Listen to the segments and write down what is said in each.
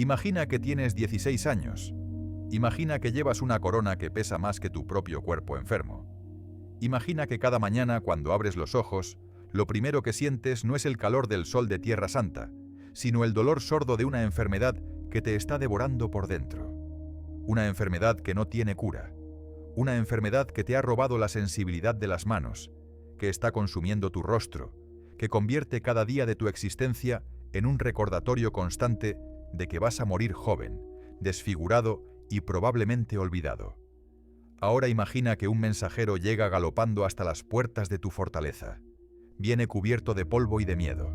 Imagina que tienes 16 años. Imagina que llevas una corona que pesa más que tu propio cuerpo enfermo. Imagina que cada mañana cuando abres los ojos, lo primero que sientes no es el calor del sol de Tierra Santa, sino el dolor sordo de una enfermedad que te está devorando por dentro. Una enfermedad que no tiene cura. Una enfermedad que te ha robado la sensibilidad de las manos, que está consumiendo tu rostro, que convierte cada día de tu existencia en un recordatorio constante de que vas a morir joven, desfigurado y probablemente olvidado. Ahora imagina que un mensajero llega galopando hasta las puertas de tu fortaleza. Viene cubierto de polvo y de miedo.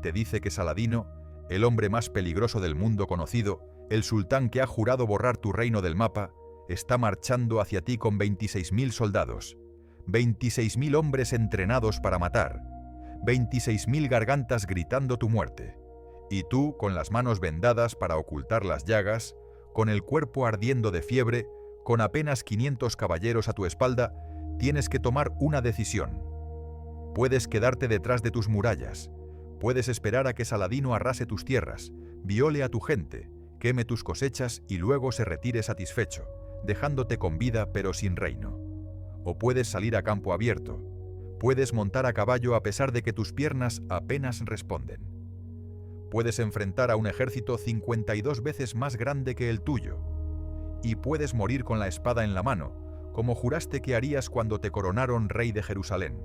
Te dice que Saladino, el hombre más peligroso del mundo conocido, el sultán que ha jurado borrar tu reino del mapa, está marchando hacia ti con 26.000 soldados, 26.000 hombres entrenados para matar, 26.000 gargantas gritando tu muerte, y tú, con las manos vendadas para ocultar las llagas, con el cuerpo ardiendo de fiebre, con apenas 500 caballeros a tu espalda, tienes que tomar una decisión. Puedes quedarte detrás de tus murallas, puedes esperar a que Saladino arrase tus tierras, viole a tu gente, queme tus cosechas y luego se retire satisfecho, dejándote con vida pero sin reino. O puedes salir a campo abierto, puedes montar a caballo a pesar de que tus piernas apenas responden. Puedes enfrentar a un ejército 52 veces más grande que el tuyo, y puedes morir con la espada en la mano, como juraste que harías cuando te coronaron rey de Jerusalén.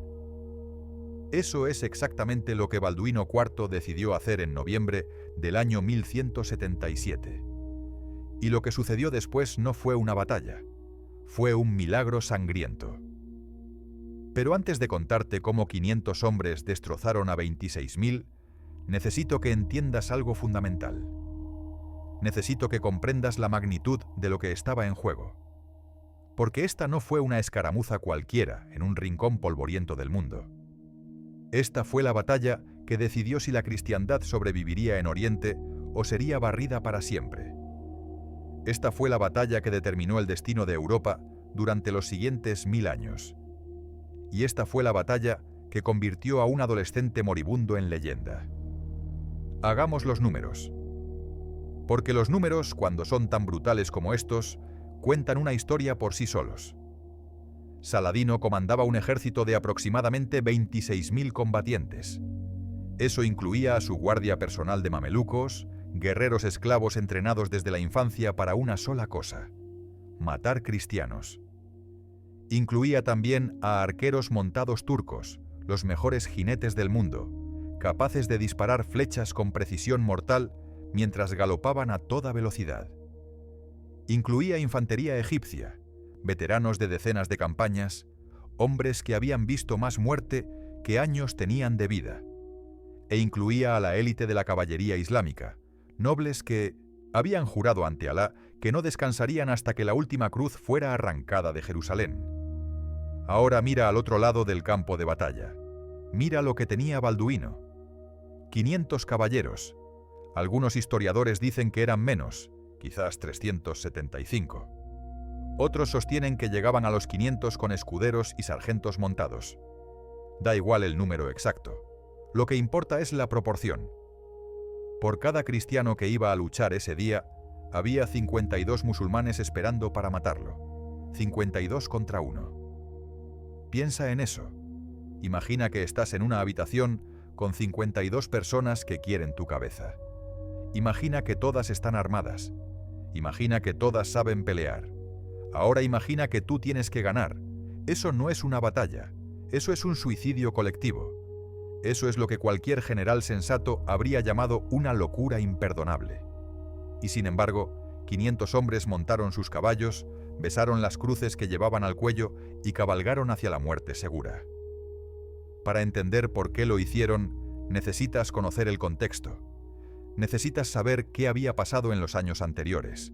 Eso es exactamente lo que Balduino IV decidió hacer en noviembre del año 1177. Y lo que sucedió después no fue una batalla, fue un milagro sangriento. Pero antes de contarte cómo 500 hombres destrozaron a 26.000, necesito que entiendas algo fundamental. Necesito que comprendas la magnitud de lo que estaba en juego. Porque esta no fue una escaramuza cualquiera en un rincón polvoriento del mundo. Esta fue la batalla que decidió si la cristiandad sobreviviría en Oriente o sería barrida para siempre. Esta fue la batalla que determinó el destino de Europa durante los siguientes 1000 años. Y esta fue la batalla que convirtió a un adolescente moribundo en leyenda. Hagamos los números. Porque los números, cuando son tan brutales como estos, cuentan una historia por sí solos. Saladino comandaba un ejército de aproximadamente 26.000 combatientes. Eso incluía a su guardia personal de mamelucos, guerreros esclavos entrenados desde la infancia para una sola cosa: matar cristianos. Incluía también a arqueros montados turcos, los mejores jinetes del mundo, capaces de disparar flechas con precisión mortal mientras galopaban a toda velocidad. Incluía infantería egipcia, veteranos de decenas de campañas, hombres que habían visto más muerte que años tenían de vida. E incluía a la élite de la caballería islámica, nobles que habían jurado ante Alá que no descansarían hasta que la última cruz fuera arrancada de Jerusalén. Ahora mira al otro lado del campo de batalla. Mira lo que tenía Balduino. 500 caballeros. Algunos historiadores dicen que eran menos, quizás 375. Otros sostienen que llegaban a los 500 con escuderos y sargentos montados. Da igual el número exacto. Lo que importa es la proporción. Por cada cristiano que iba a luchar ese día, había 52 musulmanes esperando para matarlo. 52 contra 1. Piensa en eso. Imagina que estás en una habitación con 52 personas que quieren tu cabeza. Imagina que todas están armadas. Imagina que todas saben pelear. Ahora imagina que tú tienes que ganar. Eso no es una batalla. Eso es un suicidio colectivo. Eso es lo que cualquier general sensato habría llamado una locura imperdonable. Y sin embargo, 500 hombres montaron sus caballos, besaron las cruces que llevaban al cuello y cabalgaron hacia la muerte segura. Para entender por qué lo hicieron, necesitas conocer el contexto. Necesitas saber qué había pasado en los años anteriores.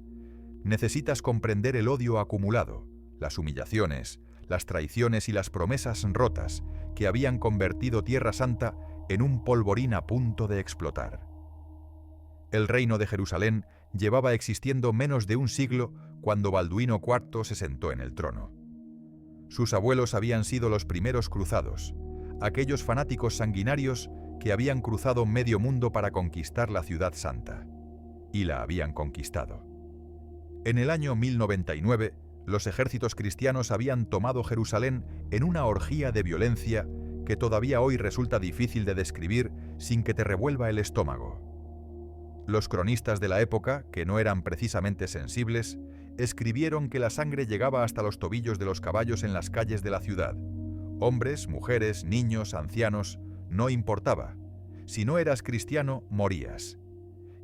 Necesitas comprender el odio acumulado, las humillaciones, las traiciones y las promesas rotas que habían convertido Tierra Santa en un polvorín a punto de explotar. El reino de Jerusalén llevaba existiendo menos de un siglo cuando Balduino IV se sentó en el trono. Sus abuelos habían sido los primeros cruzados, aquellos fanáticos sanguinarios que habían cruzado medio mundo para conquistar la ciudad santa. y la habían conquistado. En el año 1099, los ejércitos cristianos habían tomado Jerusalén en una orgía de violencia que todavía hoy resulta difícil de describir sin que te revuelva el estómago. Los cronistas de la época, que no eran precisamente sensibles, escribieron que la sangre llegaba hasta los tobillos de los caballos en las calles de la ciudad. Hombres, mujeres, niños, ancianos, no importaba. Si no eras cristiano, morías.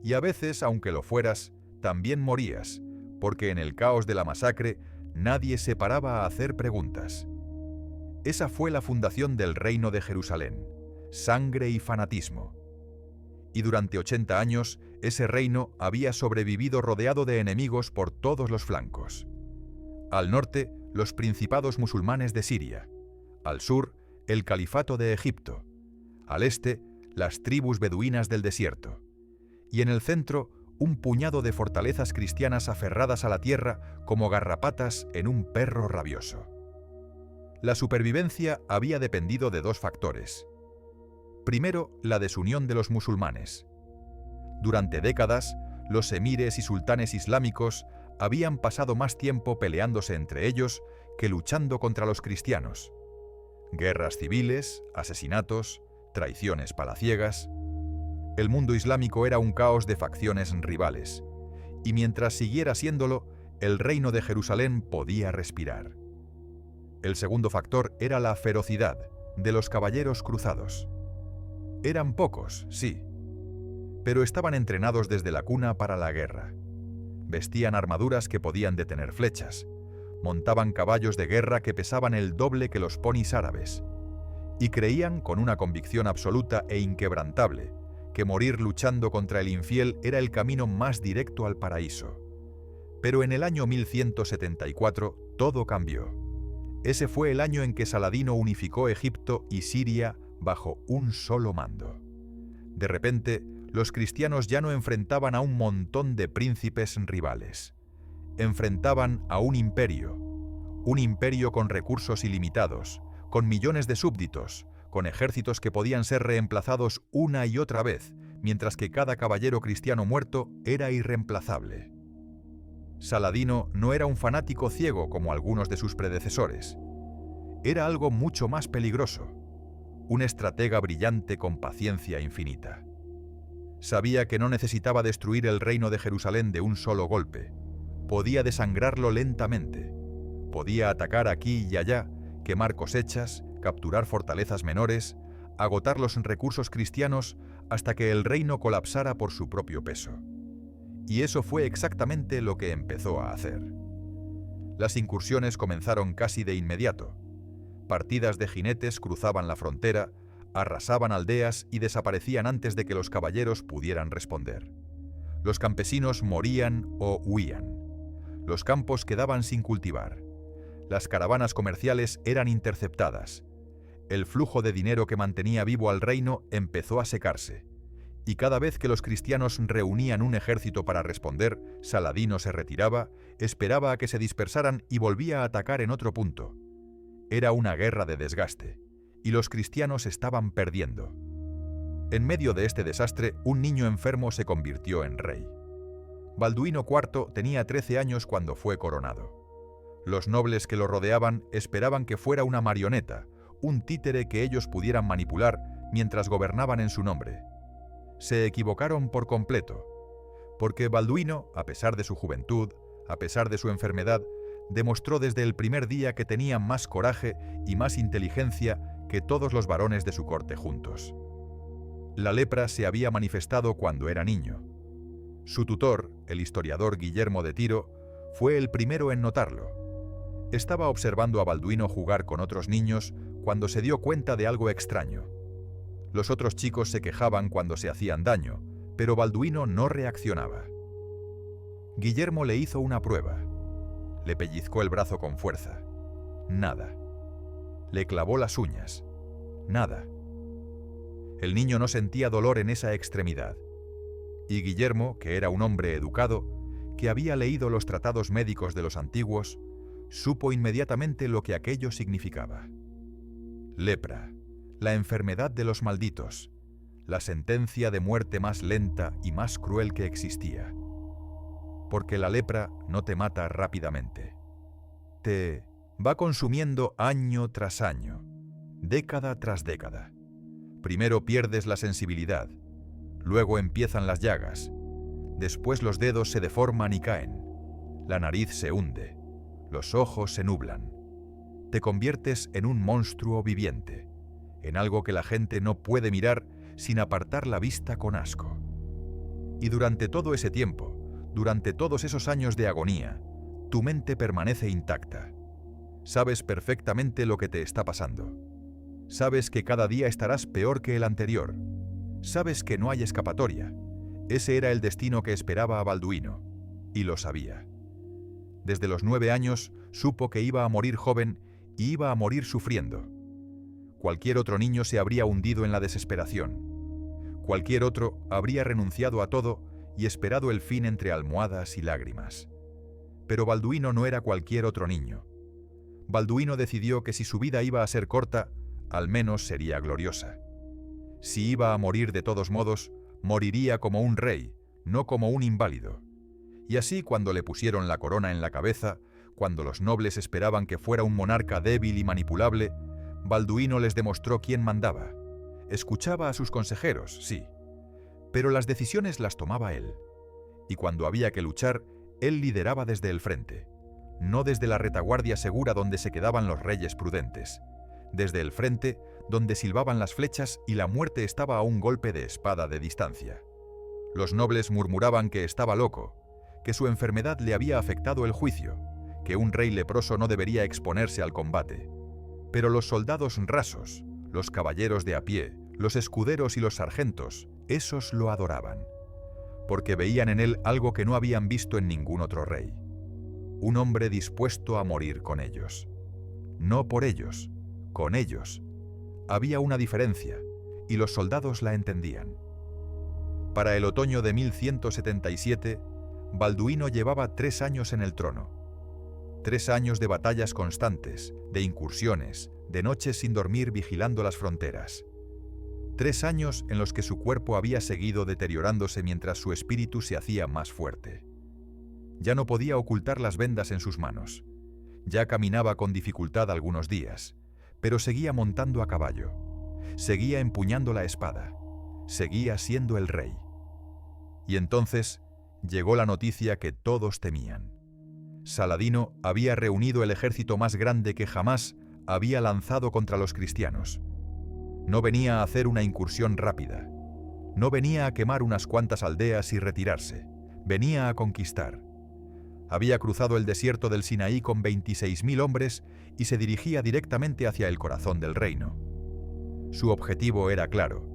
Y a veces, aunque lo fueras, también morías, porque en el caos de la masacre nadie se paraba a hacer preguntas. Esa fue la fundación del Reino de Jerusalén, sangre y fanatismo. Y durante 80 años, ese reino había sobrevivido rodeado de enemigos por todos los flancos. Al norte, los principados musulmanes de Siria. Al sur, el califato de Egipto. Al este, las tribus beduinas del desierto. Y en el centro, un puñado de fortalezas cristianas aferradas a la tierra como garrapatas en un perro rabioso. La supervivencia había dependido de dos factores. Primero, la desunión de los musulmanes. Durante décadas, los emires y sultanes islámicos habían pasado más tiempo peleándose entre ellos que luchando contra los cristianos. Guerras civiles, asesinatos, traiciones palaciegas. El mundo islámico era un caos de facciones rivales, y mientras siguiera siéndolo, el reino de Jerusalén podía respirar. El segundo factor era la ferocidad de los caballeros cruzados. Eran pocos, sí, pero estaban entrenados desde la cuna para la guerra. Vestían armaduras que podían detener flechas, montaban caballos de guerra que pesaban el doble que los ponis árabes, y creían con una convicción absoluta e inquebrantable que morir luchando contra el infiel era el camino más directo al paraíso. Pero en el año 1174 todo cambió. Ese fue el año en que Saladino unificó Egipto y Siria bajo un solo mando. De repente, los cristianos ya no enfrentaban a un montón de príncipes rivales. Enfrentaban a un imperio con recursos ilimitados, con millones de súbditos, con ejércitos que podían ser reemplazados una y otra vez, mientras que cada caballero cristiano muerto era irreemplazable. Saladino no era un fanático ciego como algunos de sus predecesores. Era algo mucho más peligroso, un estratega brillante con paciencia infinita. Sabía que no necesitaba destruir el reino de Jerusalén de un solo golpe. Podía desangrarlo lentamente. Podía atacar aquí y allá, quemar cosechas, capturar fortalezas menores, agotar los recursos cristianos hasta que el reino colapsara por su propio peso. Y eso fue exactamente lo que empezó a hacer. Las incursiones comenzaron casi de inmediato. Partidas de jinetes cruzaban la frontera, arrasaban aldeas y desaparecían antes de que los caballeros pudieran responder. Los campesinos morían o huían. Los campos quedaban sin cultivar. Las caravanas comerciales eran interceptadas. El flujo de dinero que mantenía vivo al reino empezó a secarse. Y cada vez que los cristianos reunían un ejército para responder, Saladino se retiraba, esperaba a que se dispersaran y volvía a atacar en otro punto. Era una guerra de desgaste, y los cristianos estaban perdiendo. En medio de este desastre, un niño enfermo se convirtió en rey. Balduino IV tenía 13 años cuando fue coronado. Los nobles que lo rodeaban esperaban que fuera una marioneta, un títere que ellos pudieran manipular mientras gobernaban en su nombre. Se equivocaron por completo, porque Balduino, a pesar de su juventud, a pesar de su enfermedad, demostró desde el primer día que tenía más coraje y más inteligencia que todos los varones de su corte juntos. La lepra se había manifestado cuando era niño. Su tutor, el historiador Guillermo de Tiro, fue el primero en notarlo. Estaba observando a Balduino jugar con otros niños cuando se dio cuenta de algo extraño. Los otros chicos se quejaban cuando se hacían daño, pero Balduino no reaccionaba. Guillermo le hizo una prueba. Le pellizcó el brazo con fuerza. Nada. Le clavó las uñas. Nada. El niño no sentía dolor en esa extremidad. Y Guillermo, que era un hombre educado, que había leído los tratados médicos de los antiguos, supo inmediatamente lo que aquello significaba. Lepra, la enfermedad de los malditos, la sentencia de muerte más lenta y más cruel que existía. Porque la lepra no te mata rápidamente. Te va consumiendo año tras año, década tras década. Primero pierdes la sensibilidad, luego empiezan las llagas, después los dedos se deforman y caen, la nariz se hunde, los ojos se nublan. Te conviertes en un monstruo viviente, en algo que la gente no puede mirar sin apartar la vista con asco. Y durante todo ese tiempo, durante todos esos años de agonía, tu mente permanece intacta. Sabes perfectamente lo que te está pasando. Sabes que cada día estarás peor que el anterior. Sabes que no hay escapatoria. Ese era el destino que esperaba a Balduino, y lo sabía. Desde los 9 años supo que iba a morir joven y iba a morir sufriendo. Cualquier otro niño se habría hundido en la desesperación. Cualquier otro habría renunciado a todo y esperado el fin entre almohadas y lágrimas. Pero Balduino no era cualquier otro niño. Balduino decidió que si su vida iba a ser corta, al menos sería gloriosa. Si iba a morir de todos modos, moriría como un rey, no como un inválido. Y así, cuando le pusieron la corona en la cabeza, cuando los nobles esperaban que fuera un monarca débil y manipulable, Balduino les demostró quién mandaba. Escuchaba a sus consejeros, sí, pero las decisiones las tomaba él. Y cuando había que luchar, él lideraba desde el frente, no desde la retaguardia segura donde se quedaban los reyes prudentes, desde el frente donde silbaban las flechas y la muerte estaba a un golpe de espada de distancia. Los nobles murmuraban que estaba loco, que su enfermedad le había afectado el juicio, que un rey leproso no debería exponerse al combate. Pero los soldados rasos, los caballeros de a pie, los escuderos y los sargentos, esos lo adoraban, porque veían en él algo que no habían visto en ningún otro rey. Un hombre dispuesto a morir con ellos. No por ellos, con ellos. Había una diferencia, y los soldados la entendían. Para el otoño de 1177, Balduino llevaba 3 años en el trono. 3 años de batallas constantes, de incursiones, de noches sin dormir vigilando las fronteras. 3 años en los que su cuerpo había seguido deteriorándose mientras su espíritu se hacía más fuerte. Ya no podía ocultar las vendas en sus manos. Ya caminaba con dificultad algunos días, pero seguía montando a caballo. Seguía empuñando la espada. Seguía siendo el rey. Y entonces llegó la noticia que todos temían. Saladino había reunido el ejército más grande que jamás había lanzado contra los cristianos. No venía a hacer una incursión rápida. No venía a quemar unas cuantas aldeas y retirarse. Venía a conquistar. Había cruzado el desierto del Sinaí con 26.000 hombres y se dirigía directamente hacia el corazón del reino. Su objetivo era claro: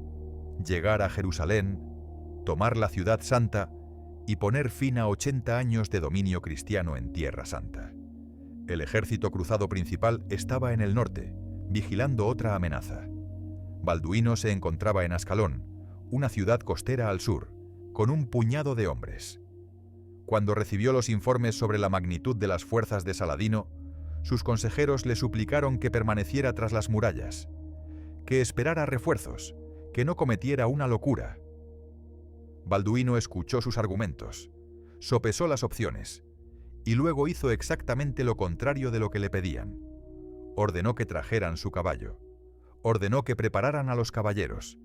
llegar a Jerusalén, tomar la ciudad santa y poner fin a 80 años de dominio cristiano en Tierra Santa. El ejército cruzado principal estaba en el norte, vigilando otra amenaza. Balduino se encontraba en Ascalón, una ciudad costera al sur, con un puñado de hombres. Cuando recibió los informes sobre la magnitud de las fuerzas de Saladino, sus consejeros le suplicaron que permaneciera tras las murallas, que esperara refuerzos, que no cometiera una locura. Balduino escuchó sus argumentos, sopesó las opciones, y luego hizo exactamente lo contrario de lo que le pedían. Ordenó que trajeran su caballo, ordenó que prepararan a los caballeros,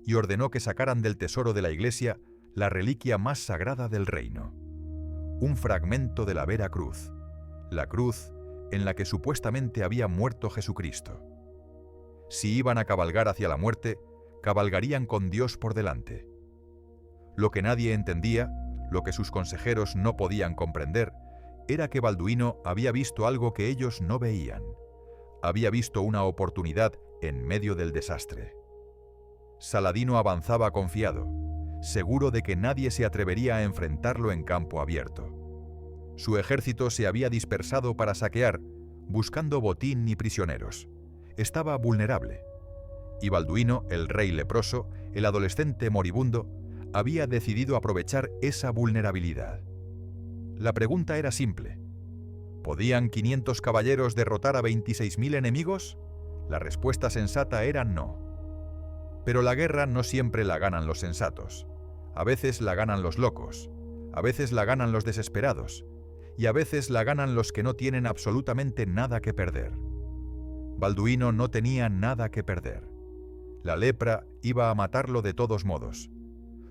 y ordenó que sacaran del tesoro de la iglesia la reliquia más sagrada del reino. Un fragmento de la vera cruz, la cruz en la que supuestamente había muerto Jesucristo. Si iban a cabalgar hacia la muerte, cabalgarían con Dios por delante. Lo que nadie entendía, lo que sus consejeros no podían comprender, era que Balduino había visto algo que ellos no veían. Había visto una oportunidad en medio del desastre. Saladino avanzaba confiado, seguro de que nadie se atrevería a enfrentarlo en campo abierto. Su ejército se había dispersado para saquear, buscando botín y prisioneros. Estaba vulnerable. Y Balduino, el rey leproso, el adolescente moribundo, había decidido aprovechar esa vulnerabilidad. La pregunta era simple: ¿podían 500 caballeros derrotar a 26.000 enemigos? La respuesta sensata era no. Pero la guerra no siempre la ganan los sensatos. A veces la ganan los locos, a veces la ganan los desesperados, y a veces la ganan los que no tienen absolutamente nada que perder. Balduino no tenía nada que perder. La lepra iba a matarlo de todos modos.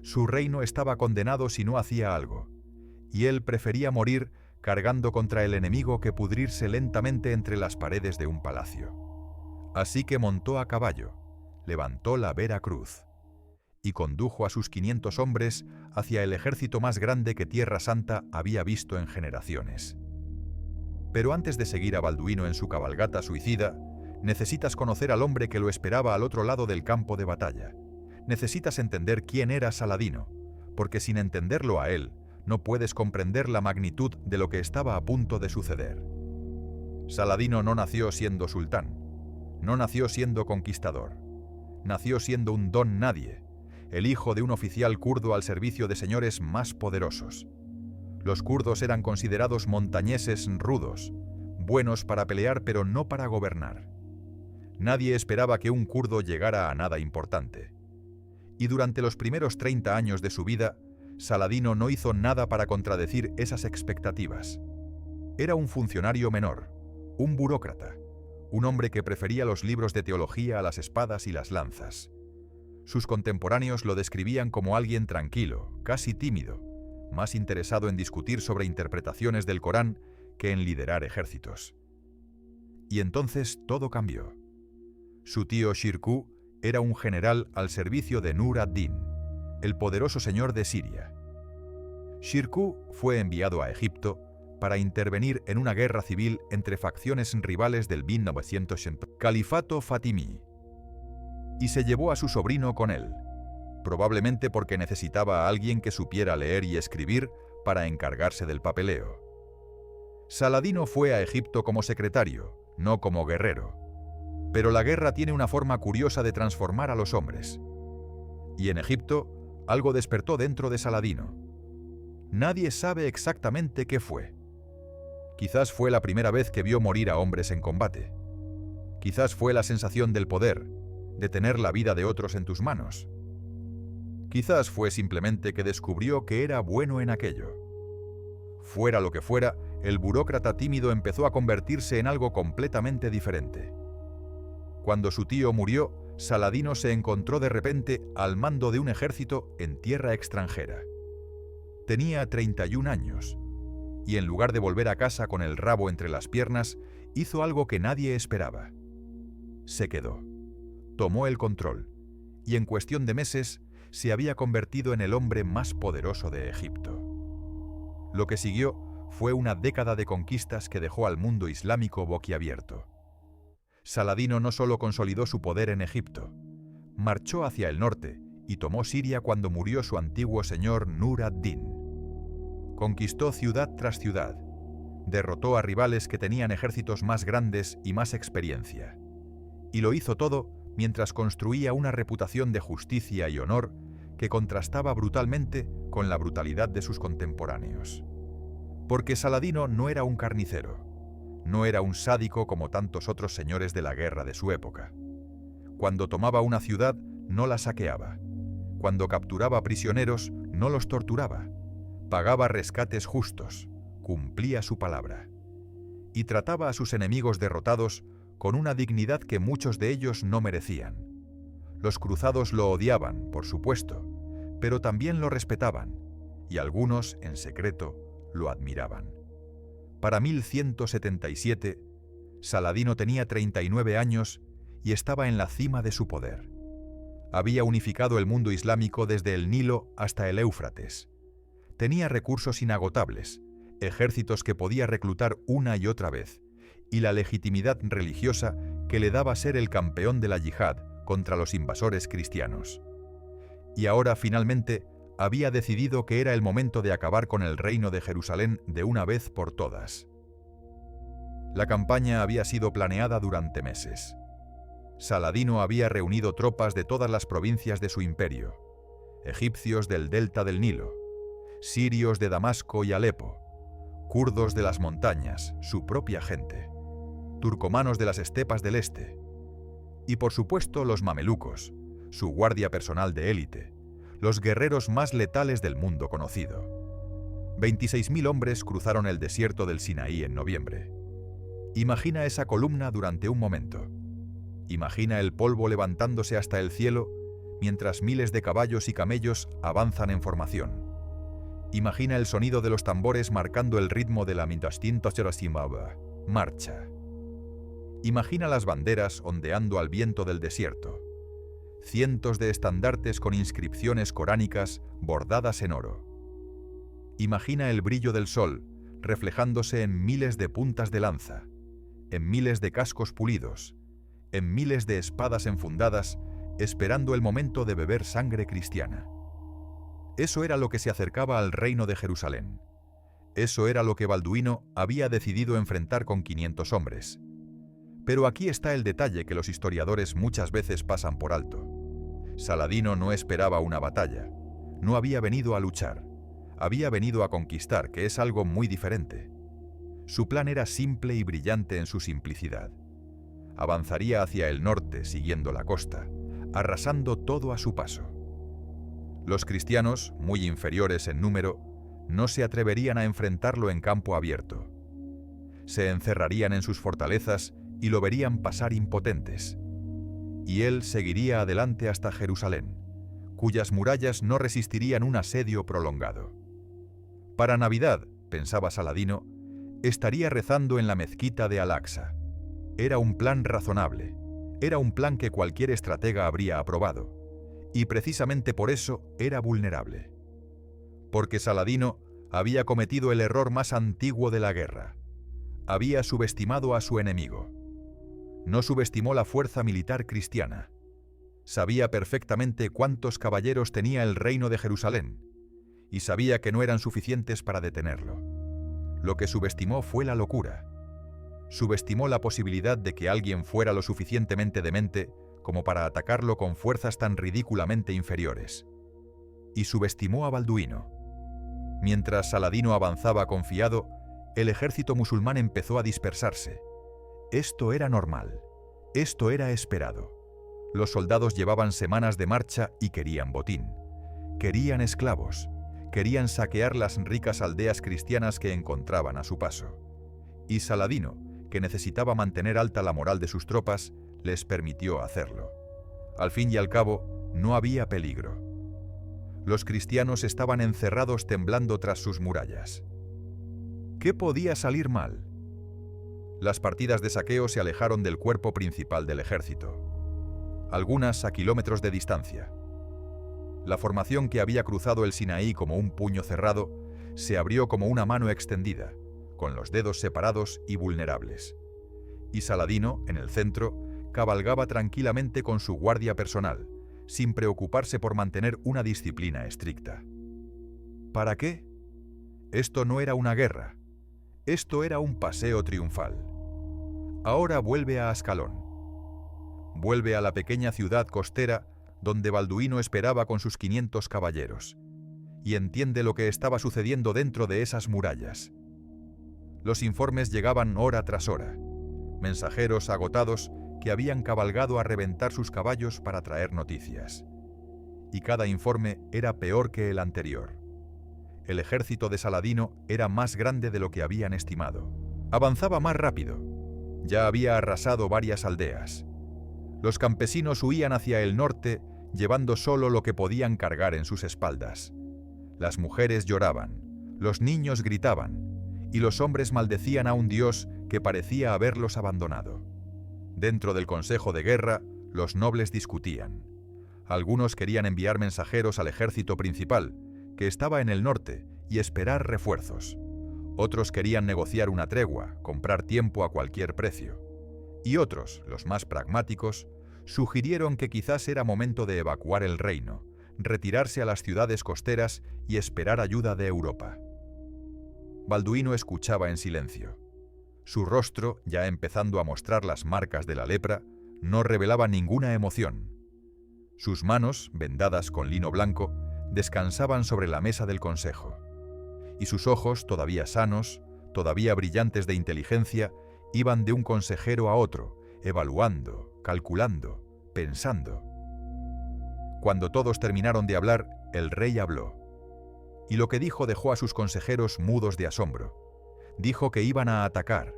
Su reino estaba condenado si no hacía algo, y él prefería morir cargando contra el enemigo que pudrirse lentamente entre las paredes de un palacio. Así que montó a caballo, levantó la vera cruz, y condujo a sus 500 hombres hacia el ejército más grande que Tierra Santa había visto en generaciones. Pero antes de seguir a Balduino en su cabalgata suicida, necesitas conocer al hombre que lo esperaba al otro lado del campo de batalla. Necesitas entender quién era Saladino, porque sin entenderlo a él, no puedes comprender la magnitud de lo que estaba a punto de suceder. Saladino no nació siendo sultán, no nació siendo conquistador, nació siendo un don nadie, el hijo de un oficial kurdo al servicio de señores más poderosos. Los kurdos eran considerados montañeses rudos, buenos para pelear pero no para gobernar. Nadie esperaba que un kurdo llegara a nada importante. Y durante los primeros 30 años de su vida, Saladino no hizo nada para contradecir esas expectativas. Era un funcionario menor, un burócrata, un hombre que prefería los libros de teología a las espadas y las lanzas. Sus contemporáneos lo describían como alguien tranquilo, casi tímido, más interesado en discutir sobre interpretaciones del Corán que en liderar ejércitos. Y entonces todo cambió. Su tío Shirkuh era un general al servicio de Nur ad-Din, el poderoso señor de Siria. Shirkuh fue enviado a Egipto para intervenir en una guerra civil entre facciones rivales del 1980 Califato Fatimí, y se llevó a su sobrino con él, probablemente porque necesitaba a alguien que supiera leer y escribir para encargarse del papeleo. Saladino fue a Egipto como secretario, no como guerrero. Pero la guerra tiene una forma curiosa de transformar a los hombres. Y en Egipto, algo despertó dentro de Saladino. Nadie sabe exactamente qué fue. Quizás fue la primera vez que vio morir a hombres en combate. Quizás fue la sensación del poder, de tener la vida de otros en tus manos. Quizás fue simplemente que descubrió que era bueno en aquello. Fuera lo que fuera, el burócrata tímido empezó a convertirse en algo completamente diferente. Cuando su tío murió, Saladino se encontró de repente al mando de un ejército en tierra extranjera. Tenía 31 años, y en lugar de volver a casa con el rabo entre las piernas, hizo algo que nadie esperaba. Se quedó, tomó el control, y en cuestión de meses se había convertido en el hombre más poderoso de Egipto. Lo que siguió fue una década de conquistas que dejó al mundo islámico boquiabierto. Saladino no solo consolidó su poder en Egipto, marchó hacia el norte y tomó Siria cuando murió su antiguo señor Nur ad-Din. Conquistó ciudad tras ciudad, derrotó a rivales que tenían ejércitos más grandes y más experiencia. Y lo hizo todo mientras construía una reputación de justicia y honor que contrastaba brutalmente con la brutalidad de sus contemporáneos. Porque Saladino no era un carnicero. No era un sádico como tantos otros señores de la guerra de su época. Cuando tomaba una ciudad, no la saqueaba. Cuando capturaba prisioneros, no los torturaba. Pagaba rescates justos, cumplía su palabra. Y trataba a sus enemigos derrotados con una dignidad que muchos de ellos no merecían. Los cruzados lo odiaban, por supuesto, pero también lo respetaban, y algunos, en secreto, lo admiraban. Para 1177, Saladino tenía 39 años y estaba en la cima de su poder. Había unificado el mundo islámico desde el Nilo hasta el Éufrates. Tenía recursos inagotables, ejércitos que podía reclutar una y otra vez, y la legitimidad religiosa que le daba ser el campeón de la yihad contra los invasores cristianos. Y ahora, finalmente, había decidido que era el momento de acabar con el reino de Jerusalén de una vez por todas. La campaña había sido planeada durante meses. Saladino había reunido tropas de todas las provincias de su imperio, egipcios del delta del Nilo, sirios de Damasco y Alepo, kurdos de las montañas, su propia gente, turcomanos de las estepas del este, y por supuesto los mamelucos, su guardia personal de élite, los guerreros más letales del mundo conocido. 26.000 hombres cruzaron el desierto del Sinaí en noviembre. Imagina esa columna durante un momento. Imagina el polvo levantándose hasta el cielo mientras miles de caballos y camellos avanzan en formación. Imagina el sonido de los tambores marcando el ritmo de la marcha. Imagina las banderas ondeando al viento del desierto. Cientos de estandartes con inscripciones coránicas bordadas en oro. Imagina el brillo del sol reflejándose en miles de puntas de lanza, en miles de cascos pulidos, en miles de espadas enfundadas, esperando el momento de beber sangre cristiana. Eso era lo que se acercaba al reino de Jerusalén. Eso era lo que Balduino había decidido enfrentar con 500 hombres. Pero aquí está el detalle que los historiadores muchas veces pasan por alto. Saladino no esperaba una batalla, no había venido a luchar, había venido a conquistar, que es algo muy diferente. Su plan era simple y brillante en su simplicidad. Avanzaría hacia el norte siguiendo la costa, arrasando todo a su paso. Los cristianos, muy inferiores en número, no se atreverían a enfrentarlo en campo abierto. Se encerrarían en sus fortalezas y lo verían pasar impotentes. Y él seguiría adelante hasta Jerusalén, cuyas murallas no resistirían un asedio prolongado. Para Navidad, pensaba Saladino, estaría rezando en la mezquita de Al-Aqsa. Era un plan razonable, era un plan que cualquier estratega habría aprobado, y precisamente por eso era vulnerable. Porque Saladino había cometido el error más antiguo de la guerra. Había subestimado a su enemigo. No subestimó la fuerza militar cristiana. Sabía perfectamente cuántos caballeros tenía el reino de Jerusalén, y sabía que no eran suficientes para detenerlo. Lo que subestimó fue la locura. Subestimó la posibilidad de que alguien fuera lo suficientemente demente como para atacarlo con fuerzas tan ridículamente inferiores. Y subestimó a Balduino. Mientras Saladino avanzaba confiado, el ejército musulmán empezó a dispersarse. Esto era normal. Esto era esperado. Los soldados llevaban semanas de marcha y querían botín. Querían esclavos. Querían saquear las ricas aldeas cristianas que encontraban a su paso. Y Saladino, que necesitaba mantener alta la moral de sus tropas, les permitió hacerlo. Al fin y al cabo, no había peligro. Los cristianos estaban encerrados temblando tras sus murallas. ¿Qué podía salir mal? Las partidas de saqueo se alejaron del cuerpo principal del ejército, algunas a kilómetros de distancia. La formación que había cruzado el Sinaí como un puño cerrado se abrió como una mano extendida, con los dedos separados y vulnerables. Y Saladino, en el centro, cabalgaba tranquilamente con su guardia personal, sin preocuparse por mantener una disciplina estricta. ¿Para qué? Esto no era una guerra. Esto era un paseo triunfal. Ahora vuelve a Ascalón. Vuelve a la pequeña ciudad costera donde Balduino esperaba con sus 500 caballeros, y entiende lo que estaba sucediendo dentro de esas murallas. Los informes llegaban hora tras hora, mensajeros agotados que habían cabalgado a reventar sus caballos para traer noticias. Y cada informe era peor que el anterior. El ejército de Saladino era más grande de lo que habían estimado. Avanzaba más rápido. Ya había arrasado varias aldeas. Los campesinos huían hacia el norte, llevando solo lo que podían cargar en sus espaldas. Las mujeres lloraban, los niños gritaban, y los hombres maldecían a un dios que parecía haberlos abandonado. Dentro del consejo de guerra, los nobles discutían. Algunos querían enviar mensajeros al ejército principal, que estaba en el norte, y esperar refuerzos. Otros querían negociar una tregua, comprar tiempo a cualquier precio. Y otros, los más pragmáticos, sugirieron que quizás era momento de evacuar el reino, retirarse a las ciudades costeras y esperar ayuda de Europa. Balduino escuchaba en silencio. Su rostro, ya empezando a mostrar las marcas de la lepra, no revelaba ninguna emoción. Sus manos, vendadas con lino blanco, descansaban sobre la mesa del consejo. Y sus ojos, todavía sanos, todavía brillantes de inteligencia, iban de un consejero a otro, evaluando, calculando, pensando. Cuando todos terminaron de hablar, el rey habló. Y lo que dijo dejó a sus consejeros mudos de asombro. Dijo que iban a atacar.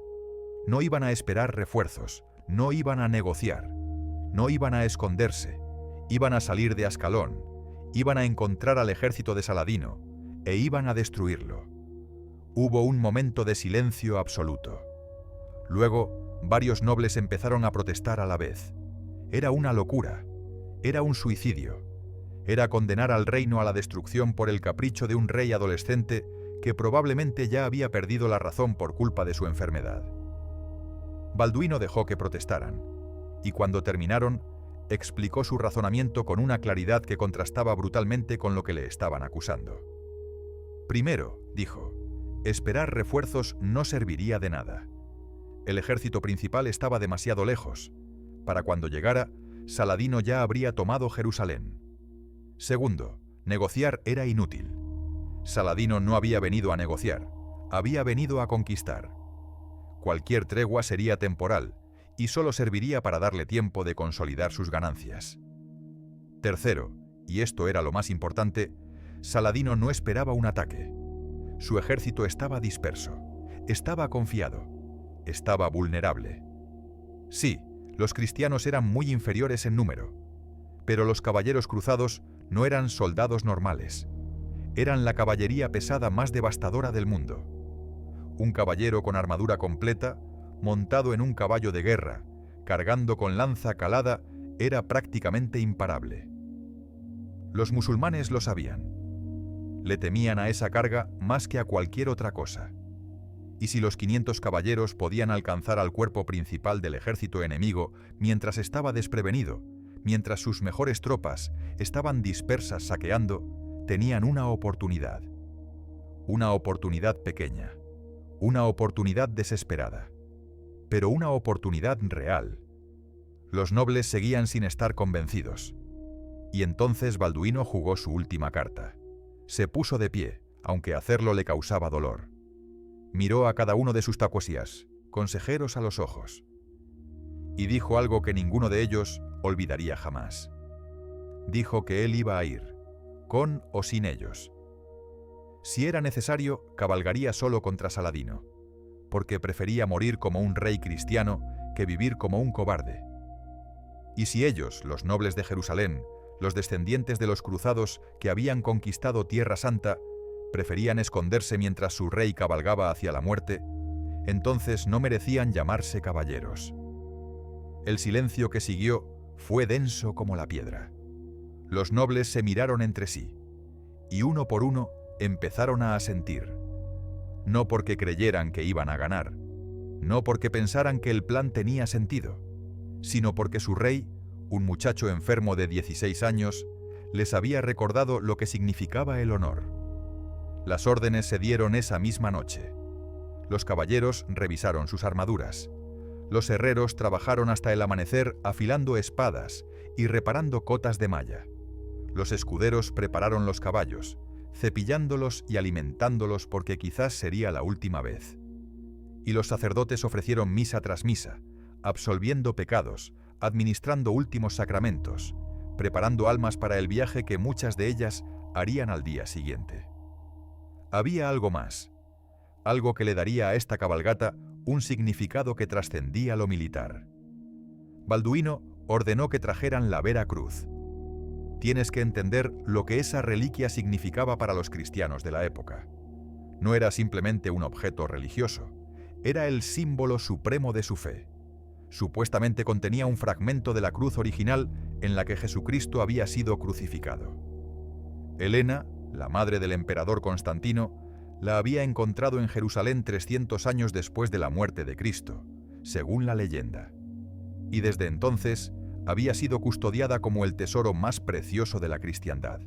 No iban a esperar refuerzos, no iban a negociar, no iban a esconderse, iban a salir de Ascalón, iban a encontrar al ejército de Saladino e iban a destruirlo. Hubo un momento de silencio absoluto. Luego, varios nobles empezaron a protestar a la vez. Era una locura, era un suicidio, era condenar al reino a la destrucción por el capricho de un rey adolescente que probablemente ya había perdido la razón por culpa de su enfermedad. Balduino dejó que protestaran, y cuando terminaron, explicó su razonamiento con una claridad que contrastaba brutalmente con lo que le estaban acusando. Primero, dijo, esperar refuerzos no serviría de nada. El ejército principal estaba demasiado lejos. Para cuando llegara, Saladino ya habría tomado Jerusalén. Segundo, negociar era inútil. Saladino no había venido a negociar, había venido a conquistar. Cualquier tregua sería temporal y solo serviría para darle tiempo de consolidar sus ganancias. Tercero, y esto era lo más importante, Saladino no esperaba un ataque. Su ejército estaba disperso, estaba confiado, estaba vulnerable. Sí, los cristianos eran muy inferiores en número, pero los caballeros cruzados no eran soldados normales. Eran la caballería pesada más devastadora del mundo. Un caballero con armadura completa, montado en un caballo de guerra, cargando con lanza calada, era prácticamente imparable. Los musulmanes lo sabían. Le temían a esa carga más que a cualquier otra cosa. Y si los 500 caballeros podían alcanzar al cuerpo principal del ejército enemigo mientras estaba desprevenido, mientras sus mejores tropas estaban dispersas saqueando, tenían una oportunidad. Una oportunidad pequeña. Una oportunidad desesperada, pero una oportunidad real. Los nobles seguían sin estar convencidos. Y entonces Balduino jugó su última carta. Se puso de pie, aunque hacerlo le causaba dolor. Miró a cada uno de sus tacuosías, consejeros a los ojos, y dijo algo que ninguno de ellos olvidaría jamás. Dijo que él iba a ir, con o sin ellos. Si era necesario, cabalgaría solo contra Saladino, porque prefería morir como un rey cristiano que vivir como un cobarde. Y si ellos, los nobles de Jerusalén, los descendientes de los cruzados que habían conquistado Tierra Santa, preferían esconderse mientras su rey cabalgaba hacia la muerte, entonces no merecían llamarse caballeros. El silencio que siguió fue denso como la piedra. Los nobles se miraron entre sí, y uno por uno empezaron a asentir. No porque creyeran que iban a ganar, no porque pensaran que el plan tenía sentido, sino porque su rey, un muchacho enfermo de 16 años, les había recordado lo que significaba el honor. Las órdenes se dieron esa misma noche. Los caballeros revisaron sus armaduras. Los herreros trabajaron hasta el amanecer afilando espadas y reparando cotas de malla. Los escuderos prepararon los caballos, cepillándolos y alimentándolos porque quizás sería la última vez. Y los sacerdotes ofrecieron misa tras misa, absolviendo pecados, administrando últimos sacramentos, preparando almas para el viaje que muchas de ellas harían al día siguiente. Había algo más, algo que le daría a esta cabalgata un significado que trascendía lo militar. Balduino ordenó que trajeran la Vera Cruz. Tienes que entender lo que esa reliquia significaba para los cristianos de la época. No era simplemente un objeto religioso, era el símbolo supremo de su fe. Supuestamente contenía un fragmento de la cruz original en la que Jesucristo había sido crucificado. Helena, la madre del emperador Constantino, la había encontrado en Jerusalén 300 años después de la muerte de Cristo, según la leyenda. Y desde entonces había sido custodiada como el tesoro más precioso de la cristiandad.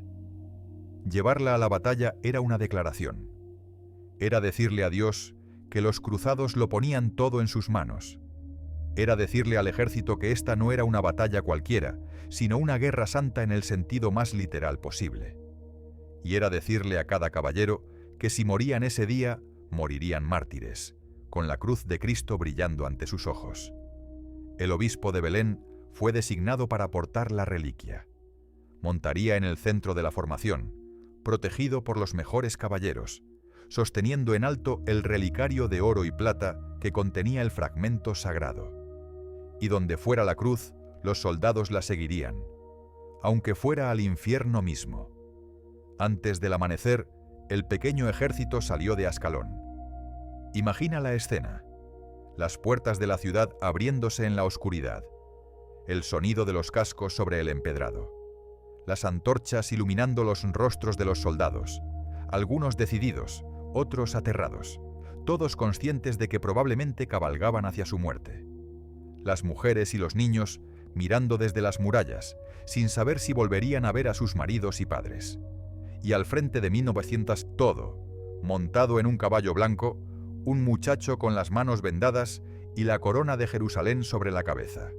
Llevarla a la batalla era una declaración. Era decirle a Dios que los cruzados lo ponían todo en sus manos. Era decirle al ejército que esta no era una batalla cualquiera, sino una guerra santa en el sentido más literal posible. Y era decirle a cada caballero que si morían ese día, morirían mártires, con la cruz de Cristo brillando ante sus ojos. El obispo de Belén fue designado para portar la reliquia. Montaría en el centro de la formación, protegido por los mejores caballeros, sosteniendo en alto el relicario de oro y plata que contenía el fragmento sagrado. Y donde fuera la cruz, los soldados la seguirían, aunque fuera al infierno mismo. Antes del amanecer, el pequeño ejército salió de Ascalón. Imagina la escena: las puertas de la ciudad abriéndose en la oscuridad, el sonido de los cascos sobre el empedrado, las antorchas iluminando los rostros de los soldados, algunos decididos, otros aterrados, todos conscientes de que probablemente cabalgaban hacia su muerte. Las mujeres y los niños mirando desde las murallas, sin saber si volverían a ver a sus maridos y padres. Y al frente de 1900 todo, montado en un caballo blanco, un muchacho con las manos vendadas y la corona de Jerusalén sobre la cabeza.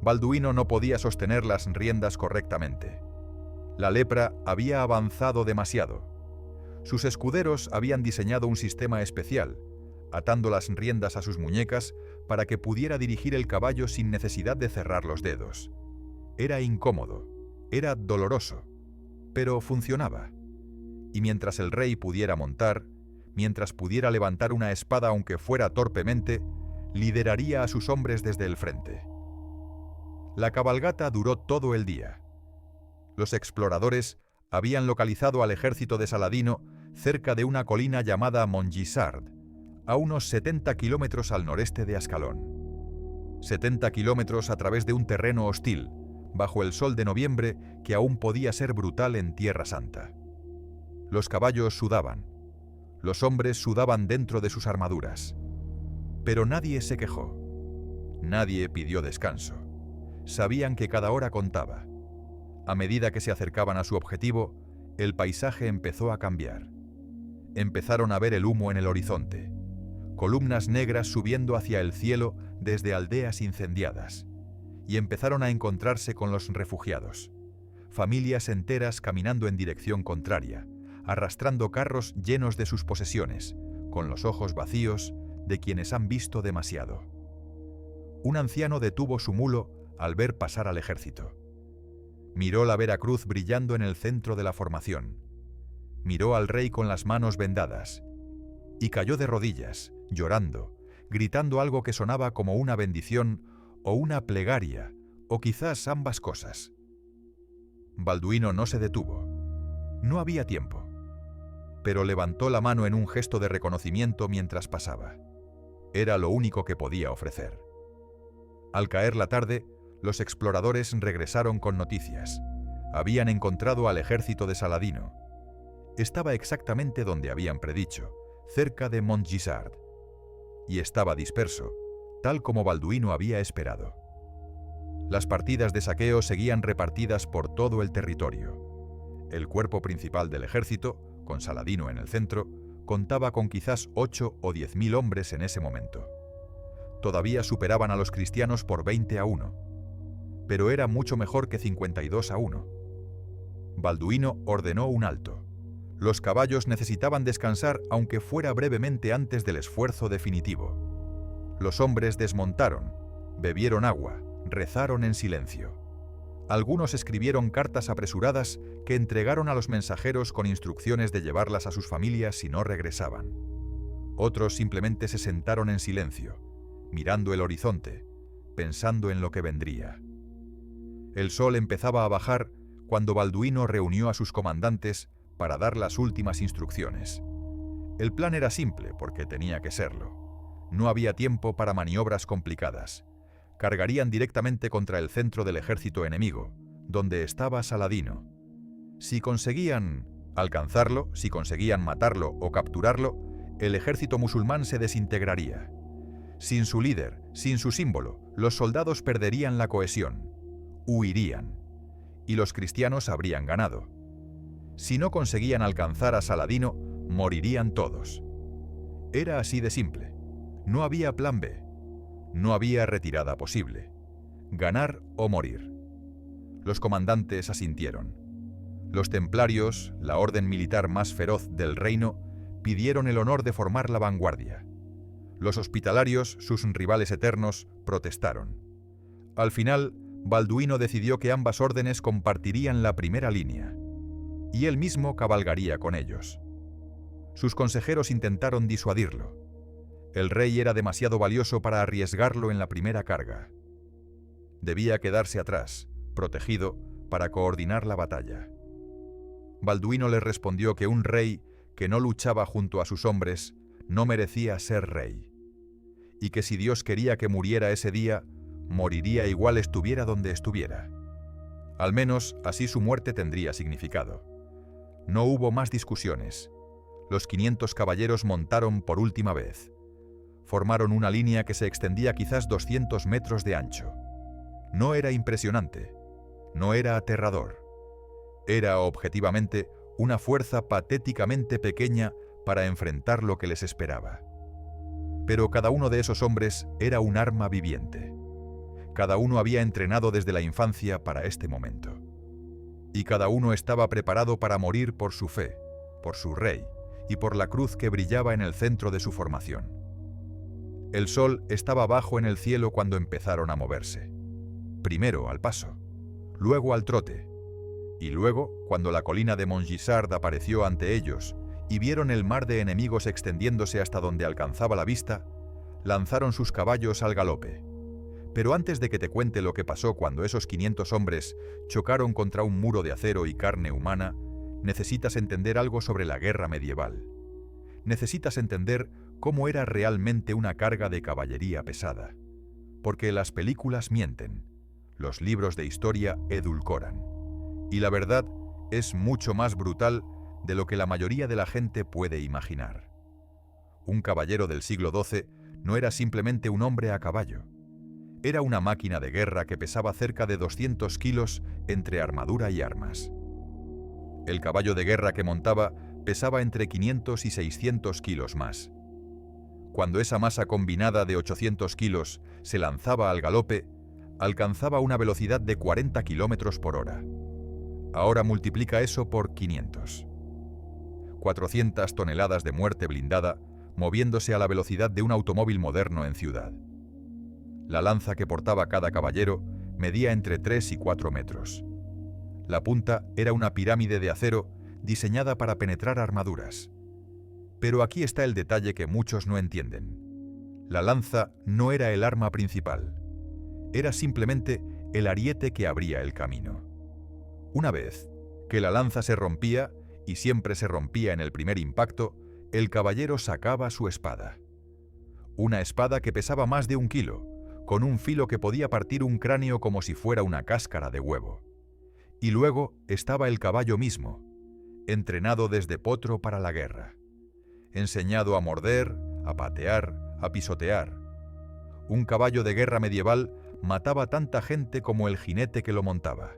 Balduino no podía sostener las riendas correctamente. La lepra había avanzado demasiado. Sus escuderos habían diseñado un sistema especial, atando las riendas a sus muñecas para que pudiera dirigir el caballo sin necesidad de cerrar los dedos. Era incómodo, era doloroso, pero funcionaba. Y mientras el rey pudiera montar, mientras pudiera levantar una espada aunque fuera torpemente, lideraría a sus hombres desde el frente. La cabalgata duró todo el día. Los exploradores habían localizado al ejército de Saladino cerca de una colina llamada Montgisard, a unos 70 kilómetros al noreste de Ascalón. 70 kilómetros a través de un terreno hostil, bajo el sol de noviembre que aún podía ser brutal en Tierra Santa. Los caballos sudaban. Los hombres sudaban dentro de sus armaduras. Pero nadie se quejó. Nadie pidió descanso. Sabían que cada hora contaba. A medida que se acercaban a su objetivo, el paisaje empezó a cambiar. Empezaron a ver el humo en el horizonte, columnas negras subiendo hacia el cielo desde aldeas incendiadas, y empezaron a encontrarse con los refugiados, familias enteras caminando en dirección contraria, arrastrando carros llenos de sus posesiones, con los ojos vacíos de quienes han visto demasiado. Un anciano detuvo su mulo al ver pasar al ejército. Miró la Veracruz brillando en el centro de la formación. Miró al rey con las manos vendadas y cayó de rodillas, llorando, gritando algo que sonaba como una bendición o una plegaria, o quizás ambas cosas. Balduino no se detuvo. No había tiempo. Pero levantó la mano en un gesto de reconocimiento mientras pasaba. Era lo único que podía ofrecer. Al caer la tarde, los exploradores regresaron con noticias. Habían encontrado al ejército de Saladino. Estaba exactamente donde habían predicho, cerca de Montgisard. Y estaba disperso, tal como Balduino había esperado. Las partidas de saqueo seguían repartidas por todo el territorio. El cuerpo principal del ejército, con Saladino en el centro, contaba con quizás 8 o 10.000 hombres en ese momento. Todavía superaban a los cristianos por 20-1, pero era mucho mejor que 52-1. Balduino ordenó un alto. Los caballos necesitaban descansar aunque fuera brevemente antes del esfuerzo definitivo. Los hombres desmontaron, bebieron agua, rezaron en silencio. Algunos escribieron cartas apresuradas que entregaron a los mensajeros con instrucciones de llevarlas a sus familias si no regresaban. Otros simplemente se sentaron en silencio, mirando el horizonte, pensando en lo que vendría. El sol empezaba a bajar cuando Balduino reunió a sus comandantes para dar las últimas instrucciones. El plan era simple porque tenía que serlo. No había tiempo para maniobras complicadas. Cargarían directamente contra el centro del ejército enemigo, donde estaba Saladino. Si conseguían alcanzarlo, si conseguían matarlo o capturarlo, el ejército musulmán se desintegraría. Sin su líder, sin su símbolo, los soldados perderían la cohesión, huirían, y los cristianos habrían ganado. Si no conseguían alcanzar a Saladino, morirían todos. Era así de simple. No había plan B. No había retirada posible. Ganar o morir. Los comandantes asintieron. Los templarios, la orden militar más feroz del reino, pidieron el honor de formar la vanguardia. Los hospitalarios, sus rivales eternos, protestaron. Al final, Balduino decidió que ambas órdenes compartirían la primera línea, y él mismo cabalgaría con ellos. Sus consejeros intentaron disuadirlo. El rey era demasiado valioso para arriesgarlo en la primera carga. Debía quedarse atrás, protegido, para coordinar la batalla. Balduino les respondió que un rey que no luchaba junto a sus hombres no merecía ser rey, y que si Dios quería que muriera ese día, moriría igual estuviera donde estuviera. Al menos así su muerte tendría significado. No hubo más discusiones. Los 500 caballeros montaron por última vez. Formaron una línea que se extendía quizás 200 metros de ancho. No era impresionante, no era aterrador. Era objetivamente una fuerza patéticamente pequeña para enfrentar lo que les esperaba. Pero cada uno de esos hombres era un arma viviente. Cada uno había entrenado desde la infancia para este momento. Y cada uno estaba preparado para morir por su fe, por su rey y por la cruz que brillaba en el centro de su formación. El sol estaba bajo en el cielo cuando empezaron a moverse. Primero al paso, luego al trote, y luego, cuando la colina de Montgisard apareció ante ellos y vieron el mar de enemigos extendiéndose hasta donde alcanzaba la vista, lanzaron sus caballos al galope. Pero antes de que te cuente lo que pasó cuando esos 500 hombres chocaron contra un muro de acero y carne humana, necesitas entender algo sobre la guerra medieval. Necesitas entender cómo era realmente una carga de caballería pesada. Porque las películas mienten, los libros de historia edulcoran. Y la verdad es mucho más brutal de lo que la mayoría de la gente puede imaginar. Un caballero del siglo XII no era simplemente un hombre a caballo. Era una máquina de guerra que pesaba cerca de 200 kilos entre armadura y armas. El caballo de guerra que montaba pesaba entre 500 y 600 kilos más. Cuando esa masa combinada de 800 kilos se lanzaba al galope, alcanzaba una velocidad de 40 kilómetros por hora. Ahora multiplica eso por 500. 400 toneladas de muerte blindada moviéndose a la velocidad de un automóvil moderno en ciudad. La lanza que portaba cada caballero medía entre 3 y 4 metros. La punta era una pirámide de acero diseñada para penetrar armaduras. Pero aquí está el detalle que muchos no entienden. La lanza no era el arma principal. Era simplemente el ariete que abría el camino. Una vez que la lanza se rompía, y siempre se rompía en el primer impacto, el caballero sacaba su espada. Una espada que pesaba más de 1 kilo, con un filo que podía partir un cráneo como si fuera una cáscara de huevo. Y luego estaba el caballo mismo, entrenado desde potro para la guerra, enseñado a morder, a patear, a pisotear. Un caballo de guerra medieval mataba tanta gente como el jinete que lo montaba.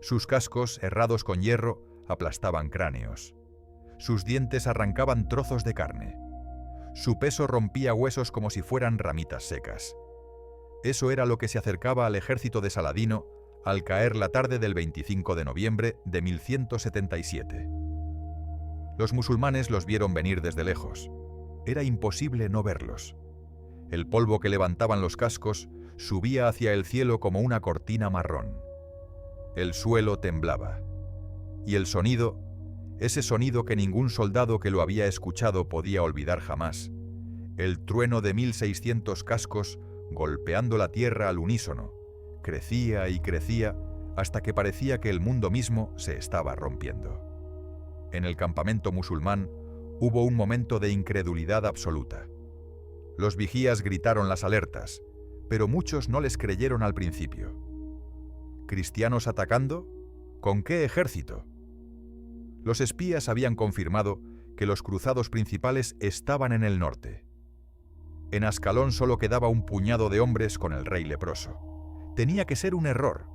Sus cascos, herrados con hierro, aplastaban cráneos. Sus dientes arrancaban trozos de carne. Su peso rompía huesos como si fueran ramitas secas. Eso era lo que se acercaba al ejército de Saladino al caer la tarde del 25 de noviembre de 1177. Los musulmanes los vieron venir desde lejos. Era imposible no verlos. El polvo que levantaban los cascos subía hacia el cielo como una cortina marrón. El suelo temblaba. Y el sonido, ese sonido que ningún soldado que lo había escuchado podía olvidar jamás, el trueno de 1600 cascos golpeando la tierra al unísono, crecía y crecía hasta que parecía que el mundo mismo se estaba rompiendo. En el campamento musulmán hubo un momento de incredulidad absoluta. Los vigías gritaron las alertas, pero muchos no les creyeron al principio. ¿Cristianos atacando? ¿Con qué ejército? Los espías habían confirmado que los cruzados principales estaban en el norte. En Ascalón solo quedaba un puñado de hombres con el rey leproso. Tenía que ser un error.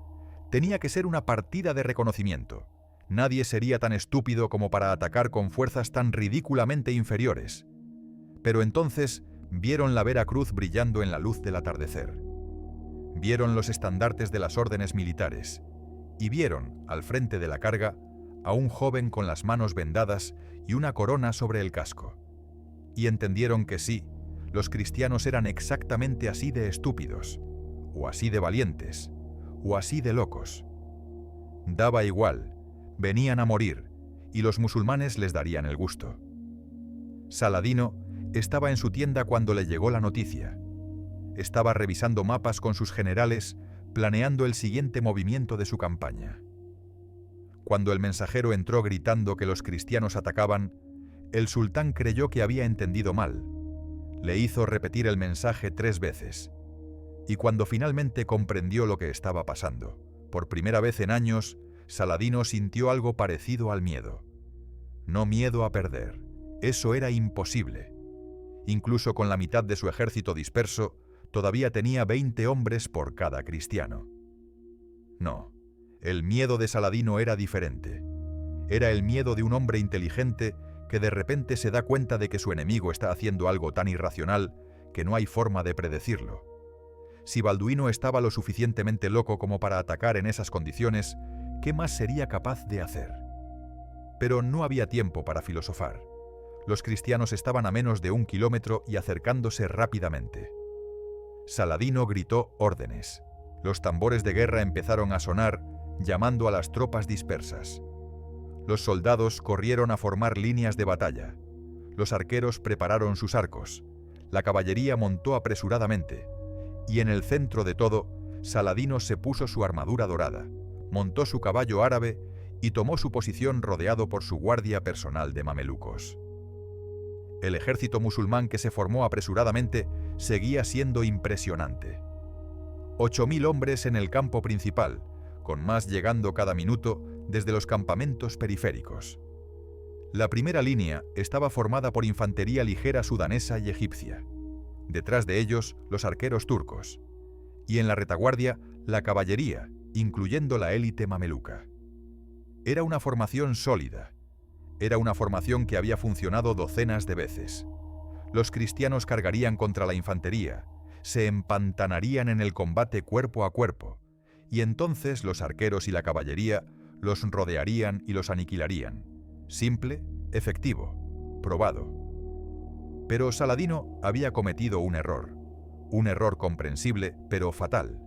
Tenía que ser una partida de reconocimiento. Nadie sería tan estúpido como para atacar con fuerzas tan ridículamente inferiores. Pero entonces vieron la Vera Cruz brillando en la luz del atardecer. Vieron los estandartes de las órdenes militares. Y vieron, al frente de la carga, a un joven con las manos vendadas y una corona sobre el casco. Y entendieron que sí, los cristianos eran exactamente así de estúpidos, o así de valientes, o así de locos. Daba igual, venían a morir, y los musulmanes les darían el gusto. Saladino estaba en su tienda cuando le llegó la noticia. Estaba revisando mapas con sus generales, planeando el siguiente movimiento de su campaña. Cuando el mensajero entró gritando que los cristianos atacaban, el sultán creyó que había entendido mal. Le hizo repetir el mensaje 3 veces. Y cuando finalmente comprendió lo que estaba pasando, por primera vez en años, Saladino sintió algo parecido al miedo. No miedo a perder, eso era imposible. Incluso con la mitad de su ejército disperso, todavía tenía 20 hombres por cada cristiano. No, el miedo de Saladino era diferente. Era el miedo de un hombre inteligente que de repente se da cuenta de que su enemigo está haciendo algo tan irracional que no hay forma de predecirlo. Si Balduino estaba lo suficientemente loco como para atacar en esas condiciones, ¿qué más sería capaz de hacer? Pero no había tiempo para filosofar. Los cristianos estaban a menos de 1 kilómetro y acercándose rápidamente. Saladino gritó órdenes. Los tambores de guerra empezaron a sonar, llamando a las tropas dispersas. Los soldados corrieron a formar líneas de batalla. Los arqueros prepararon sus arcos. La caballería montó apresuradamente. Y en el centro de todo, Saladino se puso su armadura dorada, montó su caballo árabe y tomó su posición rodeado por su guardia personal de mamelucos. El ejército musulmán que se formó apresuradamente seguía siendo impresionante. 8.000 hombres en el campo principal, con más llegando cada minuto desde los campamentos periféricos. La primera línea estaba formada por infantería ligera sudanesa y egipcia. Detrás de ellos, los arqueros turcos. Y en la retaguardia, la caballería, incluyendo la élite mameluca. Era una formación sólida. Era una formación que había funcionado docenas de veces. Los cristianos cargarían contra la infantería, se empantanarían en el combate cuerpo a cuerpo, y entonces los arqueros y la caballería los rodearían y los aniquilarían. Simple, efectivo, probado. Pero Saladino había cometido un error comprensible, pero fatal.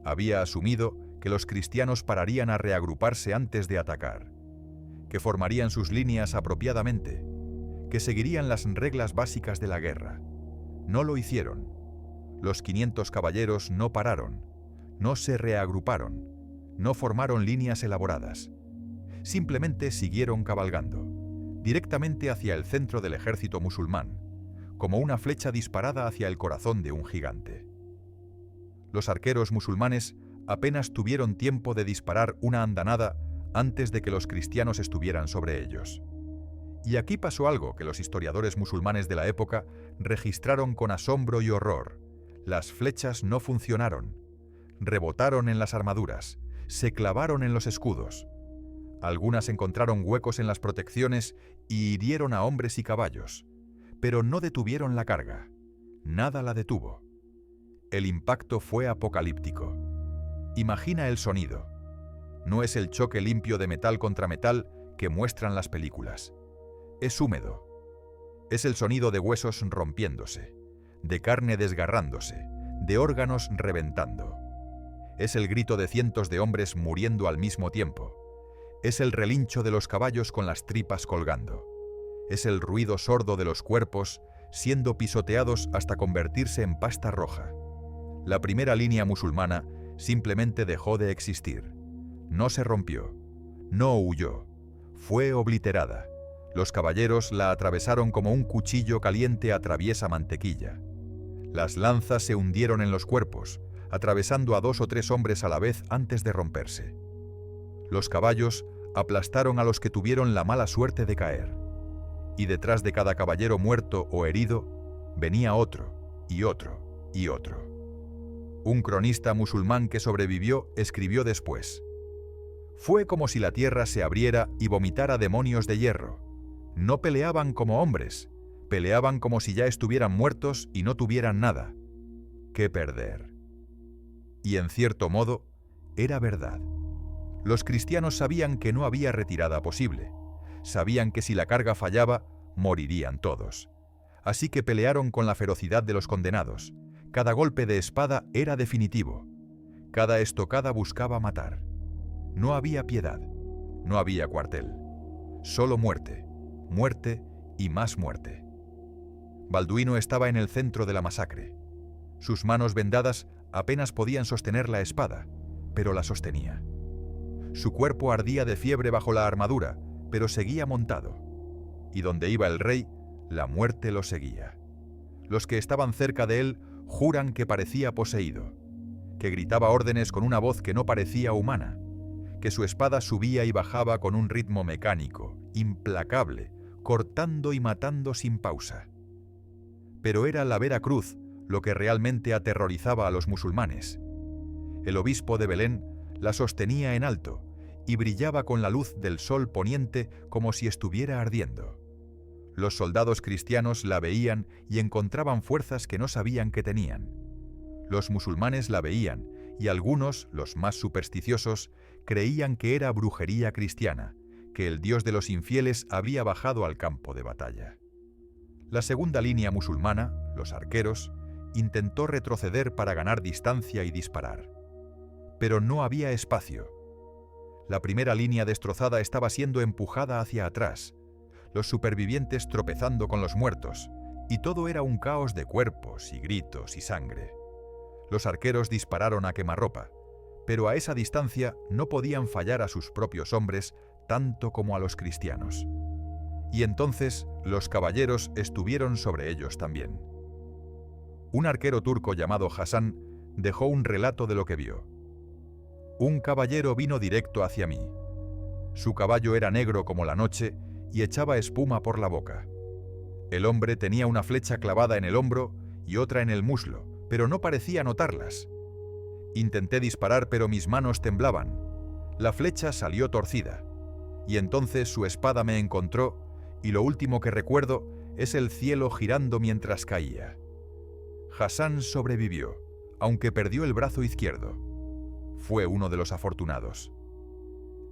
Había asumido que los cristianos pararían a reagruparse antes de atacar, que formarían sus líneas apropiadamente, que seguirían las reglas básicas de la guerra. No lo hicieron. Los 500 caballeros no pararon, no se reagruparon, no formaron líneas elaboradas. Simplemente siguieron cabalgando, directamente hacia el centro del ejército musulmán, como una flecha disparada hacia el corazón de un gigante. Los arqueros musulmanes apenas tuvieron tiempo de disparar una andanada antes de que los cristianos estuvieran sobre ellos. Y aquí pasó algo que los historiadores musulmanes de la época registraron con asombro y horror. Las flechas no funcionaron. Rebotaron en las armaduras, se clavaron en los escudos. Algunas encontraron huecos en las protecciones y hirieron a hombres y caballos, pero no detuvieron la carga. Nada la detuvo. El impacto fue apocalíptico. Imagina el sonido. No es el choque limpio de metal contra metal que muestran las películas. Es húmedo. Es el sonido de huesos rompiéndose, de carne desgarrándose, de órganos reventando. Es el grito de cientos de hombres muriendo al mismo tiempo. Es el relincho de los caballos con las tripas colgando. Es el ruido sordo de los cuerpos siendo pisoteados hasta convertirse en pasta roja. La primera línea musulmana simplemente dejó de existir. No se rompió, no huyó, fue obliterada. Los caballeros la atravesaron como un cuchillo caliente atraviesa mantequilla. Las lanzas se hundieron en los cuerpos, atravesando a 2 o 3 hombres a la vez antes de romperse. Los caballos aplastaron a los que tuvieron la mala suerte de caer. Y detrás de cada caballero muerto o herido, venía otro, y otro, y otro. Un cronista musulmán que sobrevivió escribió después: «Fue como si la tierra se abriera y vomitara demonios de hierro. No peleaban como hombres, peleaban como si ya estuvieran muertos y no tuvieran nada. ¡Qué perder!». Y en cierto modo, era verdad. Los cristianos sabían que no había retirada posible. Sabían que si la carga fallaba, morirían todos. Así que pelearon con la ferocidad de los condenados. Cada golpe de espada era definitivo. Cada estocada buscaba matar. No había piedad, no había cuartel. Solo muerte, muerte y más muerte. Balduino estaba en el centro de la masacre. Sus manos vendadas apenas podían sostener la espada, pero la sostenía. Su cuerpo ardía de fiebre bajo la armadura, pero seguía montado. Y donde iba el rey, la muerte lo seguía. Los que estaban cerca de él juran que parecía poseído, que gritaba órdenes con una voz que no parecía humana, que su espada subía y bajaba con un ritmo mecánico, implacable, cortando y matando sin pausa. Pero era la vera cruz lo que realmente aterrorizaba a los musulmanes. El obispo de Belén la sostenía en alto y brillaba con la luz del sol poniente como si estuviera ardiendo. Los soldados cristianos la veían y encontraban fuerzas que no sabían que tenían. Los musulmanes la veían y algunos, los más supersticiosos, creían que era brujería cristiana, que el dios de los infieles había bajado al campo de batalla. La segunda línea musulmana, los arqueros, intentó retroceder para ganar distancia y disparar. Pero no había espacio. La primera línea destrozada estaba siendo empujada hacia atrás, los supervivientes tropezando con los muertos, y todo era un caos de cuerpos y gritos y sangre. Los arqueros dispararon a quemarropa, pero a esa distancia no podían fallar a sus propios hombres tanto como a los cristianos. Y entonces los caballeros estuvieron sobre ellos también. Un arquero turco llamado Hassan dejó un relato de lo que vio. Un caballero vino directo hacia mí. Su caballo era negro como la noche y echaba espuma por la boca. El hombre tenía una flecha clavada en el hombro y otra en el muslo, pero no parecía notarlas. Intenté disparar, pero mis manos temblaban. La flecha salió torcida, y entonces su espada me encontró, y lo último que recuerdo es el cielo girando mientras caía. Hassan sobrevivió, aunque perdió el brazo izquierdo. Fue uno de los afortunados.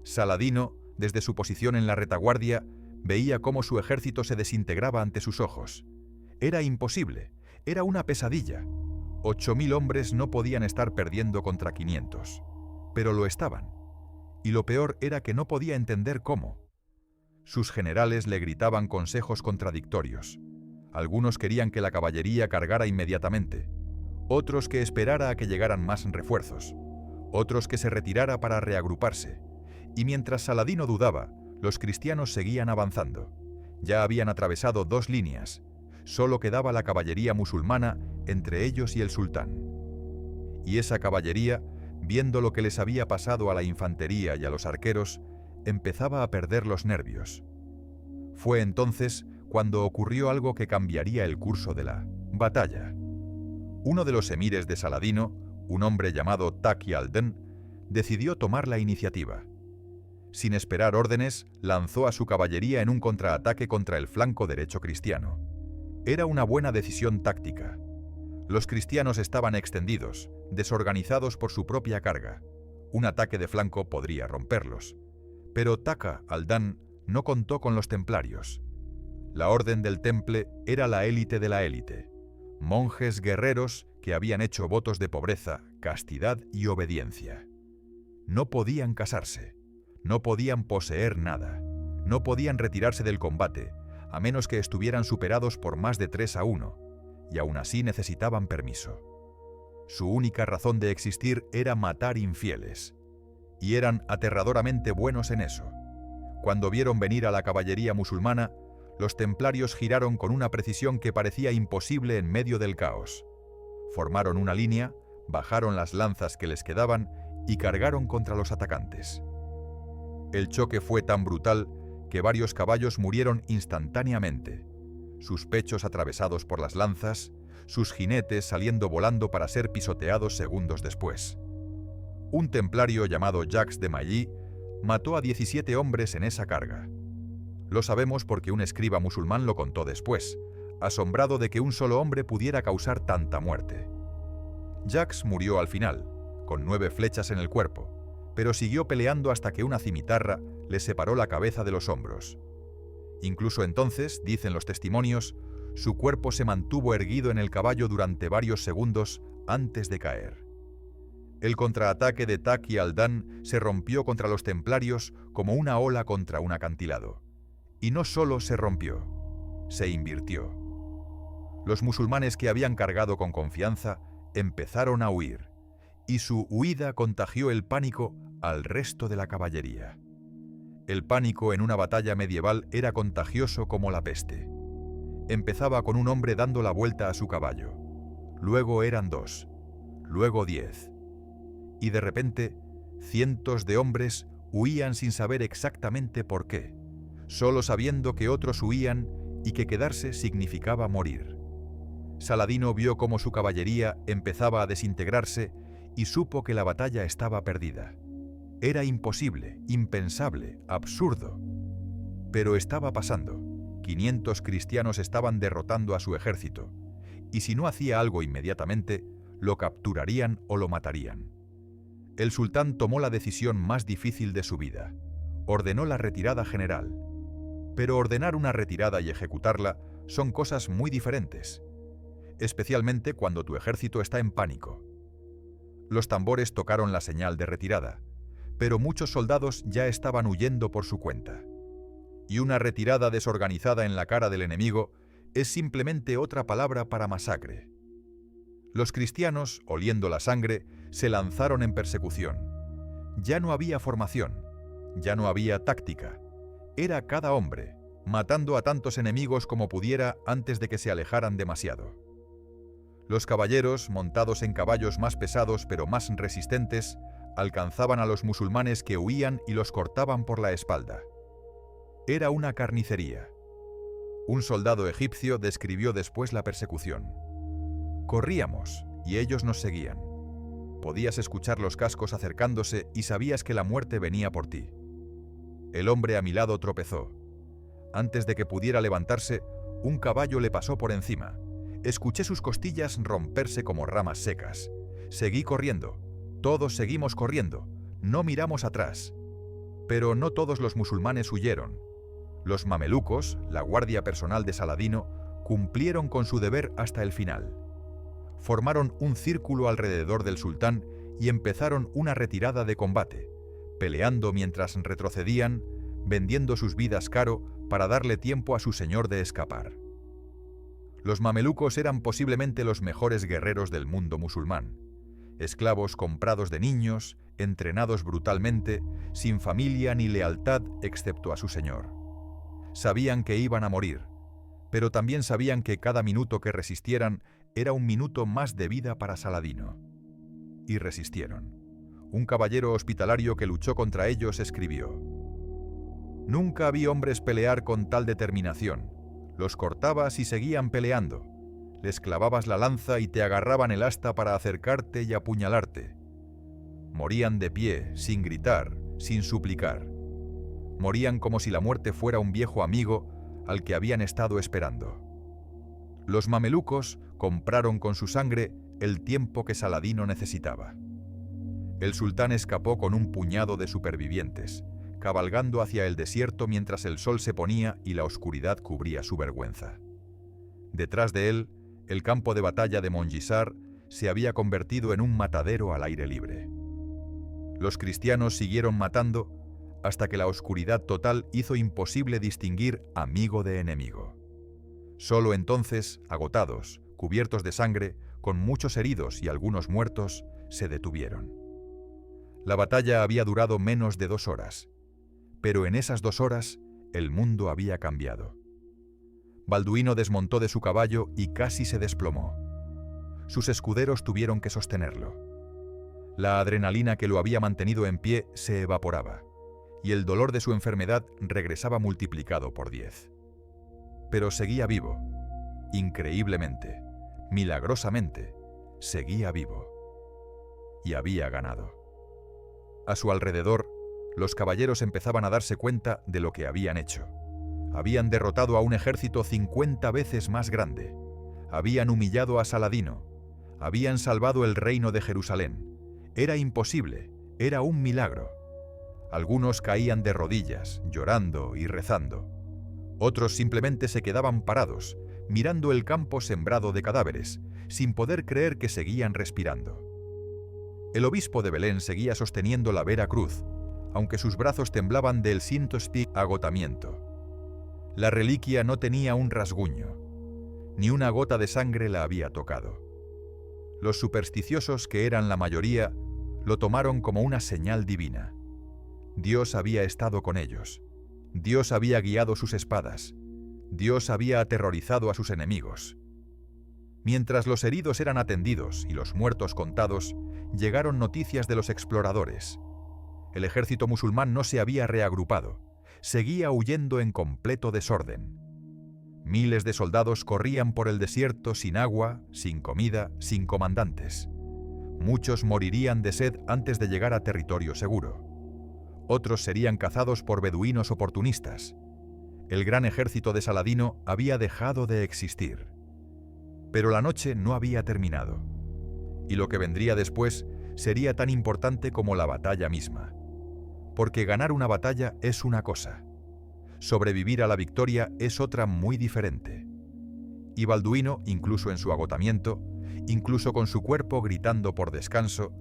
Saladino, desde su posición en la retaguardia, veía cómo su ejército se desintegraba ante sus ojos. Era imposible, era una pesadilla. 8.000 hombres no podían estar perdiendo contra 500, pero lo estaban. Y lo peor era que no podía entender cómo. Sus generales le gritaban consejos contradictorios. Algunos querían que la caballería cargara inmediatamente, otros que esperara a que llegaran más refuerzos, otros que se retirara para reagruparse. Y mientras Saladino dudaba, los cristianos seguían avanzando. Ya habían atravesado 2 líneas. Solo quedaba la caballería musulmana entre ellos y el sultán. Y esa caballería, viendo lo que les había pasado a la infantería y a los arqueros, empezaba a perder los nervios. Fue entonces cuando ocurrió algo que cambiaría el curso de la batalla. Uno de los emires de Saladino, un hombre llamado Taqi al-Din, decidió tomar la iniciativa. Sin esperar órdenes, lanzó a su caballería en un contraataque contra el flanco derecho cristiano. Era una buena decisión táctica. Los cristianos estaban extendidos, desorganizados por su propia carga. Un ataque de flanco podría romperlos. Pero Taqi al-Din no contó con los templarios. La Orden del Temple era la élite de la élite. Monjes guerreros que habían hecho votos de pobreza, castidad y obediencia. No podían casarse, no podían poseer nada, no podían retirarse del combate, a menos que estuvieran superados por más de 3-1, y aún así necesitaban permiso. Su única razón de existir era matar infieles, y eran aterradoramente buenos en eso. Cuando vieron venir a la caballería musulmana, los templarios giraron con una precisión que parecía imposible en medio del caos. Formaron una línea, bajaron las lanzas que les quedaban y cargaron contra los atacantes. El choque fue tan brutal que varios caballos murieron instantáneamente, sus pechos atravesados por las lanzas, sus jinetes saliendo volando para ser pisoteados segundos después. Un templario llamado Jacques de Mailly mató a 17 hombres en esa carga. Lo sabemos porque un escriba musulmán lo contó después, asombrado de que un solo hombre pudiera causar tanta muerte. Jacques murió al final, con 9 flechas en el cuerpo, pero siguió peleando hasta que una cimitarra le separó la cabeza de los hombros. Incluso entonces, dicen los testimonios, su cuerpo se mantuvo erguido en el caballo durante varios segundos antes de caer. El contraataque de Taqi al-Dan se rompió contra los templarios como una ola contra un acantilado. Y no solo se rompió, se invirtió. Los musulmanes que habían cargado con confianza empezaron a huir, y su huida contagió el pánico al resto de la caballería. El pánico en una batalla medieval era contagioso como la peste. Empezaba con un hombre dando la vuelta a su caballo. Luego eran 2, luego 10. Y de repente, cientos de hombres huían sin saber exactamente por qué, solo sabiendo que otros huían y que quedarse significaba morir. Saladino vio cómo su caballería empezaba a desintegrarse y supo que la batalla estaba perdida. Era imposible, impensable, absurdo. Pero estaba pasando. 500 cristianos estaban derrotando a su ejército, y si no hacía algo inmediatamente, lo capturarían o lo matarían. El sultán tomó la decisión más difícil de su vida. Ordenó la retirada general. Pero ordenar una retirada y ejecutarla son cosas muy diferentes, especialmente cuando tu ejército está en pánico. Los tambores tocaron la señal de retirada, pero muchos soldados ya estaban huyendo por su cuenta. Y una retirada desorganizada en la cara del enemigo es simplemente otra palabra para masacre. Los cristianos, oliendo la sangre, se lanzaron en persecución. Ya no había formación, ya no había táctica. Era cada hombre, matando a tantos enemigos como pudiera antes de que se alejaran demasiado. Los caballeros, montados en caballos más pesados pero más resistentes, alcanzaban a los musulmanes que huían y los cortaban por la espalda. Era una carnicería. Un soldado egipcio describió después la persecución. Corríamos y ellos nos seguían. Podías escuchar los cascos acercándose y sabías que la muerte venía por ti. El hombre a mi lado tropezó. Antes de que pudiera levantarse, un caballo le pasó por encima. Escuché sus costillas romperse como ramas secas. Seguí corriendo. Todos seguimos corriendo. No miramos atrás. Pero no todos los musulmanes huyeron. Los mamelucos, la guardia personal de Saladino, cumplieron con su deber hasta el final. Formaron un círculo alrededor del sultán y empezaron una retirada de combate, peleando mientras retrocedían, vendiendo sus vidas caro para darle tiempo a su señor de escapar. Los mamelucos eran posiblemente los mejores guerreros del mundo musulmán, esclavos comprados de niños, entrenados brutalmente, sin familia ni lealtad excepto a su señor. Sabían que iban a morir, pero también sabían que cada minuto que resistieran era un minuto más de vida para Saladino. Y resistieron. Un caballero hospitalario que luchó contra ellos escribió: «Nunca vi hombres pelear con tal determinación. Los cortabas y seguían peleando. Les clavabas la lanza y te agarraban el asta para acercarte y apuñalarte. Morían de pie, sin gritar, sin suplicar. Morían como si la muerte fuera un viejo amigo al que habían estado esperando». Los mamelucos compraron con su sangre el tiempo que Saladino necesitaba. El sultán escapó con un puñado de supervivientes, cabalgando hacia el desierto mientras el sol se ponía y la oscuridad cubría su vergüenza. Detrás de él, el campo de batalla de Mongisar se había convertido en un matadero al aire libre. Los cristianos siguieron matando hasta que la oscuridad total hizo imposible distinguir amigo de enemigo. Solo entonces, agotados, cubiertos de sangre, con muchos heridos y algunos muertos, se detuvieron. La batalla había durado menos de 2 horas, pero en esas 2 horas el mundo había cambiado. Balduino desmontó de su caballo y casi se desplomó. Sus escuderos tuvieron que sostenerlo. La adrenalina que lo había mantenido en pie se evaporaba, y el dolor de su enfermedad regresaba multiplicado por 10. Pero seguía vivo, increíblemente, milagrosamente, seguía vivo. Y había ganado. A su alrededor, los caballeros empezaban a darse cuenta de lo que habían hecho. Habían derrotado a un ejército 50 veces más grande. Habían humillado a Saladino. Habían salvado el reino de Jerusalén. Era imposible, era un milagro. Algunos caían de rodillas, llorando y rezando. Otros simplemente se quedaban parados, mirando el campo sembrado de cadáveres, sin poder creer que seguían respirando. El obispo de Belén seguía sosteniendo la vera cruz, aunque sus brazos temblaban del agotamiento. La reliquia no tenía un rasguño, ni una gota de sangre la había tocado. Los supersticiosos, que eran la mayoría, lo tomaron como una señal divina. Dios había estado con ellos. Dios había guiado sus espadas. Dios había aterrorizado a sus enemigos. Mientras los heridos eran atendidos y los muertos contados, llegaron noticias de los exploradores. El ejército musulmán no se había reagrupado. Seguía huyendo en completo desorden. Miles de soldados corrían por el desierto sin agua, sin comida, sin comandantes. Muchos morirían de sed antes de llegar a territorio seguro. Otros serían cazados por beduinos oportunistas. El gran ejército de Saladino había dejado de existir. Pero la noche no había terminado. Y lo que vendría después sería tan importante como la batalla misma. Porque ganar una batalla es una cosa. Sobrevivir a la victoria es otra muy diferente. Y Balduino, incluso en su agotamiento, incluso con su cuerpo gritando por descanso,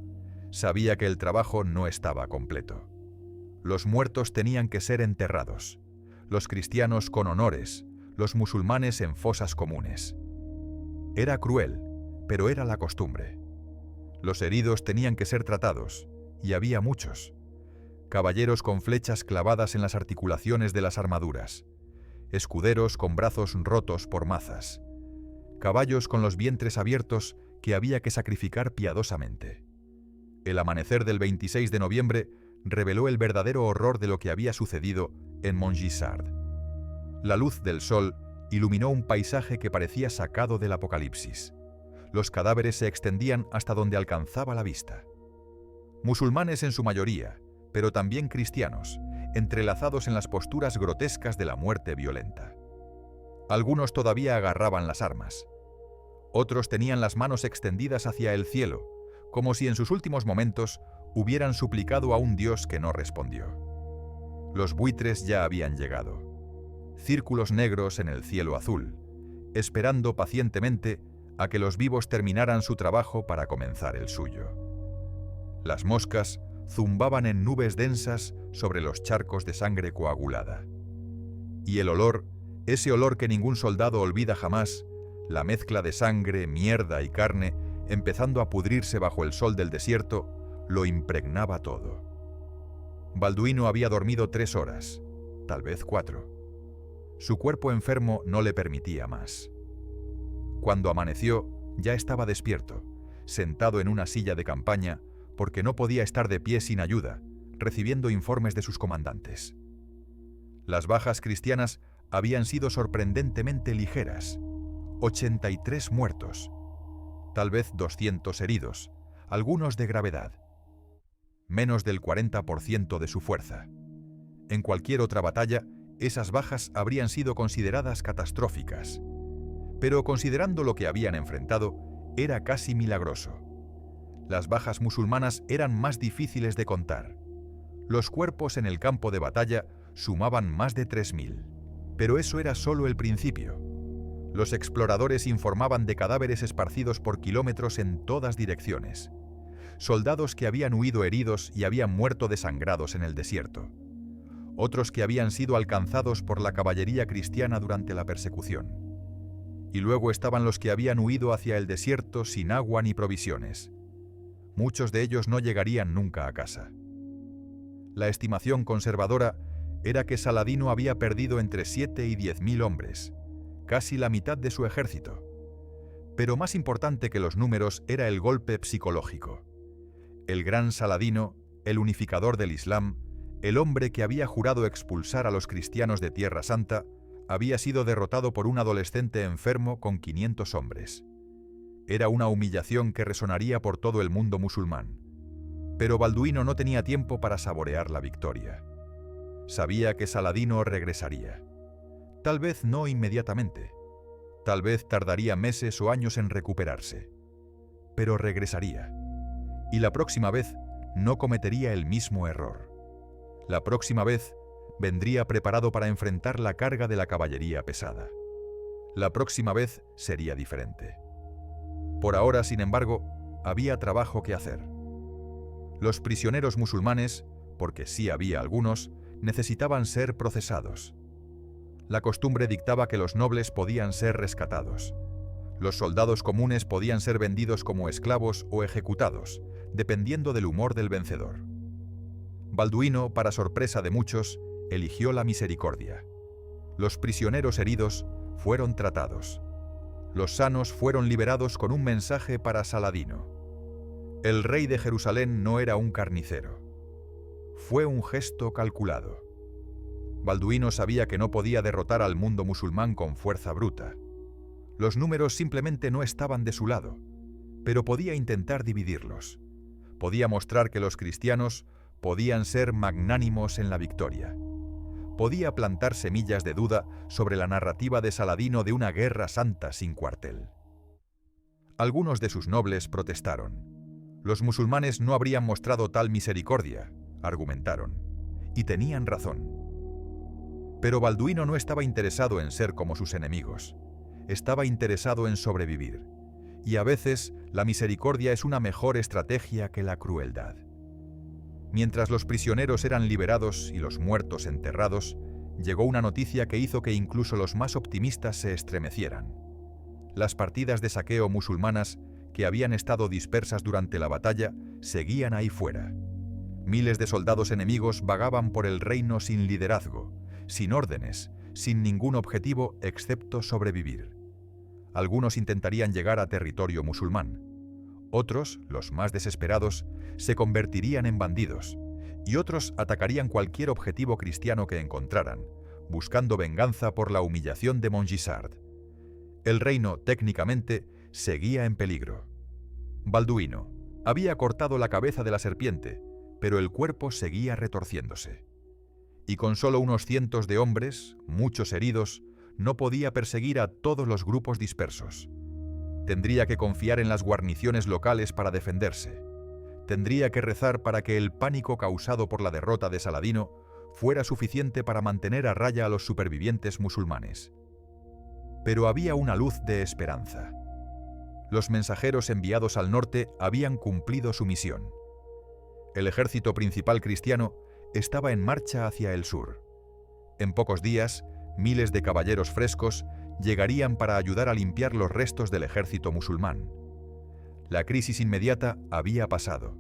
sabía que el trabajo no estaba completo. Los muertos tenían que ser enterrados, los cristianos con honores, los musulmanes en fosas comunes. Era cruel, pero era la costumbre. Los heridos tenían que ser tratados, y había muchos. Caballeros con flechas clavadas en las articulaciones de las armaduras, escuderos con brazos rotos por mazas, caballos con los vientres abiertos que había que sacrificar piadosamente. El amanecer del 26 de noviembre reveló el verdadero horror de lo que había sucedido en Montgisard. La luz del sol iluminó un paisaje que parecía sacado del Apocalipsis. Los cadáveres se extendían hasta donde alcanzaba la vista. Musulmanes en su mayoría, pero también cristianos, entrelazados en las posturas grotescas de la muerte violenta. Algunos todavía agarraban las armas. Otros tenían las manos extendidas hacia el cielo, como si en sus últimos momentos hubieran suplicado a un Dios que no respondió. Los buitres ya habían llegado. Círculos negros en el cielo azul, esperando pacientemente a que los vivos terminaran su trabajo para comenzar el suyo. Las moscas zumbaban en nubes densas sobre los charcos de sangre coagulada. Y el olor, ese olor que ningún soldado olvida jamás, la mezcla de sangre, mierda y carne, empezando a pudrirse bajo el sol del desierto, lo impregnaba todo. Balduino había dormido 3 horas, tal vez 4. Su cuerpo enfermo no le permitía más. Cuando amaneció, ya estaba despierto, sentado en una silla de campaña, porque no podía estar de pie sin ayuda, recibiendo informes de sus comandantes. Las bajas cristianas habían sido sorprendentemente ligeras. 83 muertos, tal vez 200 heridos, algunos de gravedad. Menos del 40% de su fuerza. En cualquier otra batalla, esas bajas habrían sido consideradas catastróficas. Pero considerando lo que habían enfrentado, era casi milagroso. Las bajas musulmanas eran más difíciles de contar. Los cuerpos en el campo de batalla sumaban más de 3000. Pero eso era solo el principio. Los exploradores informaban de cadáveres esparcidos por kilómetros en todas direcciones. Soldados que habían huido heridos y habían muerto desangrados en el desierto. Otros que habían sido alcanzados por la caballería cristiana durante la persecución. Y luego estaban los que habían huido hacia el desierto sin agua ni provisiones. Muchos de ellos no llegarían nunca a casa. La estimación conservadora era que Saladino había perdido entre 7 y 10.000 hombres, casi la mitad de su ejército. Pero más importante que los números era el golpe psicológico. El gran Saladino, el unificador del Islam, el hombre que había jurado expulsar a los cristianos de Tierra Santa, había sido derrotado por un adolescente enfermo con 500 hombres. Era una humillación que resonaría por todo el mundo musulmán. Pero Balduino no tenía tiempo para saborear la victoria. Sabía que Saladino regresaría. Tal vez no inmediatamente. Tal vez tardaría meses o años en recuperarse. Pero regresaría. Y la próxima vez no cometería el mismo error. La próxima vez vendría preparado para enfrentar la carga de la caballería pesada. La próxima vez sería diferente. Por ahora, sin embargo, había trabajo que hacer. Los prisioneros musulmanes, porque sí había algunos, necesitaban ser procesados. La costumbre dictaba que los nobles podían ser rescatados. Los soldados comunes podían ser vendidos como esclavos o ejecutados, dependiendo del humor del vencedor. Balduino, para sorpresa de muchos, eligió la misericordia. Los prisioneros heridos fueron tratados. Los sanos fueron liberados con un mensaje para Saladino. El rey de Jerusalén no era un carnicero. Fue un gesto calculado. Balduino sabía que no podía derrotar al mundo musulmán con fuerza bruta. Los números simplemente no estaban de su lado, pero podía intentar dividirlos. Podía mostrar que los cristianos podían ser magnánimos en la victoria. Podía plantar semillas de duda sobre la narrativa de Saladino de una guerra santa sin cuartel. Algunos de sus nobles protestaron. Los musulmanes no habrían mostrado tal misericordia, argumentaron, y tenían razón. Pero Balduino no estaba interesado en ser como sus enemigos. Estaba interesado en sobrevivir. Y a veces la misericordia es una mejor estrategia que la crueldad. Mientras los prisioneros eran liberados y los muertos enterrados, llegó una noticia que hizo que incluso los más optimistas se estremecieran. Las partidas de saqueo musulmanas, que habían estado dispersas durante la batalla, seguían ahí fuera. Miles de soldados enemigos vagaban por el reino sin liderazgo, sin órdenes, sin ningún objetivo excepto sobrevivir. Algunos intentarían llegar a territorio musulmán. Otros, los más desesperados, se convertirían en bandidos, y otros atacarían cualquier objetivo cristiano que encontraran, buscando venganza por la humillación de Montgisard. El reino, técnicamente, seguía en peligro. Balduino había cortado la cabeza de la serpiente, pero el cuerpo seguía retorciéndose. Y con solo unos cientos de hombres, muchos heridos, no podía perseguir a todos los grupos dispersos. Tendría que confiar en las guarniciones locales para defenderse. Tendría que rezar para que el pánico causado por la derrota de Saladino fuera suficiente para mantener a raya a los supervivientes musulmanes. Pero había una luz de esperanza. Los mensajeros enviados al norte habían cumplido su misión. El ejército principal cristiano estaba en marcha hacia el sur. En pocos días, miles de caballeros frescos llegarían para ayudar a limpiar los restos del ejército musulmán. La crisis inmediata había pasado.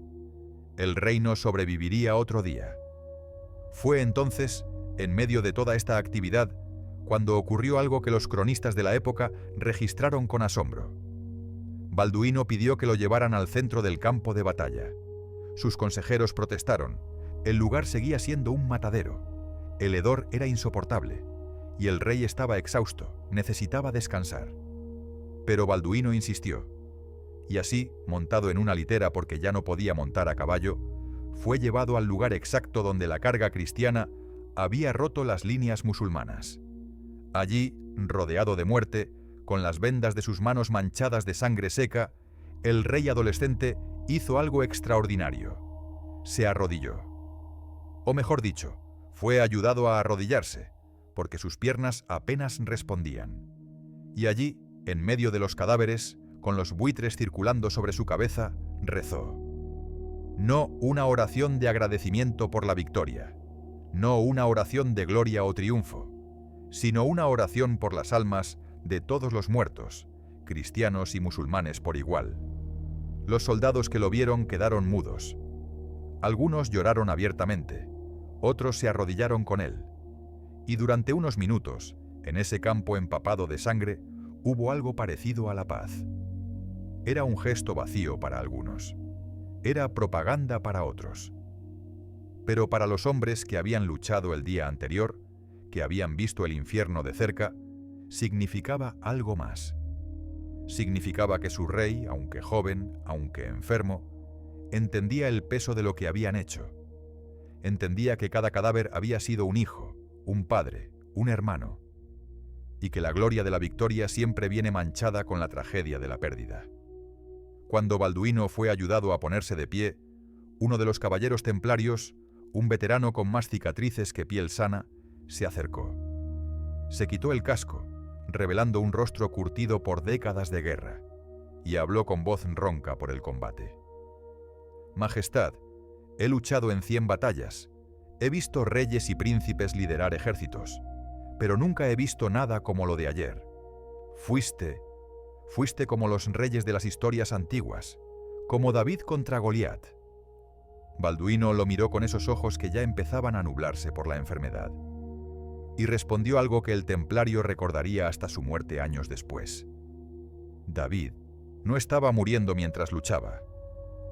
El reino sobreviviría otro día. Fue entonces, en medio de toda esta actividad, cuando ocurrió algo que los cronistas de la época registraron con asombro. Balduino pidió que lo llevaran al centro del campo de batalla. Sus consejeros protestaron. El lugar seguía siendo un matadero. El hedor era insoportable. Y el rey estaba exhausto, necesitaba descansar. Pero Balduino insistió. Y así, montado en una litera porque ya no podía montar a caballo, fue llevado al lugar exacto donde la carga cristiana había roto las líneas musulmanas. Allí, rodeado de muerte, con las vendas de sus manos manchadas de sangre seca, el rey adolescente hizo algo extraordinario. Se arrodilló. O mejor dicho, fue ayudado a arrodillarse, porque sus piernas apenas respondían. Y allí, en medio de los cadáveres, con los buitres circulando sobre su cabeza, rezó. No una oración de agradecimiento por la victoria, no una oración de gloria o triunfo, sino una oración por las almas de todos los muertos, cristianos y musulmanes por igual. Los soldados que lo vieron quedaron mudos. Algunos lloraron abiertamente, otros se arrodillaron con él. Y durante unos minutos, en ese campo empapado de sangre, hubo algo parecido a la paz. Era un gesto vacío para algunos. Era propaganda para otros. Pero para los hombres que habían luchado el día anterior, que habían visto el infierno de cerca, significaba algo más. Significaba que su rey, aunque joven, aunque enfermo, entendía el peso de lo que habían hecho. Entendía que cada cadáver había sido un hijo, un padre, un hermano, y que la gloria de la victoria siempre viene manchada con la tragedia de la pérdida. Cuando Balduino fue ayudado a ponerse de pie, uno de los caballeros templarios, un veterano con más cicatrices que piel sana, se acercó. Se quitó el casco, revelando un rostro curtido por décadas de guerra, y habló con voz ronca por el combate. «Majestad, He luchado en 100 batallas. He visto reyes y príncipes liderar ejércitos, pero nunca he visto nada como lo de ayer. Fuiste como los reyes de las historias antiguas, como David contra Goliat. Balduino lo miró con esos ojos que ya empezaban a nublarse por la enfermedad, y respondió algo que el templario recordaría hasta su muerte años después. David no estaba muriendo mientras luchaba.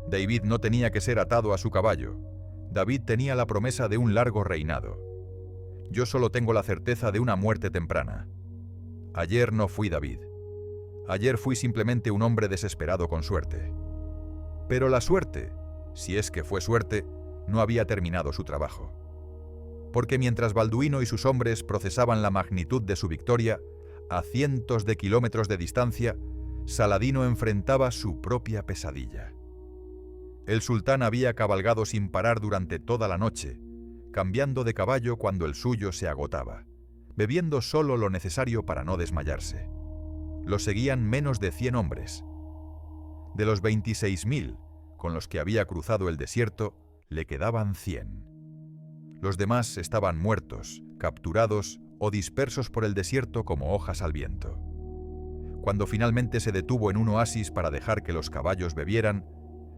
David no tenía que ser atado a su caballo. David tenía la promesa de un largo reinado. Yo solo tengo la certeza de una muerte temprana. Ayer no fui David. Ayer fui simplemente un hombre desesperado con suerte. Pero la suerte, si es que fue suerte, no había terminado su trabajo. Porque mientras Balduino y sus hombres procesaban la magnitud de su victoria, a cientos de kilómetros de distancia, Saladino enfrentaba su propia pesadilla. El sultán había cabalgado sin parar durante toda la noche, cambiando de caballo cuando el suyo se agotaba, bebiendo solo lo necesario para no desmayarse. Lo seguían menos de 100 hombres. De los 26.000 con los que había cruzado el desierto, le quedaban 100. Los demás estaban muertos, capturados o dispersos por el desierto como hojas al viento. Cuando finalmente se detuvo en un oasis para dejar que los caballos bebieran,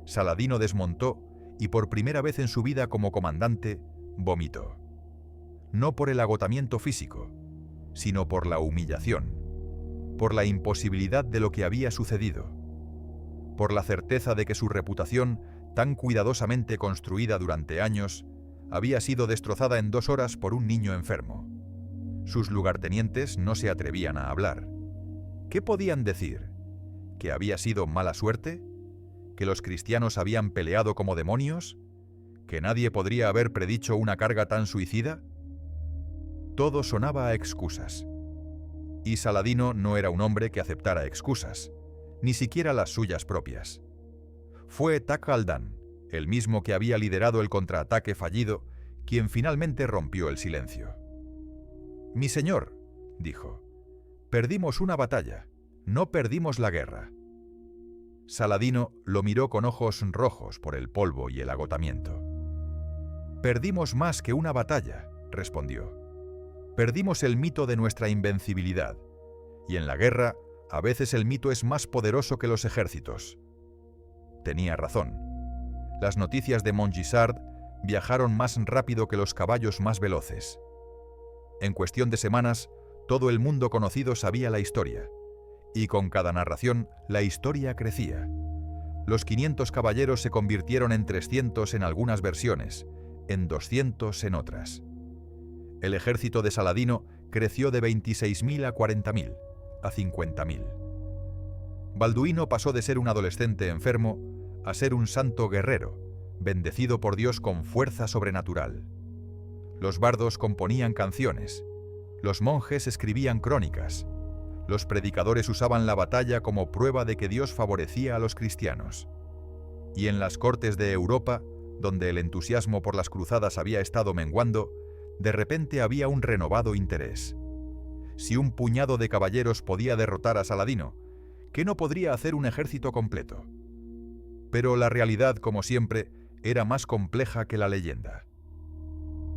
Saladino desmontó y por primera vez en su vida como comandante, vomitó. No por el agotamiento físico, sino por la humillación, por la imposibilidad de lo que había sucedido, por la certeza de que su reputación, tan cuidadosamente construida durante años, había sido destrozada en 2 horas por un niño enfermo. Sus lugartenientes no se atrevían a hablar. ¿Qué podían decir? ¿Que había sido mala suerte? ¿Que los cristianos habían peleado como demonios? ¿Que nadie podría haber predicho una carga tan suicida? Todo sonaba a excusas. Y Saladino no era un hombre que aceptara excusas, ni siquiera las suyas propias. Fue Tak al-Dan, el mismo que había liderado el contraataque fallido, quien finalmente rompió el silencio. «Mi señor», dijo, «perdimos una batalla, no perdimos la guerra». Saladino lo miró con ojos rojos por el polvo y el agotamiento. «Perdimos más que una batalla», respondió. «Perdimos el mito de nuestra invencibilidad, y en la guerra a veces el mito es más poderoso que los ejércitos». Tenía razón. Las noticias de Montgisard viajaron más rápido que los caballos más veloces. En cuestión de semanas, todo el mundo conocido sabía la historia, y con cada narración la historia crecía. Los 500 caballeros se convirtieron en 300 en algunas versiones, en 200 en otras. El ejército de Saladino creció de 26.000 a 40.000, a 50.000. Balduino pasó de ser un adolescente enfermo a ser un santo guerrero, bendecido por Dios con fuerza sobrenatural. Los bardos componían canciones, los monjes escribían crónicas, los predicadores usaban la batalla como prueba de que Dios favorecía a los cristianos. Y en las cortes de Europa, donde el entusiasmo por las cruzadas había estado menguando, de repente había un renovado interés. Si un puñado de caballeros podía derrotar a Saladino, ¿qué no podría hacer un ejército completo? Pero la realidad, como siempre, era más compleja que la leyenda.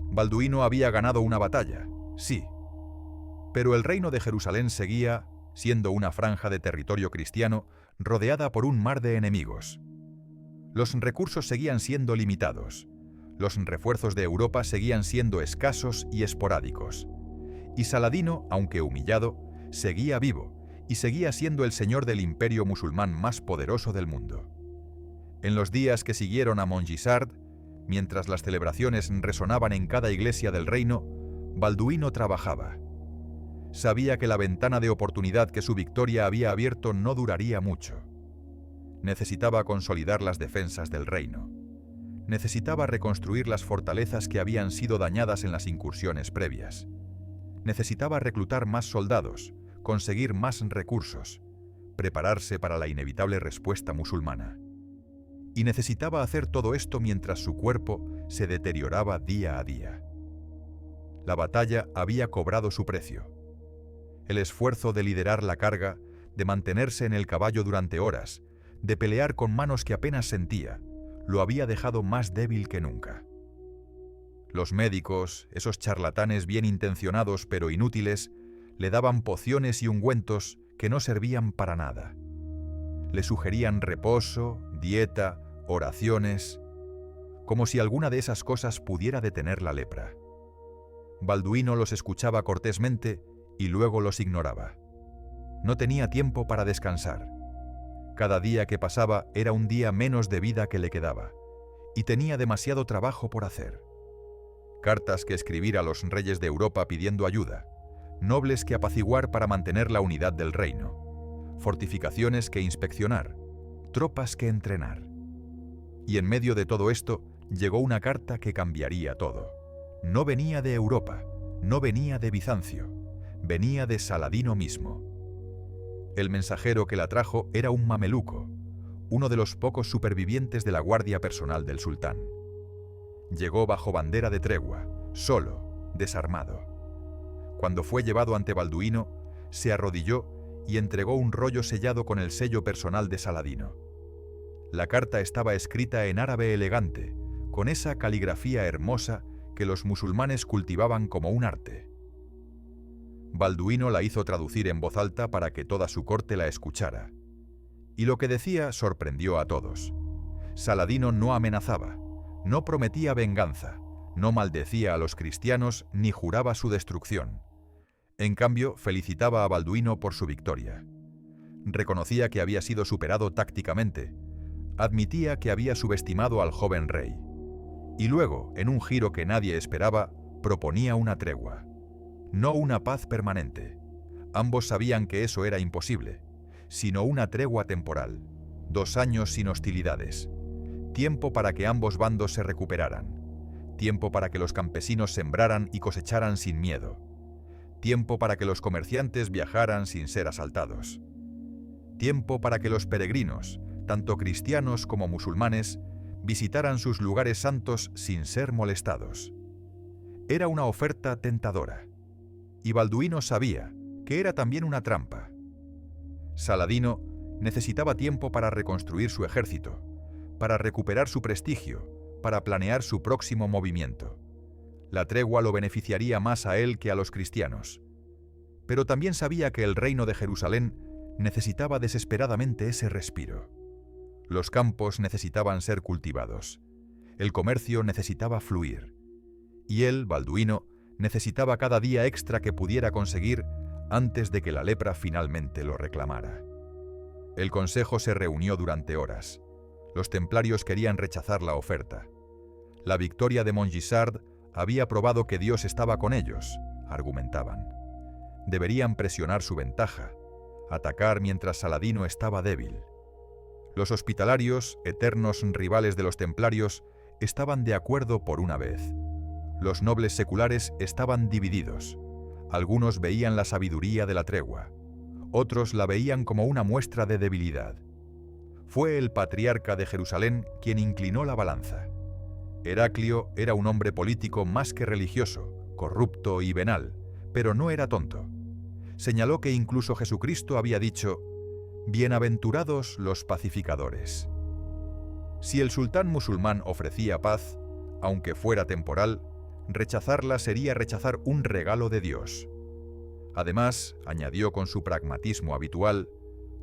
Balduino había ganado una batalla, sí, pero el reino de Jerusalén seguía, siendo una franja de territorio cristiano, rodeada por un mar de enemigos. Los recursos seguían siendo limitados, los refuerzos de Europa seguían siendo escasos y esporádicos, y Saladino, aunque humillado, seguía vivo y seguía siendo el señor del imperio musulmán más poderoso del mundo. En los días que siguieron a Montgisard, mientras las celebraciones resonaban en cada iglesia del reino, Balduino trabajaba. Sabía que la ventana de oportunidad que su victoria había abierto no duraría mucho. Necesitaba consolidar las defensas del reino. Necesitaba reconstruir las fortalezas que habían sido dañadas en las incursiones previas. Necesitaba reclutar más soldados, conseguir más recursos, prepararse para la inevitable respuesta musulmana. Y necesitaba hacer todo esto mientras su cuerpo se deterioraba día a día. La batalla había cobrado su precio. El esfuerzo de liderar la carga, de mantenerse en el caballo durante horas, de pelear con manos que apenas sentía, lo había dejado más débil que nunca. Los médicos, esos charlatanes bien intencionados pero inútiles, le daban pociones y ungüentos que no servían para nada. Le sugerían reposo, dieta, oraciones, como si alguna de esas cosas pudiera detener la lepra. Balduino los escuchaba cortésmente y luego los ignoraba. No tenía tiempo para descansar. Cada día que pasaba era un día menos de vida que le quedaba, y tenía demasiado trabajo por hacer. Cartas que escribir a los reyes de Europa pidiendo ayuda, nobles que apaciguar para mantener la unidad del reino, fortificaciones que inspeccionar, tropas que entrenar. Y en medio de todo esto llegó una carta que cambiaría todo. No venía de Europa, no venía de Bizancio, venía de Saladino mismo. El mensajero que la trajo era un mameluco, uno de los pocos supervivientes de la guardia personal del sultán. Llegó bajo bandera de tregua, solo, desarmado. Cuando fue llevado ante Balduino, se arrodilló y entregó un rollo sellado con el sello personal de Saladino. La carta estaba escrita en árabe elegante, con esa caligrafía hermosa que los musulmanes cultivaban como un arte. Balduino la hizo traducir en voz alta para que toda su corte la escuchara. Y lo que decía sorprendió a todos. Saladino no amenazaba, no prometía venganza, no maldecía a los cristianos ni juraba su destrucción. En cambio, felicitaba a Balduino por su victoria. Reconocía que había sido superado tácticamente, admitía que había subestimado al joven rey. Y luego, en un giro que nadie esperaba, proponía una tregua. No una paz permanente. Ambos sabían que eso era imposible, sino una tregua temporal. 2 años sin hostilidades. Tiempo para que ambos bandos se recuperaran. Tiempo para que los campesinos sembraran y cosecharan sin miedo. Tiempo para que los comerciantes viajaran sin ser asaltados. Tiempo para que los peregrinos, tanto cristianos como musulmanes, visitaran sus lugares santos sin ser molestados. Era una oferta tentadora. Y Balduino sabía que era también una trampa. Saladino necesitaba tiempo para reconstruir su ejército, para recuperar su prestigio, para planear su próximo movimiento. La tregua lo beneficiaría más a él que a los cristianos. Pero también sabía que el reino de Jerusalén necesitaba desesperadamente ese respiro. Los campos necesitaban ser cultivados. El comercio necesitaba fluir. Y él, Balduino, necesitaba cada día extra que pudiera conseguir antes de que la lepra finalmente lo reclamara. El consejo se reunió durante horas. Los templarios querían rechazar la oferta. La victoria de Montgisard había probado que Dios estaba con ellos, argumentaban. Deberían presionar su ventaja, atacar mientras Saladino estaba débil. Los hospitalarios, eternos rivales de los templarios, estaban de acuerdo por una vez. Los nobles seculares estaban divididos. Algunos veían la sabiduría de la tregua. Otros la veían como una muestra de debilidad. Fue el patriarca de Jerusalén quien inclinó la balanza. Heraclio era un hombre político más que religioso, corrupto y venal, pero no era tonto. Señaló que incluso Jesucristo había dicho: «Bienaventurados los pacificadores». Si el sultán musulmán ofrecía paz, aunque fuera temporal, rechazarla sería rechazar un regalo de Dios. Además, añadió con su pragmatismo habitual,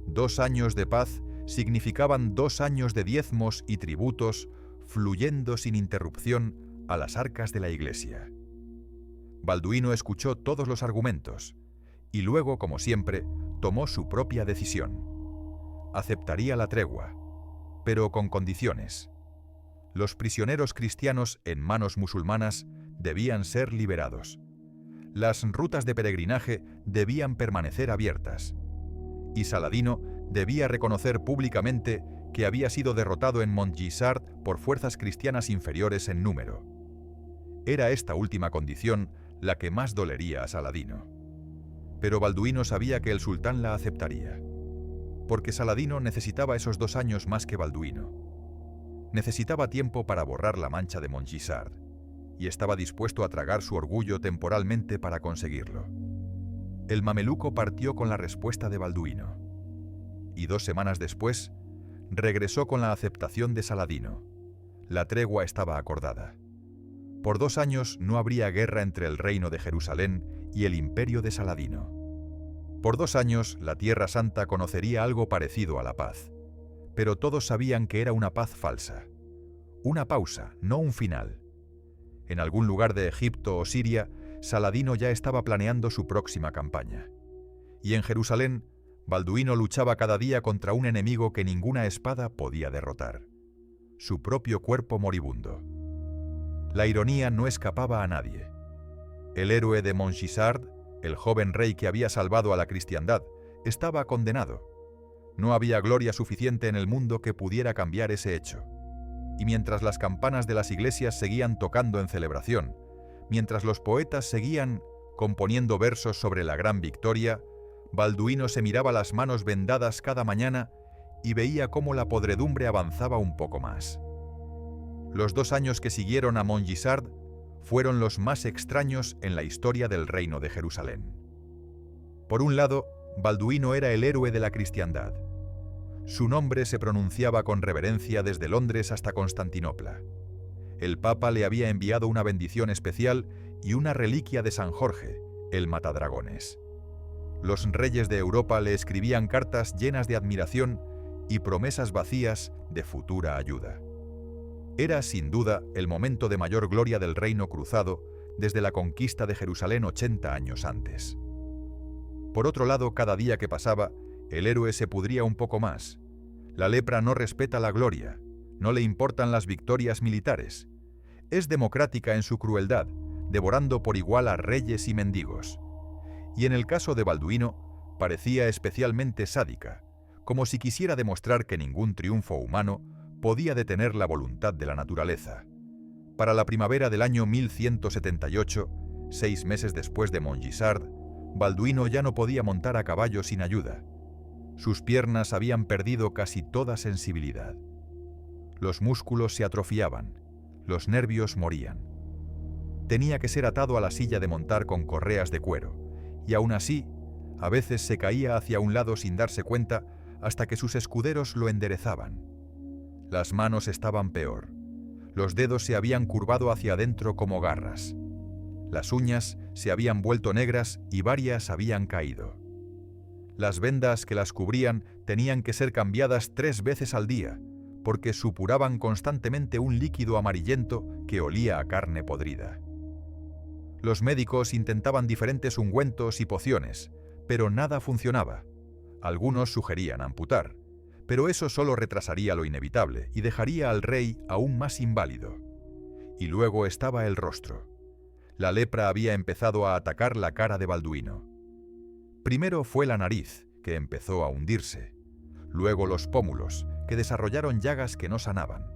2 años de paz significaban 2 años de diezmos y tributos fluyendo sin interrupción a las arcas de la iglesia. Balduino escuchó todos los argumentos y luego, como siempre, tomó su propia decisión. Aceptaría la tregua, pero con condiciones. Los prisioneros cristianos en manos musulmanas debían ser liberados. Las rutas de peregrinaje debían permanecer abiertas. Y Saladino debía reconocer públicamente que había sido derrotado en Montgisard por fuerzas cristianas inferiores en número. Era esta última condición la que más dolería a Saladino. Pero Balduino sabía que el sultán la aceptaría, porque Saladino necesitaba esos 2 años más que Balduino. Necesitaba tiempo para borrar la mancha de Montgisard, y estaba dispuesto a tragar su orgullo temporalmente para conseguirlo. El mameluco partió con la respuesta de Balduino, y 2 semanas después regresó con la aceptación de Saladino, La tregua estaba acordada. Por 2 años no habría guerra entre el reino de Jerusalén y el imperio de Saladino. Por 2 años la Tierra Santa conocería algo parecido a la paz. Pero todos sabían que era una paz falsa. Una pausa, no un final. En algún lugar de Egipto o Siria, Saladino ya estaba planeando su próxima campaña. Y en Jerusalén, Balduino luchaba cada día contra un enemigo que ninguna espada podía derrotar: su propio cuerpo moribundo. La ironía no escapaba a nadie. El héroe de Montgisard, el joven rey que había salvado a la cristiandad, estaba condenado. No había gloria suficiente en el mundo que pudiera cambiar ese hecho. Y mientras las campanas de las iglesias seguían tocando en celebración, mientras los poetas seguían componiendo versos sobre la gran victoria, Balduino se miraba las manos vendadas cada mañana y veía cómo la podredumbre avanzaba un poco más. Los 2 años que siguieron a Montgisard fueron los más extraños en la historia del reino de Jerusalén. Por un lado, Balduino era el héroe de la cristiandad. Su nombre se pronunciaba con reverencia desde Londres hasta Constantinopla. El Papa le había enviado una bendición especial y una reliquia de San Jorge, el matadragones. Los reyes de Europa le escribían cartas llenas de admiración y promesas vacías de futura ayuda. Era, sin duda, el momento de mayor gloria del reino cruzado desde la conquista de Jerusalén 80 años antes. Por otro lado, cada día que pasaba, el héroe se pudría un poco más. La lepra no respeta la gloria, no le importan las victorias militares. Es democrática en su crueldad, devorando por igual a reyes y mendigos. Y en el caso de Balduino, parecía especialmente sádica, como si quisiera demostrar que ningún triunfo humano podía detener la voluntad de la naturaleza. Para la primavera del año 1178, 6 meses después de Montgisard, Balduino ya no podía montar a caballo sin ayuda. Sus piernas habían perdido casi toda sensibilidad. Los músculos se atrofiaban, los nervios morían. Tenía que ser atado a la silla de montar con correas de cuero, y aún así, a veces se caía hacia un lado sin darse cuenta hasta que sus escuderos lo enderezaban. Las manos estaban peor. Los dedos se habían curvado hacia adentro como garras. Las uñas se habían vuelto negras y varias habían caído. Las vendas que las cubrían tenían que ser cambiadas 3 veces al día, porque supuraban constantemente un líquido amarillento que olía a carne podrida. Los médicos intentaban diferentes ungüentos y pociones, pero nada funcionaba. Algunos sugerían amputar, pero eso solo retrasaría lo inevitable y dejaría al rey aún más inválido. Y luego estaba el rostro. La lepra había empezado a atacar la cara de Balduino. Primero fue la nariz, que empezó a hundirse. Luego los pómulos, que desarrollaron llagas que no sanaban.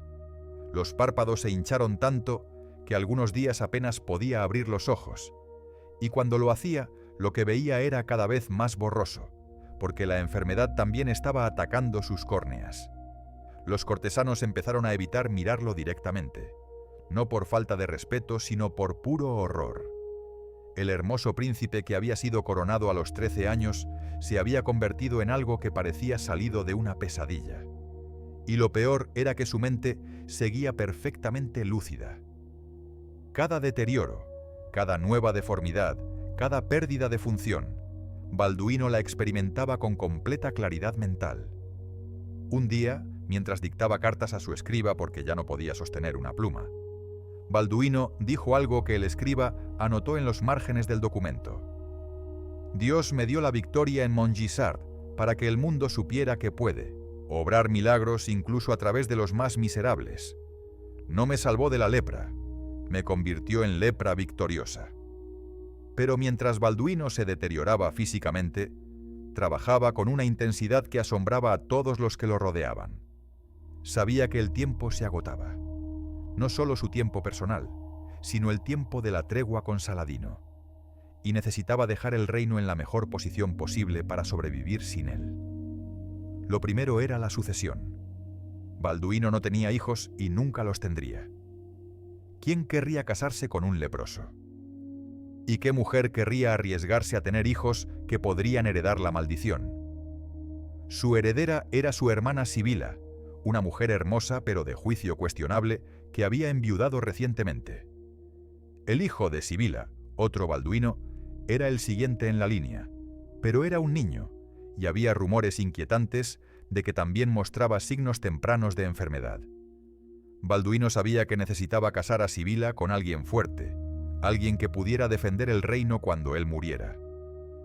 Los párpados se hincharon tanto que algunos días apenas podía abrir los ojos. Y cuando lo hacía, lo que veía era cada vez más borroso, porque la enfermedad también estaba atacando sus córneas. Los cortesanos empezaron a evitar mirarlo directamente, no por falta de respeto, sino por puro horror. El hermoso príncipe que había sido coronado a los 13 años se había convertido en algo que parecía salido de una pesadilla. Y lo peor era que su mente seguía perfectamente lúcida. Cada deterioro, cada nueva deformidad, cada pérdida de función, Balduino la experimentaba con completa claridad mental. Un día, mientras dictaba cartas a su escriba porque ya no podía sostener una pluma, Balduino dijo algo que el escriba anotó en los márgenes del documento. Dios me dio la victoria en Montgisard para que el mundo supiera que puede obrar milagros incluso a través de los más miserables. No me salvó de la lepra, me convirtió en lepra victoriosa. Pero mientras Balduino se deterioraba físicamente, trabajaba con una intensidad que asombraba a todos los que lo rodeaban. Sabía que el tiempo se agotaba. No solo su tiempo personal, sino el tiempo de la tregua con Saladino. Y necesitaba dejar el reino en la mejor posición posible para sobrevivir sin él. Lo primero era la sucesión. Balduino no tenía hijos y nunca los tendría. ¿Quién querría casarse con un leproso? ¿Y qué mujer querría arriesgarse a tener hijos que podrían heredar la maldición? Su heredera era su hermana Sibila, una mujer hermosa pero de juicio cuestionable que había enviudado recientemente. El hijo de Sibila, otro Balduino, era el siguiente en la línea, pero era un niño, y había rumores inquietantes de que también mostraba signos tempranos de enfermedad. Balduino sabía que necesitaba casar a Sibila con alguien fuerte, alguien que pudiera defender el reino cuando él muriera.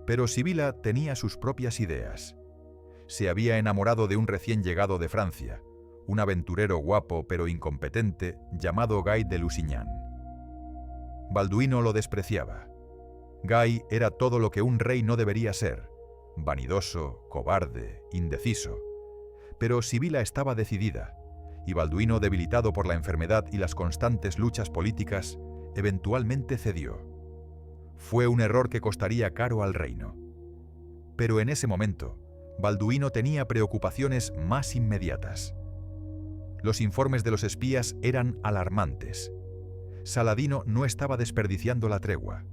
Pero Sibila tenía sus propias ideas. Se había enamorado de un recién llegado de Francia, un aventurero guapo pero incompetente llamado Guy de Lusignan. Balduino lo despreciaba. Guy era todo lo que un rey no debería ser: vanidoso, cobarde, indeciso. Pero Sibila estaba decidida, y Balduino, debilitado por la enfermedad y las constantes luchas políticas, eventualmente cedió. Fue un error que costaría caro al reino. Pero en ese momento, Balduino tenía preocupaciones más inmediatas. Los informes de los espías eran alarmantes. Saladino no estaba desperdiciando la tregua.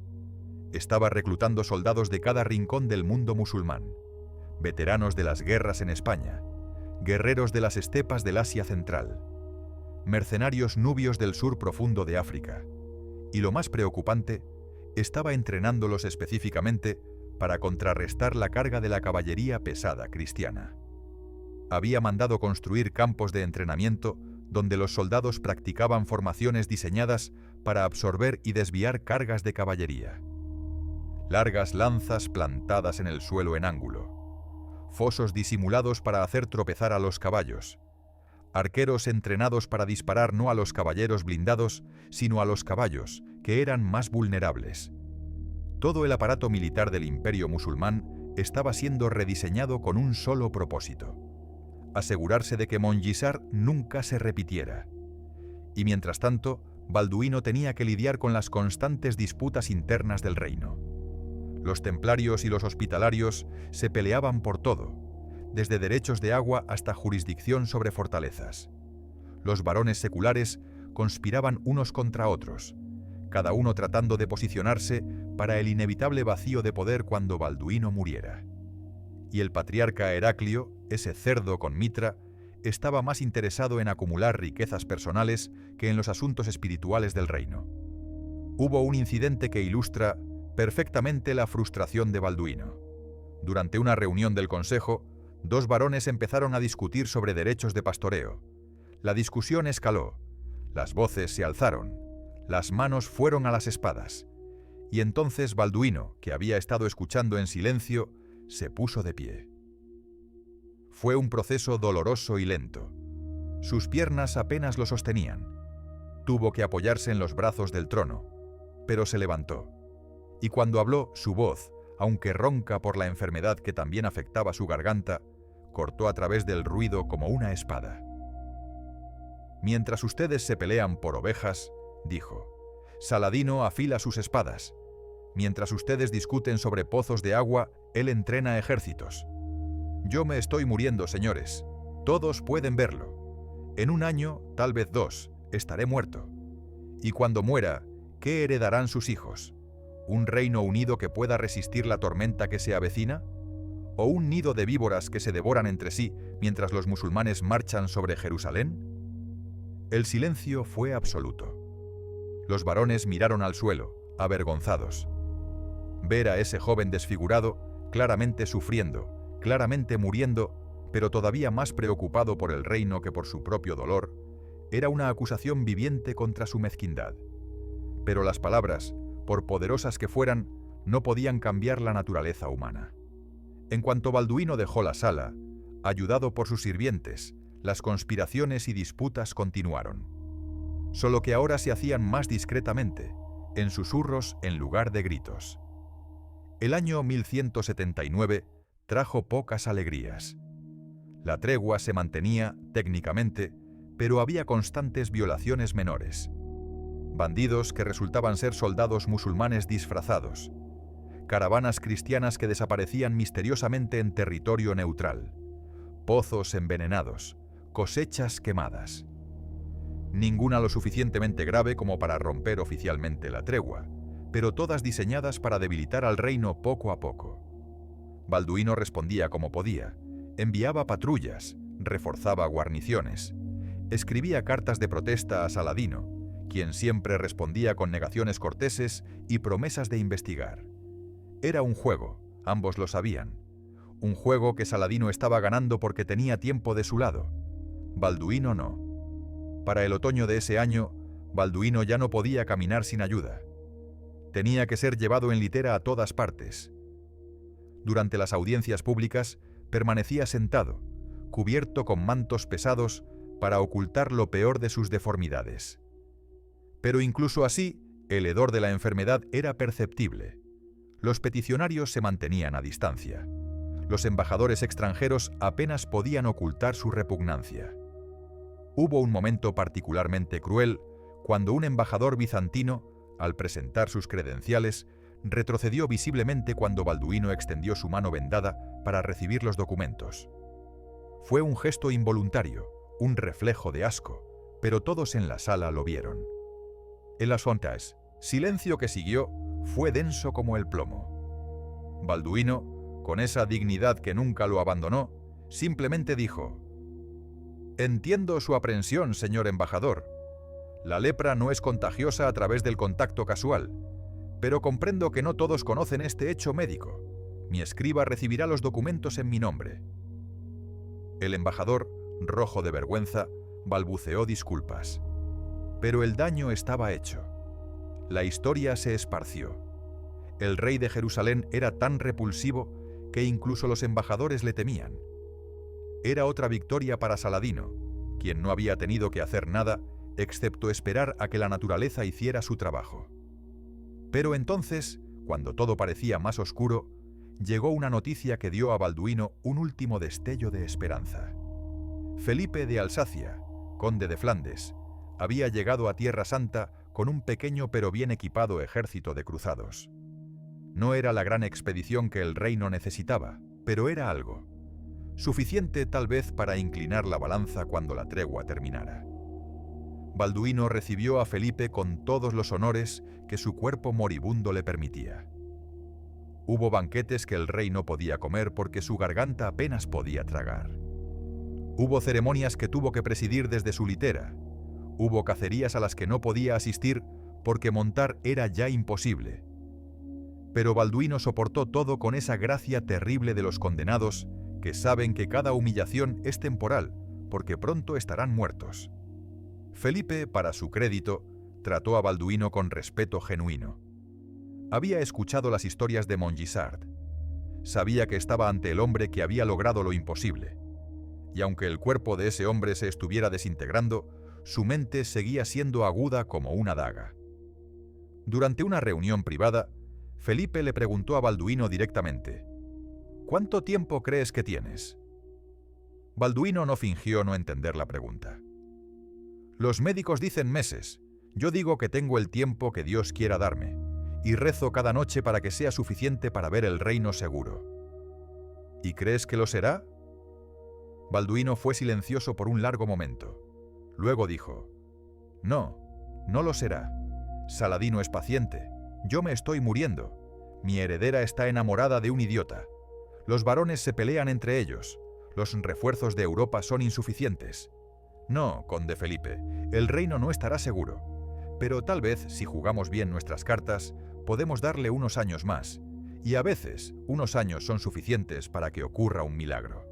Estaba reclutando soldados de cada rincón del mundo musulmán, veteranos de las guerras en España, guerreros de las estepas del Asia Central, mercenarios nubios del sur profundo de África, y lo más preocupante, estaba entrenándolos específicamente para contrarrestar la carga de la caballería pesada cristiana. Había mandado construir campos de entrenamiento donde los soldados practicaban formaciones diseñadas para absorber y desviar cargas de caballería. Largas lanzas plantadas en el suelo en ángulo, fosos disimulados para hacer tropezar a los caballos, arqueros entrenados para disparar no a los caballeros blindados, sino a los caballos, que eran más vulnerables. Todo el aparato militar del Imperio musulmán estaba siendo rediseñado con un solo propósito: asegurarse de que Montgisart nunca se repitiera. Y mientras tanto, Balduino tenía que lidiar con las constantes disputas internas del reino. Los templarios y los hospitalarios se peleaban por todo, desde derechos de agua hasta jurisdicción sobre fortalezas. Los varones seculares conspiraban unos contra otros, cada uno tratando de posicionarse para el inevitable vacío de poder cuando Balduino muriera. Y el patriarca Heraclio, ese cerdo con mitra, estaba más interesado en acumular riquezas personales que en los asuntos espirituales del reino. Hubo un incidente que ilustra perfectamente la frustración de Balduino. Durante una reunión del consejo, dos varones empezaron a discutir sobre derechos de pastoreo. La discusión escaló, las voces se alzaron, las manos fueron a las espadas, y entonces Balduino, que había estado escuchando en silencio, se puso de pie. Fue un proceso doloroso y lento. Sus piernas apenas lo sostenían. Tuvo que apoyarse en los brazos del trono, pero se levantó. Y cuando habló, su voz, aunque ronca por la enfermedad que también afectaba su garganta, cortó a través del ruido como una espada. Mientras ustedes se pelean por ovejas, dijo, Saladino afila sus espadas. Mientras ustedes discuten sobre pozos de agua, él entrena ejércitos. Yo me estoy muriendo, señores. Todos pueden verlo. En un año, tal vez 2, estaré muerto. Y cuando muera, ¿qué heredarán sus hijos? ¿Un reino unido que pueda resistir la tormenta que se avecina? ¿O un nido de víboras que se devoran entre sí mientras los musulmanes marchan sobre Jerusalén? El silencio fue absoluto. Los varones miraron al suelo, avergonzados. Ver a ese joven desfigurado, claramente sufriendo, claramente muriendo, pero todavía más preocupado por el reino que por su propio dolor, era una acusación viviente contra su mezquindad. Pero las palabras, por poderosas que fueran, no podían cambiar la naturaleza humana. En cuanto Balduino dejó la sala, ayudado por sus sirvientes, las conspiraciones y disputas continuaron. Solo que ahora se hacían más discretamente, en susurros en lugar de gritos. El año 1179 trajo pocas alegrías. La tregua se mantenía, técnicamente, pero había constantes violaciones menores. Bandidos que resultaban ser soldados musulmanes disfrazados. Caravanas cristianas que desaparecían misteriosamente en territorio neutral. Pozos envenenados. Cosechas quemadas. Ninguna lo suficientemente grave como para romper oficialmente la tregua, pero todas diseñadas para debilitar al reino poco a poco. Balduino respondía como podía, enviaba patrullas, reforzaba guarniciones, Escribía cartas de protesta a Saladino, quien siempre respondía con negaciones corteses y promesas de investigar. Era un juego, ambos lo sabían. Un juego que Saladino estaba ganando porque tenía tiempo de su lado. Balduino no. Para el otoño de ese año, Balduino ya no podía caminar sin ayuda. Tenía que ser llevado en litera a todas partes. Durante las audiencias públicas, permanecía sentado, cubierto con mantos pesados para ocultar lo peor de sus deformidades. Pero incluso así, el hedor de la enfermedad era perceptible. Los peticionarios se mantenían a distancia. Los embajadores extranjeros apenas podían ocultar su repugnancia. Hubo un momento particularmente cruel cuando un embajador bizantino, al presentar sus credenciales, retrocedió visiblemente cuando Balduino extendió su mano vendada para recibir los documentos. Fue un gesto involuntario, un reflejo de asco, pero todos en la sala lo vieron. El asuntas, silencio que siguió, fue denso como el plomo. Balduino, con esa dignidad que nunca lo abandonó, simplemente dijo: «Entiendo su aprensión, señor embajador. La lepra no es contagiosa a través del contacto casual, pero comprendo que no todos conocen este hecho médico. Mi escriba recibirá los documentos en mi nombre». El embajador, rojo de vergüenza, balbuceó disculpas. Pero el daño estaba hecho. La historia se esparció. El rey de Jerusalén era tan repulsivo que incluso los embajadores le temían. Era otra victoria para Saladino, quien no había tenido que hacer nada excepto esperar a que la naturaleza hiciera su trabajo. Pero entonces, cuando todo parecía más oscuro, llegó una noticia que dio a Balduino un último destello de esperanza. Felipe de Alsacia, conde de Flandes, había llegado a Tierra Santa con un pequeño pero bien equipado ejército de cruzados. No era la gran expedición que el reino necesitaba, pero era algo. Suficiente tal vez para inclinar la balanza cuando la tregua terminara. Balduino recibió a Felipe con todos los honores que su cuerpo moribundo le permitía. Hubo banquetes que el rey no podía comer porque su garganta apenas podía tragar. Hubo ceremonias que tuvo que presidir desde su litera. Hubo cacerías a las que no podía asistir porque montar era ya imposible. Pero Balduino soportó todo con esa gracia terrible de los condenados que saben que cada humillación es temporal porque pronto estarán muertos. Felipe, para su crédito, trató a Balduino con respeto genuino. Había escuchado las historias de Montgisard. Sabía que estaba ante el hombre que había logrado lo imposible. Y aunque el cuerpo de ese hombre se estuviera desintegrando, su mente seguía siendo aguda como una daga. Durante una reunión privada, Felipe le preguntó a Balduino directamente: «¿Cuánto tiempo crees que tienes?». Balduino no fingió no entender la pregunta. «Los médicos dicen meses. Yo digo que tengo el tiempo que Dios quiera darme, y rezo cada noche para que sea suficiente para ver el reino seguro». «¿Y crees que lo será?». Balduino fue silencioso por un largo momento. Luego dijo: «No, no lo será. Saladino es paciente. Yo me estoy muriendo. Mi heredera está enamorada de un idiota. Los varones se pelean entre ellos. Los refuerzos de Europa son insuficientes. No, conde Felipe, el reino no estará seguro. Pero tal vez, si jugamos bien nuestras cartas, podemos darle unos años más. Y a veces, unos años son suficientes para que ocurra un milagro».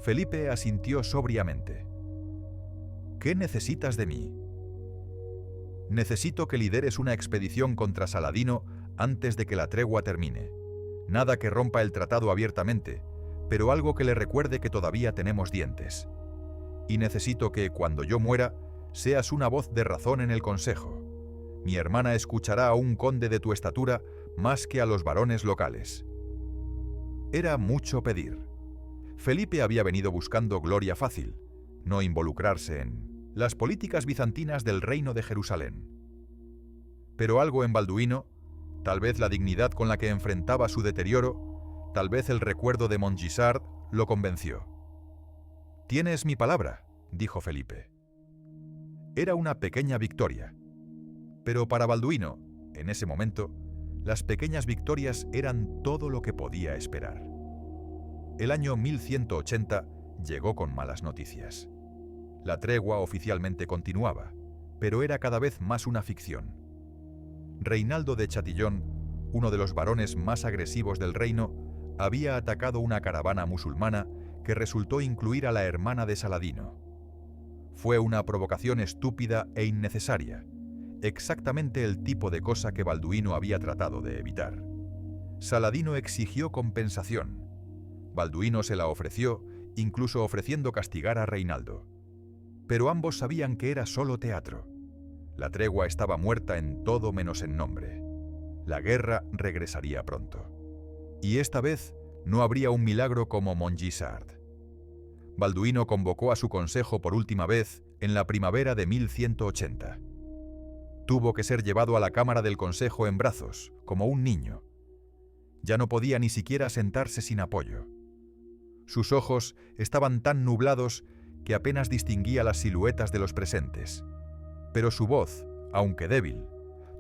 Felipe asintió sobriamente. «¿Qué necesitas de mí?». «Necesito que lideres una expedición contra Saladino antes de que la tregua termine. Nada que rompa el tratado abiertamente, pero algo que le recuerde que todavía tenemos dientes. Y necesito que, cuando yo muera, seas una voz de razón en el consejo. Mi hermana escuchará a un conde de tu estatura más que a los varones locales». Era mucho pedir. Felipe había venido buscando gloria fácil, no involucrarse en las políticas bizantinas del reino de Jerusalén. Pero algo en Balduino, tal vez la dignidad con la que enfrentaba su deterioro, tal vez el recuerdo de Montgisard, lo convenció. «Tienes mi palabra», dijo Felipe. Era una pequeña victoria. Pero para Balduino, en ese momento, las pequeñas victorias eran todo lo que podía esperar. El año 1180 llegó con malas noticias. La tregua oficialmente continuaba, pero era cada vez más una ficción. Reinaldo de Chatillon, uno de los varones más agresivos del reino, había atacado una caravana musulmana que resultó incluir a la hermana de Saladino. Fue una provocación estúpida e innecesaria, exactamente el tipo de cosa que Balduino había tratado de evitar. Saladino exigió compensación. Balduino se la ofreció, incluso ofreciendo castigar a Reinaldo. Pero ambos sabían que era solo teatro. La tregua estaba muerta en todo menos en nombre. La guerra regresaría pronto. Y esta vez no habría un milagro como Montgisard. Balduino convocó a su consejo por última vez en la primavera de 1180. Tuvo que ser llevado a la cámara del consejo en brazos, como un niño. Ya no podía ni siquiera sentarse sin apoyo. Sus ojos estaban tan nublados que apenas distinguía las siluetas de los presentes. Pero su voz, aunque débil,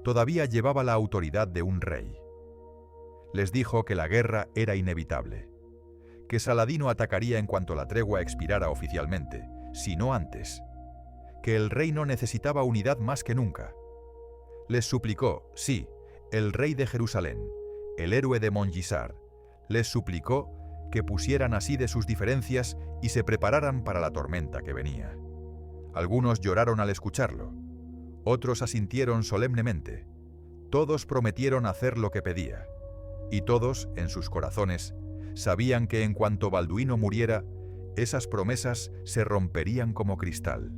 todavía llevaba la autoridad de un rey. Les dijo que la guerra era inevitable, que Saladino atacaría en cuanto la tregua expirara oficialmente, si no antes, que el reino necesitaba unidad más que nunca. Les suplicó, sí, el rey de Jerusalén, el héroe de Montgisard, les suplicó que pusieran así de sus diferencias y se prepararan para la tormenta que venía. Algunos lloraron al escucharlo, otros asintieron solemnemente, todos prometieron hacer lo que pedía, y todos, en sus corazones, sabían que en cuanto Balduino muriera, esas promesas se romperían como cristal.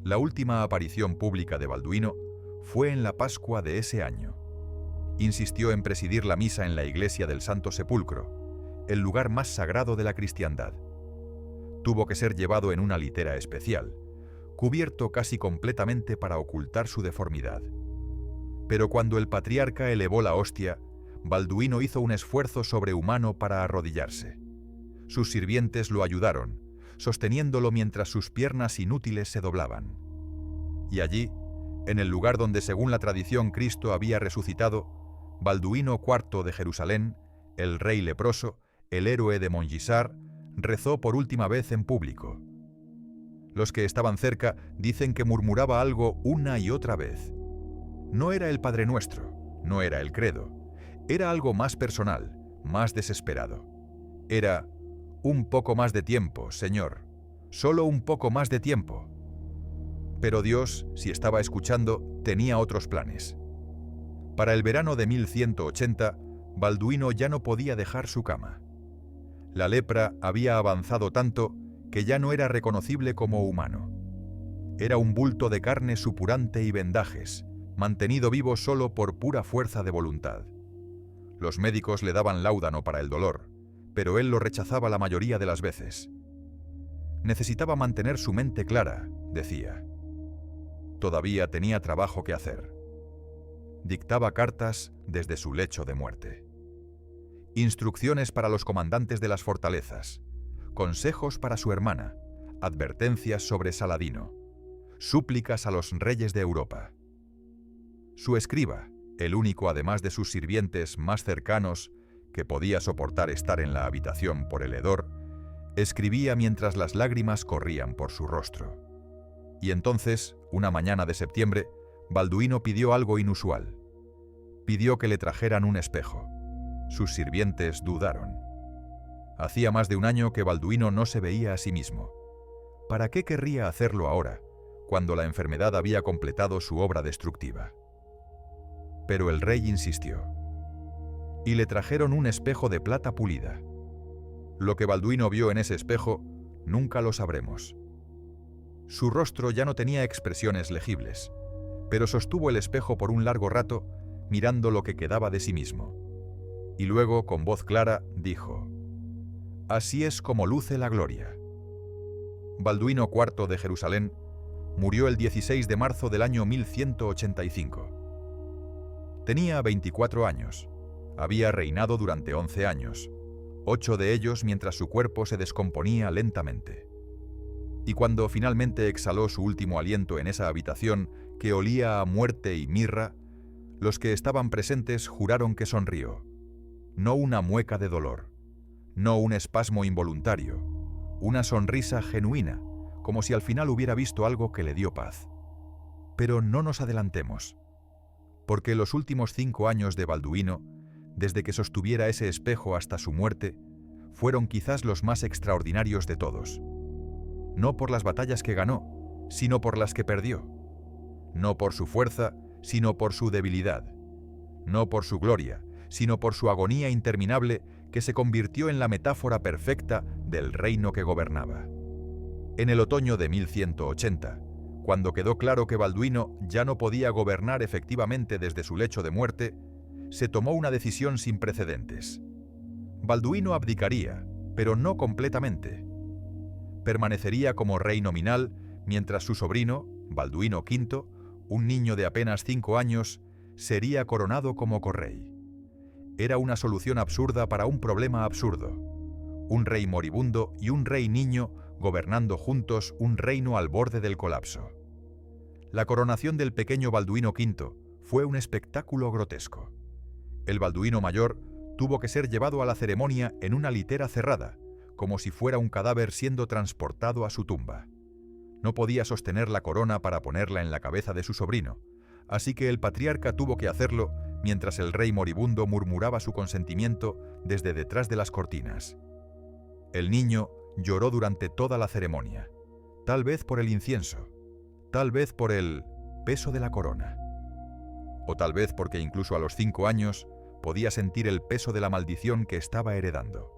La última aparición pública de Balduino fue en la Pascua de ese año. Insistió en presidir la misa en la iglesia del Santo Sepulcro, el lugar más sagrado de la cristiandad. Tuvo que ser llevado en una litera especial, cubierto casi completamente para ocultar su deformidad. Pero cuando el patriarca elevó la hostia, Balduino hizo un esfuerzo sobrehumano para arrodillarse. Sus sirvientes lo ayudaron, sosteniéndolo mientras sus piernas inútiles se doblaban. Y allí, en el lugar donde según la tradición Cristo había resucitado, Balduino IV de Jerusalén, el rey leproso, el héroe de Montgisard, rezó por última vez en público. Los que estaban cerca dicen que murmuraba algo una y otra vez. No era el Padre Nuestro, no era el credo, era algo más personal, más desesperado. Era: un poco más de tiempo, Señor, solo un poco más de tiempo. Pero Dios, si estaba escuchando, tenía otros planes. Para el verano de 1180, Balduino ya no podía dejar su cama. La lepra había avanzado tanto que ya no era reconocible como humano. Era un bulto de carne supurante y vendajes, mantenido vivo solo por pura fuerza de voluntad. Los médicos le daban láudano para el dolor, pero él lo rechazaba la mayoría de las veces. Necesitaba mantener su mente clara, decía. Todavía tenía trabajo que hacer. Dictaba cartas desde su lecho de muerte. Instrucciones para los comandantes de las fortalezas, consejos para su hermana, advertencias sobre Saladino, súplicas a los reyes de Europa. Su escriba, el único además de sus sirvientes más cercanos que podía soportar estar en la habitación por el hedor, escribía mientras las lágrimas corrían por su rostro. Y entonces, una mañana de septiembre, Balduino pidió algo inusual. Pidió que le trajeran un espejo. Sus sirvientes dudaron. Hacía más de un año que Balduino no se veía a sí mismo. ¿Para qué querría hacerlo ahora, cuando la enfermedad había completado su obra destructiva? Pero el rey insistió. Y le trajeron un espejo de plata pulida. Lo que Balduino vio en ese espejo, nunca lo sabremos. Su rostro ya no tenía expresiones legibles, pero sostuvo el espejo por un largo rato, mirando lo que quedaba de sí mismo. Y luego, con voz clara, dijo: «Así es como luce la gloria». Balduino IV de Jerusalén murió el 16 de marzo del año 1185. Tenía 24 años. Había reinado durante 11 años, 8 de ellos mientras su cuerpo se descomponía lentamente. Y cuando finalmente exhaló su último aliento en esa habitación que olía a muerte y mirra, los que estaban presentes juraron que sonrió. No una mueca de dolor, no un espasmo involuntario, una sonrisa genuina, como si al final hubiera visto algo que le dio paz. Pero no nos adelantemos, porque los últimos 5 años de Balduino, desde que sostuviera ese espejo hasta su muerte, fueron quizás los más extraordinarios de todos. No por las batallas que ganó, sino por las que perdió. No por su fuerza, sino por su debilidad. No por su gloria, sino por su agonía interminable que se convirtió en la metáfora perfecta del reino que gobernaba. En el otoño de 1180, cuando quedó claro que Balduino ya no podía gobernar efectivamente desde su lecho de muerte, se tomó una decisión sin precedentes. Balduino abdicaría, pero no completamente. Permanecería como rey nominal, mientras su sobrino, Balduino V, un niño de apenas 5 años, sería coronado como correy. Era una solución absurda para un problema absurdo. Un rey moribundo y un rey niño gobernando juntos un reino al borde del colapso. La coronación del pequeño Balduino V fue un espectáculo grotesco. El Balduino mayor tuvo que ser llevado a la ceremonia en una litera cerrada, como si fuera un cadáver siendo transportado a su tumba. No podía sostener la corona para ponerla en la cabeza de su sobrino, así que el patriarca tuvo que hacerlo mientras el rey moribundo murmuraba su consentimiento desde detrás de las cortinas. El niño lloró durante toda la ceremonia, tal vez por el incienso, tal vez por el peso de la corona, o tal vez porque incluso a los 5 años podía sentir el peso de la maldición que estaba heredando.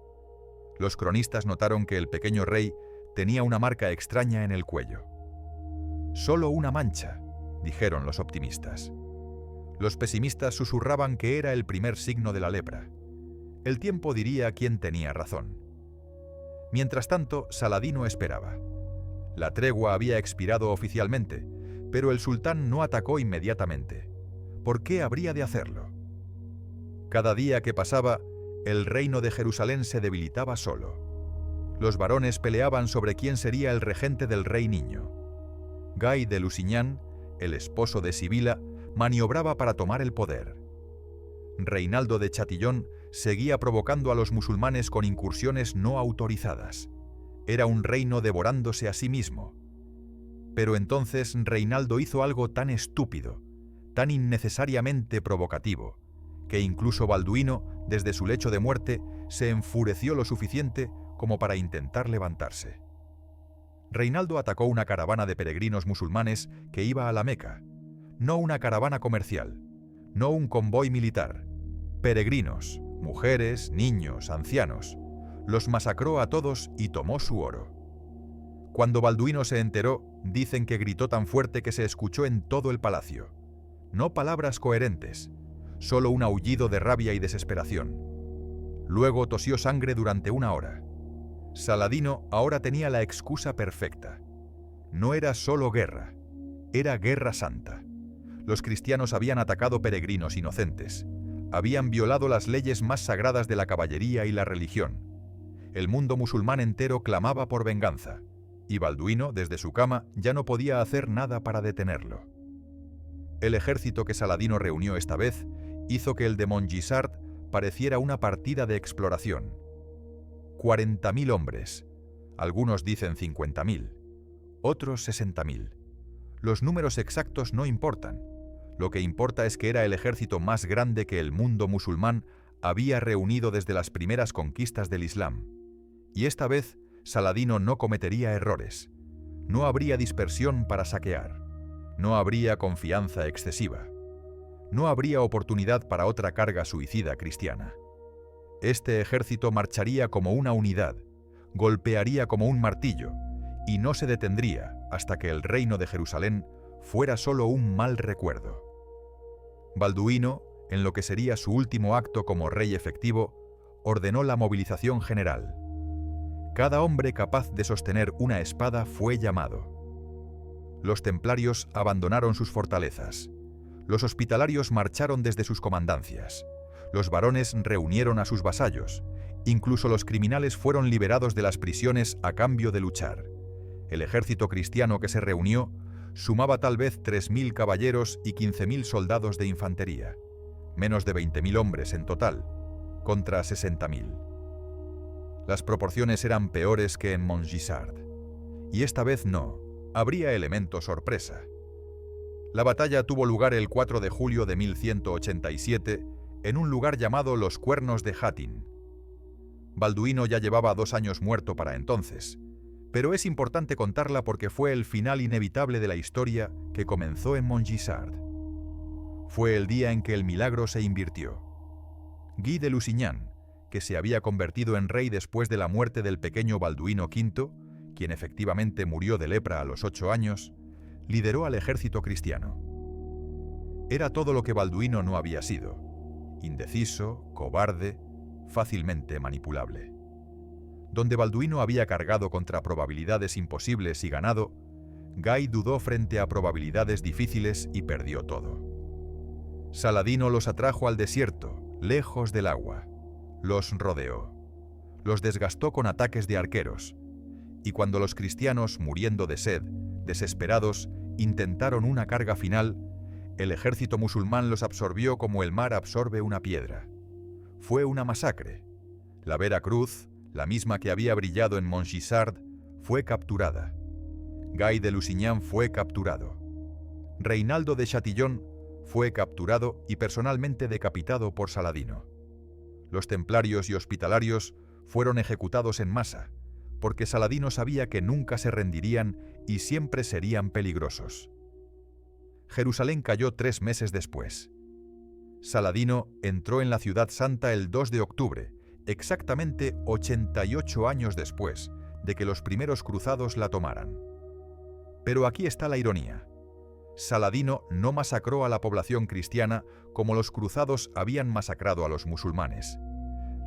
Los cronistas notaron que el pequeño rey tenía una marca extraña en el cuello. «Solo una mancha», dijeron los optimistas. Los pesimistas susurraban que era el primer signo de la lepra. El tiempo diría quién tenía razón. Mientras tanto, Saladino esperaba. La tregua había expirado oficialmente, pero el sultán no atacó inmediatamente. ¿Por qué habría de hacerlo? Cada día que pasaba, el reino de Jerusalén se debilitaba solo. Los varones peleaban sobre quién sería el regente del rey niño. Guy de Lusignan, el esposo de Sibila, maniobraba para tomar el poder. Reinaldo de Chatillon seguía provocando a los musulmanes con incursiones no autorizadas. Era un reino devorándose a sí mismo. Pero entonces Reinaldo hizo algo tan estúpido, tan innecesariamente provocativo, que incluso Balduino, desde su lecho de muerte, se enfureció lo suficiente como para intentar levantarse. Reinaldo atacó una caravana de peregrinos musulmanes que iba a la Meca, no una caravana comercial, no un convoy militar. Peregrinos, mujeres, niños, ancianos. Los masacró a todos y tomó su oro. Cuando Balduino se enteró, dicen que gritó tan fuerte que se escuchó en todo el palacio. No palabras coherentes, solo un aullido de rabia y desesperación. Luego tosió sangre durante 1 hora. Saladino ahora tenía la excusa perfecta. No era solo guerra, era guerra santa. Los cristianos habían atacado peregrinos inocentes. Habían violado las leyes más sagradas de la caballería y la religión. El mundo musulmán entero clamaba por venganza, y Balduino, desde su cama, ya no podía hacer nada para detenerlo. El ejército que Saladino reunió esta vez hizo que el de Montgisard pareciera una partida de exploración. 40.000 hombres, algunos dicen 50.000, otros 60.000. Los números exactos no importan. Lo que importa es que era el ejército más grande que el mundo musulmán había reunido desde las primeras conquistas del Islam. Y esta vez Saladino no cometería errores. No habría dispersión para saquear. No habría confianza excesiva. No habría oportunidad para otra carga suicida cristiana. Este ejército marcharía como una unidad, golpearía como un martillo, y no se detendría hasta que el reino de Jerusalén fuera solo un mal recuerdo. Balduino, en lo que sería su último acto como rey efectivo, ordenó la movilización general. Cada hombre capaz de sostener una espada fue llamado. Los templarios abandonaron sus fortalezas. Los hospitalarios marcharon desde sus comandancias. Los varones reunieron a sus vasallos. Incluso los criminales fueron liberados de las prisiones a cambio de luchar. El ejército cristiano que se reunió sumaba tal vez 3.000 caballeros y 15.000 soldados de infantería, menos de 20.000 hombres en total, contra 60.000. Las proporciones eran peores que en Montgisard, Y esta vez no, habría elemento sorpresa. La batalla tuvo lugar el 4 de julio de 1187 en un lugar llamado Los Cuernos de Hattin. Balduino ya llevaba 2 años muerto para entonces, pero es importante contarla porque fue el final inevitable de la historia que comenzó en Montgisard. Fue el día en que el milagro se invirtió. Guy de Lusignan, que se había convertido en rey después de la muerte del pequeño Balduino V, quien efectivamente murió de lepra a los 8 años, lideró al ejército cristiano. Era todo lo que Balduino no había sido: indeciso, cobarde, fácilmente manipulable. Donde Balduino había cargado contra probabilidades imposibles y ganado, Guy dudó frente a probabilidades difíciles y perdió todo. Saladino los atrajo al desierto, lejos del agua. Los rodeó. Los desgastó con ataques de arqueros. Y cuando los cristianos, muriendo de sed, desesperados, intentaron una carga final, el ejército musulmán los absorbió como el mar absorbe una piedra. Fue una masacre. La Vera Cruz, la misma que había brillado en Montgisard, fue capturada. Guy de Lusignan fue capturado. Reinaldo de Chatillon fue capturado y personalmente decapitado por Saladino. Los templarios y hospitalarios fueron ejecutados en masa, porque Saladino sabía que nunca se rendirían y siempre serían peligrosos. Jerusalén cayó 3 meses después. Saladino entró en la Ciudad Santa el 2 de octubre, exactamente 88 años después de que los primeros cruzados la tomaran. Pero aquí está la ironía. Saladino no masacró a la población cristiana como los cruzados habían masacrado a los musulmanes.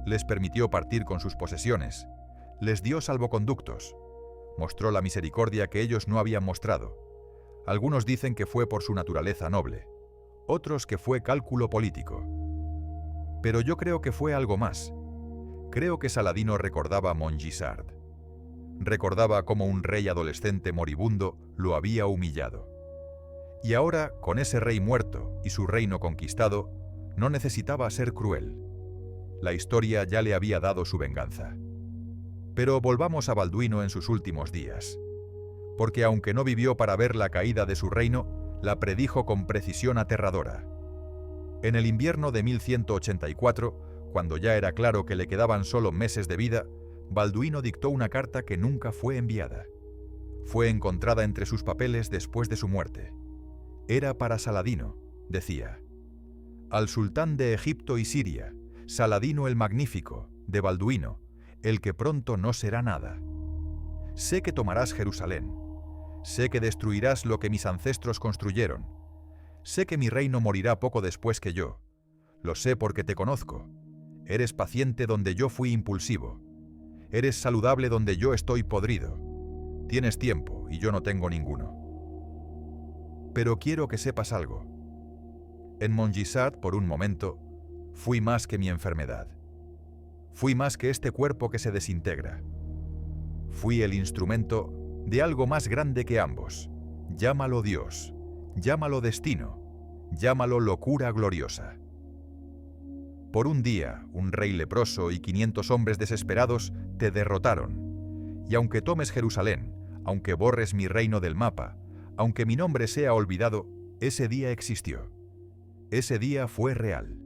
Les permitió partir con sus posesiones, les dio salvoconductos, mostró la misericordia que ellos no habían mostrado. Algunos dicen que fue por su naturaleza noble, otros que fue cálculo político. Pero yo creo que fue algo más. Creo que Saladino recordaba Montgisard. Recordaba cómo un rey adolescente moribundo lo había humillado. Y ahora, con ese rey muerto y su reino conquistado, no necesitaba ser cruel. La historia ya le había dado su venganza. Pero volvamos a Balduino en sus últimos días. Porque aunque no vivió para ver la caída de su reino, la predijo con precisión aterradora. En el invierno de 1184, cuando ya era claro que le quedaban solo meses de vida, Balduino dictó una carta que nunca fue enviada. Fue encontrada entre sus papeles después de su muerte. Era para Saladino, decía: al sultán de Egipto y Siria, Saladino el Magnífico, de Balduino, el que pronto no será nada. Sé que tomarás Jerusalén. Sé que destruirás lo que mis ancestros construyeron. Sé que mi reino morirá poco después que yo. Lo sé porque te conozco. Eres paciente donde yo fui impulsivo. Eres saludable donde yo estoy podrido. Tienes tiempo y yo no tengo ninguno. Pero quiero que sepas algo. En Montgisard, por un momento, fui más que mi enfermedad. Fui más que este cuerpo que se desintegra. Fui el instrumento de algo más grande que ambos. Llámalo Dios, llámalo destino, llámalo locura gloriosa. Por un día, un rey leproso y 500 hombres desesperados te derrotaron. Y aunque tomes Jerusalén, aunque borres mi reino del mapa, aunque mi nombre sea olvidado, ese día existió. Ese día fue real.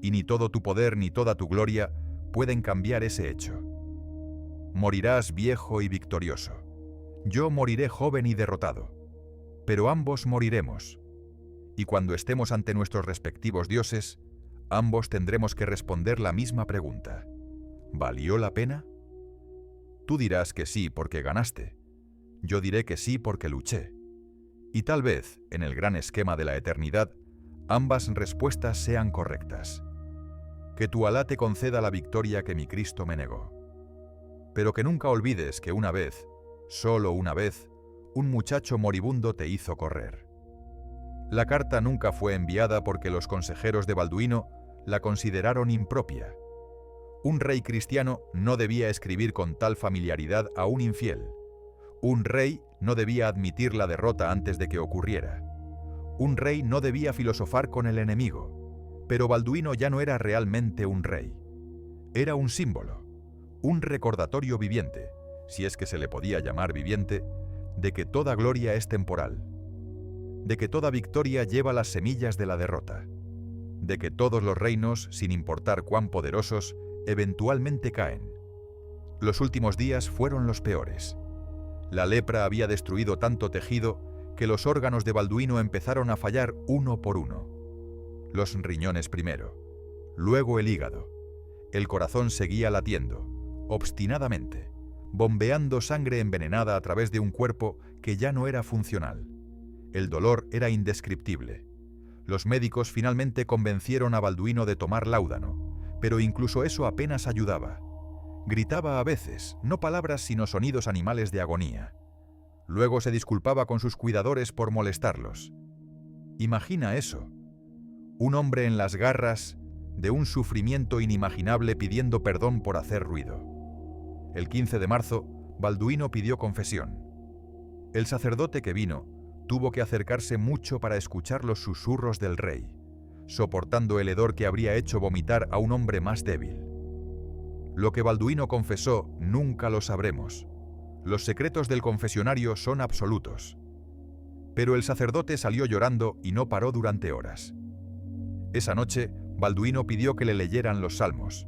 Y ni todo tu poder ni toda tu gloria pueden cambiar ese hecho. Morirás viejo y victorioso. Yo moriré joven y derrotado. Pero ambos moriremos. Y cuando estemos ante nuestros respectivos dioses, ambos tendremos que responder la misma pregunta: ¿valió la pena? Tú dirás que sí porque ganaste. Yo diré que sí porque luché. Y tal vez, en el gran esquema de la eternidad, ambas respuestas sean correctas. Que tu Alá te conceda la victoria que mi Cristo me negó. Pero que nunca olvides que una vez, solo una vez, un muchacho moribundo te hizo correr. La carta nunca fue enviada porque los consejeros de Balduino la consideraron impropia. Un rey cristiano no debía escribir con tal familiaridad a un infiel. Un rey no debía admitir la derrota antes de que ocurriera. Un rey no debía filosofar con el enemigo. Pero Balduino ya no era realmente un rey. Era un símbolo, un recordatorio viviente, si es que se le podía llamar viviente, de que toda gloria es temporal, de que toda victoria lleva las semillas de la derrota, de que todos los reinos, sin importar cuán poderosos, eventualmente caen. Los últimos días fueron los peores. La lepra había destruido tanto tejido que los órganos de Balduino empezaron a fallar uno por uno. Los riñones primero, luego el hígado. El corazón seguía latiendo, obstinadamente, bombeando sangre envenenada a través de un cuerpo que ya no era funcional. El dolor era indescriptible. Los médicos finalmente convencieron a Balduino de tomar láudano, pero incluso eso apenas ayudaba. Gritaba a veces, no palabras sino sonidos animales de agonía. Luego se disculpaba con sus cuidadores por molestarlos. Imagina eso. Un hombre en las garras de un sufrimiento inimaginable pidiendo perdón por hacer ruido. El 15 de marzo, Balduino pidió confesión. El sacerdote que vino tuvo que acercarse mucho para escuchar los susurros del rey, soportando el hedor que habría hecho vomitar a un hombre más débil. Lo que Balduino confesó nunca lo sabremos. Los secretos del confesionario son absolutos. Pero el sacerdote salió llorando y no paró durante horas. Esa noche, Balduino pidió que le leyeran los salmos,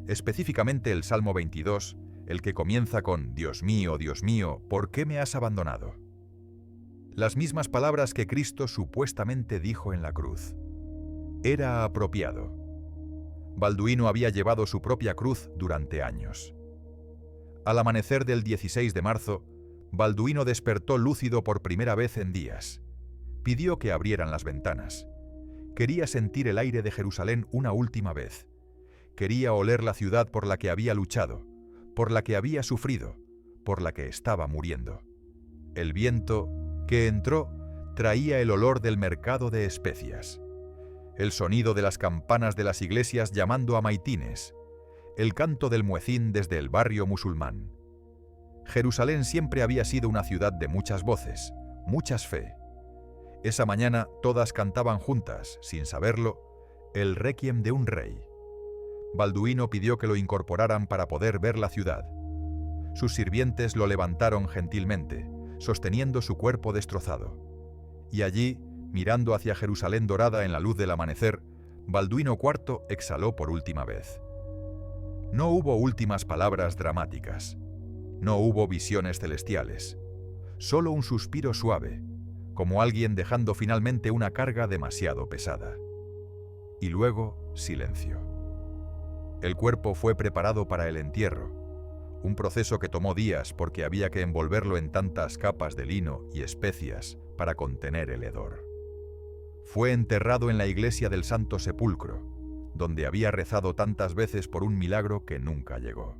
específicamente el Salmo 22, el que comienza con Dios mío, ¿por qué me has abandonado? Las mismas palabras que Cristo supuestamente dijo en la cruz. Era apropiado. Balduino había llevado su propia cruz durante años. Al amanecer del 16 de marzo, Balduino despertó lúcido por primera vez en días. Pidió que abrieran las ventanas. Quería sentir el aire de Jerusalén una última vez. Quería oler la ciudad por la que había luchado, por la que había sufrido, por la que estaba muriendo. El viento que entró traía el olor del mercado de especias, el sonido de las campanas de las iglesias llamando a maitines, el canto del muecín desde el barrio musulmán. Jerusalén siempre había sido una ciudad de muchas voces, muchas fe. Esa mañana todas cantaban juntas, sin saberlo, el requiem de un rey. Balduino pidió que lo incorporaran para poder ver la ciudad. Sus sirvientes lo levantaron gentilmente, sosteniendo su cuerpo destrozado. Y allí, mirando hacia Jerusalén dorada en la luz del amanecer, Balduino IV exhaló por última vez. No hubo últimas palabras dramáticas. No hubo visiones celestiales. Solo un suspiro suave, como alguien dejando finalmente una carga demasiado pesada. Y luego, silencio. El cuerpo fue preparado para el entierro, un proceso que tomó días porque había que envolverlo en tantas capas de lino y especias para contener el hedor. Fue enterrado en la iglesia del Santo Sepulcro, donde había rezado tantas veces por un milagro que nunca llegó.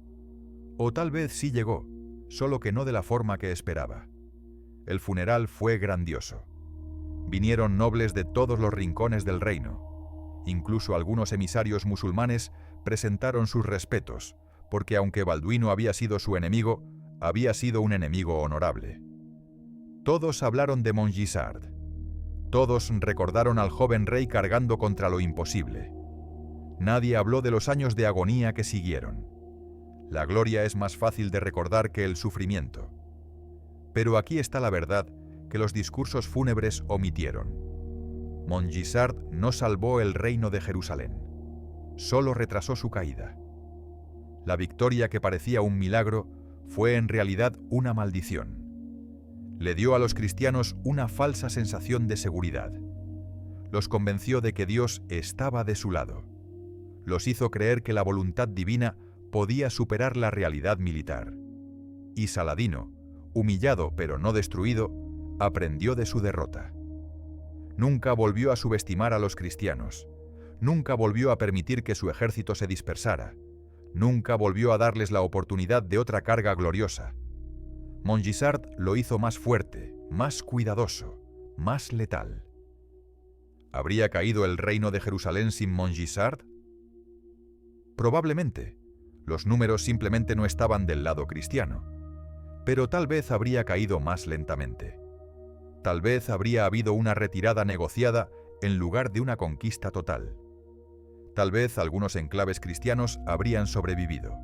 O tal vez sí llegó, solo que no de la forma que esperaba. El funeral fue grandioso. Vinieron nobles de todos los rincones del reino. Incluso algunos emisarios musulmanes presentaron sus respetos, porque aunque Balduino había sido su enemigo, había sido un enemigo honorable. Todos hablaron de Montgisard. Todos recordaron al joven rey cargando contra lo imposible. Nadie habló de los años de agonía que siguieron. La gloria es más fácil de recordar que el sufrimiento. Pero aquí está la verdad que los discursos fúnebres omitieron. Montgisard no salvó el reino de Jerusalén, solo retrasó su caída. La victoria que parecía un milagro fue en realidad una maldición. Le dio a los cristianos una falsa sensación de seguridad. Los convenció de que Dios estaba de su lado. Los hizo creer que la voluntad divina podía superar la realidad militar. Y Saladino, humillado pero no destruido, aprendió de su derrota. Nunca volvió a subestimar a los cristianos. Nunca volvió a permitir que su ejército se dispersara. Nunca volvió a darles la oportunidad de otra carga gloriosa. Montgisard lo hizo más fuerte, más cuidadoso, más letal. ¿Habría caído el reino de Jerusalén sin Montgisard? Probablemente. Los números simplemente no estaban del lado cristiano. Pero tal vez habría caído más lentamente. Tal vez habría habido una retirada negociada en lugar de una conquista total. Tal vez algunos enclaves cristianos habrían sobrevivido.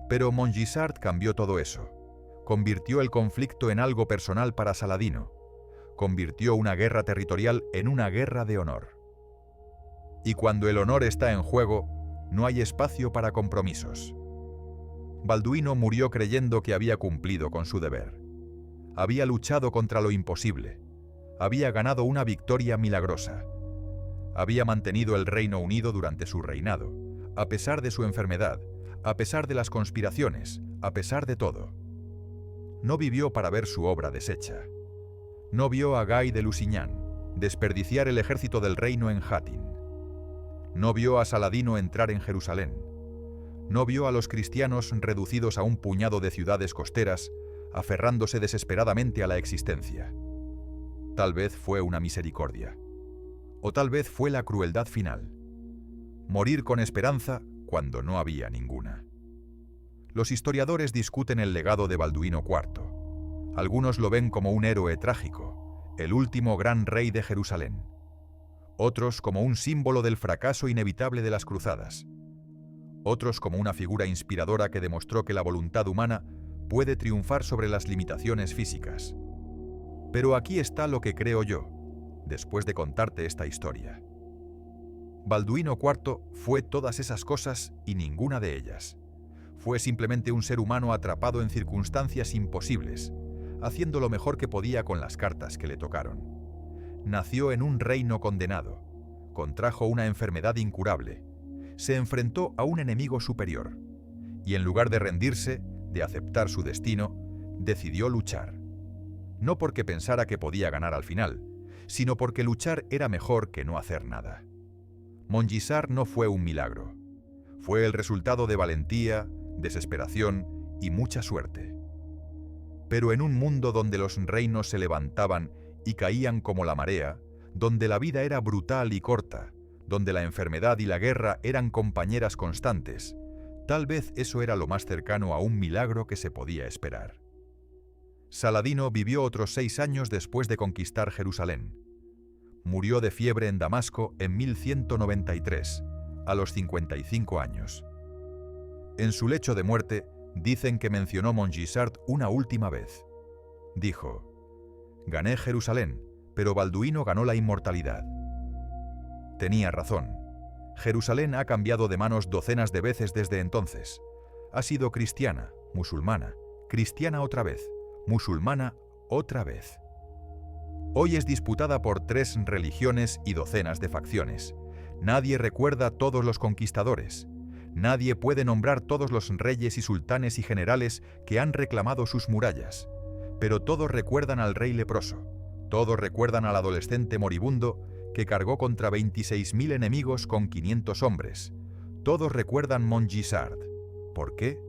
Pero Montgisard cambió todo eso. Convirtió el conflicto en algo personal para Saladino. Convirtió una guerra territorial en una guerra de honor. Y cuando el honor está en juego, no hay espacio para compromisos. Balduino murió creyendo que había cumplido con su deber. Había luchado contra lo imposible. Había ganado una victoria milagrosa. Había mantenido el Reino Unido durante su reinado, a pesar de su enfermedad, a pesar de las conspiraciones, a pesar de todo. No vivió para ver su obra deshecha. No vio a Guy de Lusignan desperdiciar el ejército del reino en Hattin. No vio a Saladino entrar en Jerusalén. No vio a los cristianos reducidos a un puñado de ciudades costeras, aferrándose desesperadamente a la existencia. Tal vez fue una misericordia. O tal vez fue la crueldad final. Morir con esperanza cuando no había ninguna. Los historiadores discuten el legado de Balduino IV. Algunos lo ven como un héroe trágico, el último gran rey de Jerusalén. Otros como un símbolo del fracaso inevitable de las cruzadas. Otros como una figura inspiradora que demostró que la voluntad humana puede triunfar sobre las limitaciones físicas. Pero aquí está lo que creo yo, después de contarte esta historia. Balduino IV fue todas esas cosas y ninguna de ellas. Fue simplemente un ser humano atrapado en circunstancias imposibles, haciendo lo mejor que podía con las cartas que le tocaron. Nació en un reino condenado, contrajo una enfermedad incurable, se enfrentó a un enemigo superior, y en lugar de rendirse, de aceptar su destino, decidió luchar. No porque pensara que podía ganar al final, sino porque luchar era mejor que no hacer nada. Montgisard no fue un milagro. Fue el resultado de valentía, desesperación y mucha suerte. Pero en un mundo donde los reinos se levantaban y caían como la marea, donde la vida era brutal y corta, donde la enfermedad y la guerra eran compañeras constantes, tal vez eso era lo más cercano a un milagro que se podía esperar. Saladino vivió otros 6 años después de conquistar Jerusalén. Murió de fiebre en Damasco en 1193, a los 55 años. En su lecho de muerte, dicen que mencionó Montgisard una última vez. Dijo: «Gané Jerusalén, pero Balduino ganó la inmortalidad». Tenía razón. Jerusalén ha cambiado de manos docenas de veces desde entonces. Ha sido cristiana, musulmana, cristiana otra vez, musulmana otra vez. Hoy es disputada por 3 religiones y docenas de facciones. Nadie recuerda a todos los conquistadores. Nadie puede nombrar todos los reyes y sultanes y generales que han reclamado sus murallas. Pero todos recuerdan al rey leproso. Todos recuerdan al adolescente moribundo que cargó contra 26.000 enemigos con 500 hombres. Todos recuerdan Montgisard. ¿Por qué?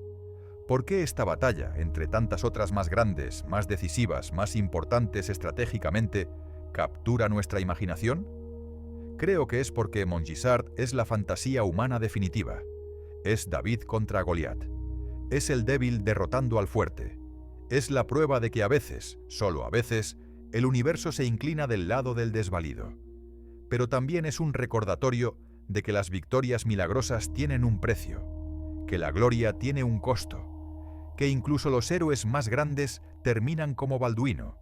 ¿Por qué esta batalla, entre tantas otras más grandes, más decisivas, más importantes estratégicamente, captura nuestra imaginación? Creo que es porque Montgisard es la fantasía humana definitiva. Es David contra Goliat. Es el débil derrotando al fuerte. Es la prueba de que a veces, solo a veces, el universo se inclina del lado del desvalido. Pero también es un recordatorio de que las victorias milagrosas tienen un precio, que la gloria tiene un costo, que incluso los héroes más grandes terminan como Balduino,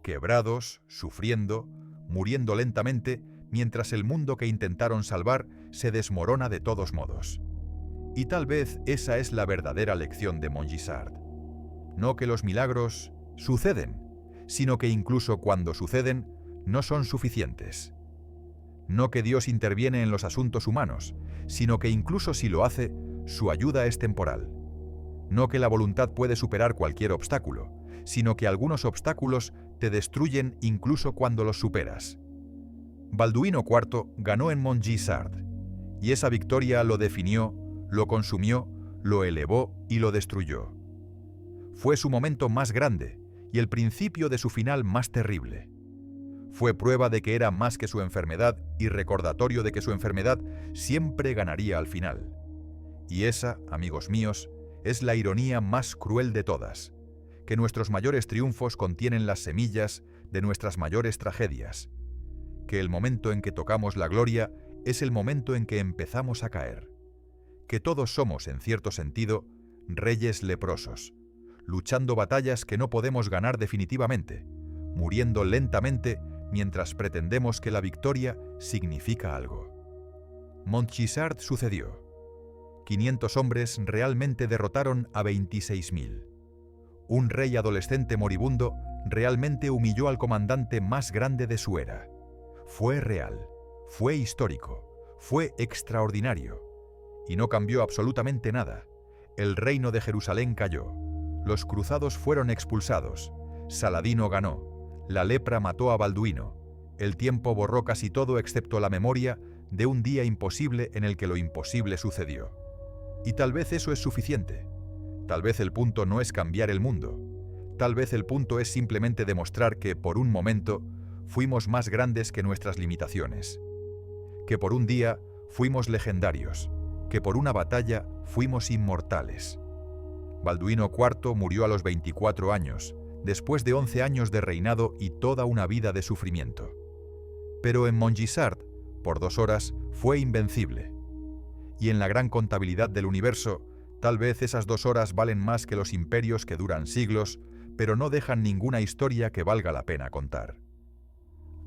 quebrados, sufriendo, muriendo lentamente, mientras el mundo que intentaron salvar se desmorona de todos modos. Y tal vez esa es la verdadera lección de Montgisard. No que los milagros suceden, sino que incluso cuando suceden, no son suficientes. No que Dios interviene en los asuntos humanos, sino que incluso si lo hace, su ayuda es temporal. No que la voluntad puede superar cualquier obstáculo, sino que algunos obstáculos te destruyen incluso cuando los superas. Balduino IV ganó en Montgisard, y esa victoria lo definió, lo consumió, lo elevó y lo destruyó. Fue su momento más grande y el principio de su final más terrible. Fue prueba de que era más que su enfermedad y recordatorio de que su enfermedad siempre ganaría al final. Y esa, amigos míos, es la ironía más cruel de todas, que nuestros mayores triunfos contienen las semillas de nuestras mayores tragedias, que el momento en que tocamos la gloria es el momento en que empezamos a caer, que todos somos, en cierto sentido, reyes leprosos, luchando batallas que no podemos ganar definitivamente, muriendo lentamente mientras pretendemos que la victoria significa algo. Montgisard sucedió. 500 hombres realmente derrotaron a 26.000. Un rey adolescente moribundo realmente humilló al comandante más grande de su era. Fue real, fue histórico, fue extraordinario. Y no cambió absolutamente nada. El reino de Jerusalén cayó. Los cruzados fueron expulsados. Saladino ganó. La lepra mató a Balduino. El tiempo borró casi todo excepto la memoria de un día imposible en el que lo imposible sucedió. Y tal vez eso es suficiente. Tal vez el punto no es cambiar el mundo. Tal vez el punto es simplemente demostrar que, por un momento, fuimos más grandes que nuestras limitaciones. Que por un día fuimos legendarios. Que por una batalla fuimos inmortales. Balduino IV murió a los 24 años, después de 11 años de reinado y toda una vida de sufrimiento. Pero en Montgisard, por 2 horas, fue invencible. Y en la gran contabilidad del universo, tal vez esas 2 horas valen más que los imperios que duran siglos, pero no dejan ninguna historia que valga la pena contar.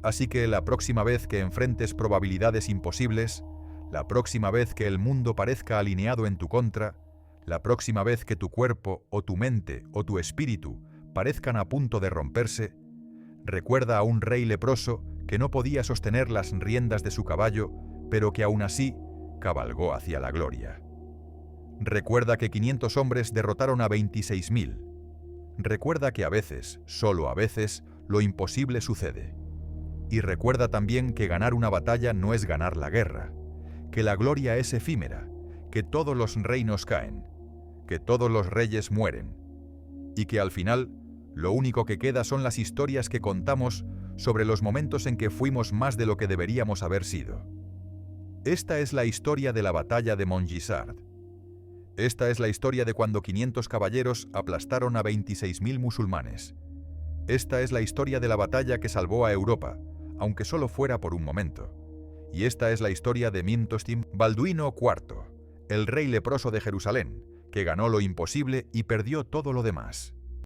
Así que la próxima vez que enfrentes probabilidades imposibles, la próxima vez que el mundo parezca alineado en tu contra, la próxima vez que tu cuerpo o tu mente o tu espíritu parezcan a punto de romperse, recuerda a un rey leproso que no podía sostener las riendas de su caballo, pero que aún así cabalgó hacia la gloria. Recuerda que 500 hombres derrotaron a 26.000. Recuerda que a veces, solo a veces, lo imposible sucede. Y recuerda también que ganar una batalla no es ganar la guerra, que la gloria es efímera, que todos los reinos caen, que todos los reyes mueren, y que al final lo único que queda son las historias que contamos sobre los momentos en que fuimos más de lo que deberíamos haber sido. Esta es la historia de la batalla de Montgisard. Esta es la historia de cuando 500 caballeros aplastaron a 26.000 musulmanes. Esta es la historia de la batalla que salvó a Europa, aunque solo fuera por un momento. Y esta es la historia de Mintostim Balduino IV, el rey leproso de Jerusalén, que ganó lo imposible y perdió todo lo demás.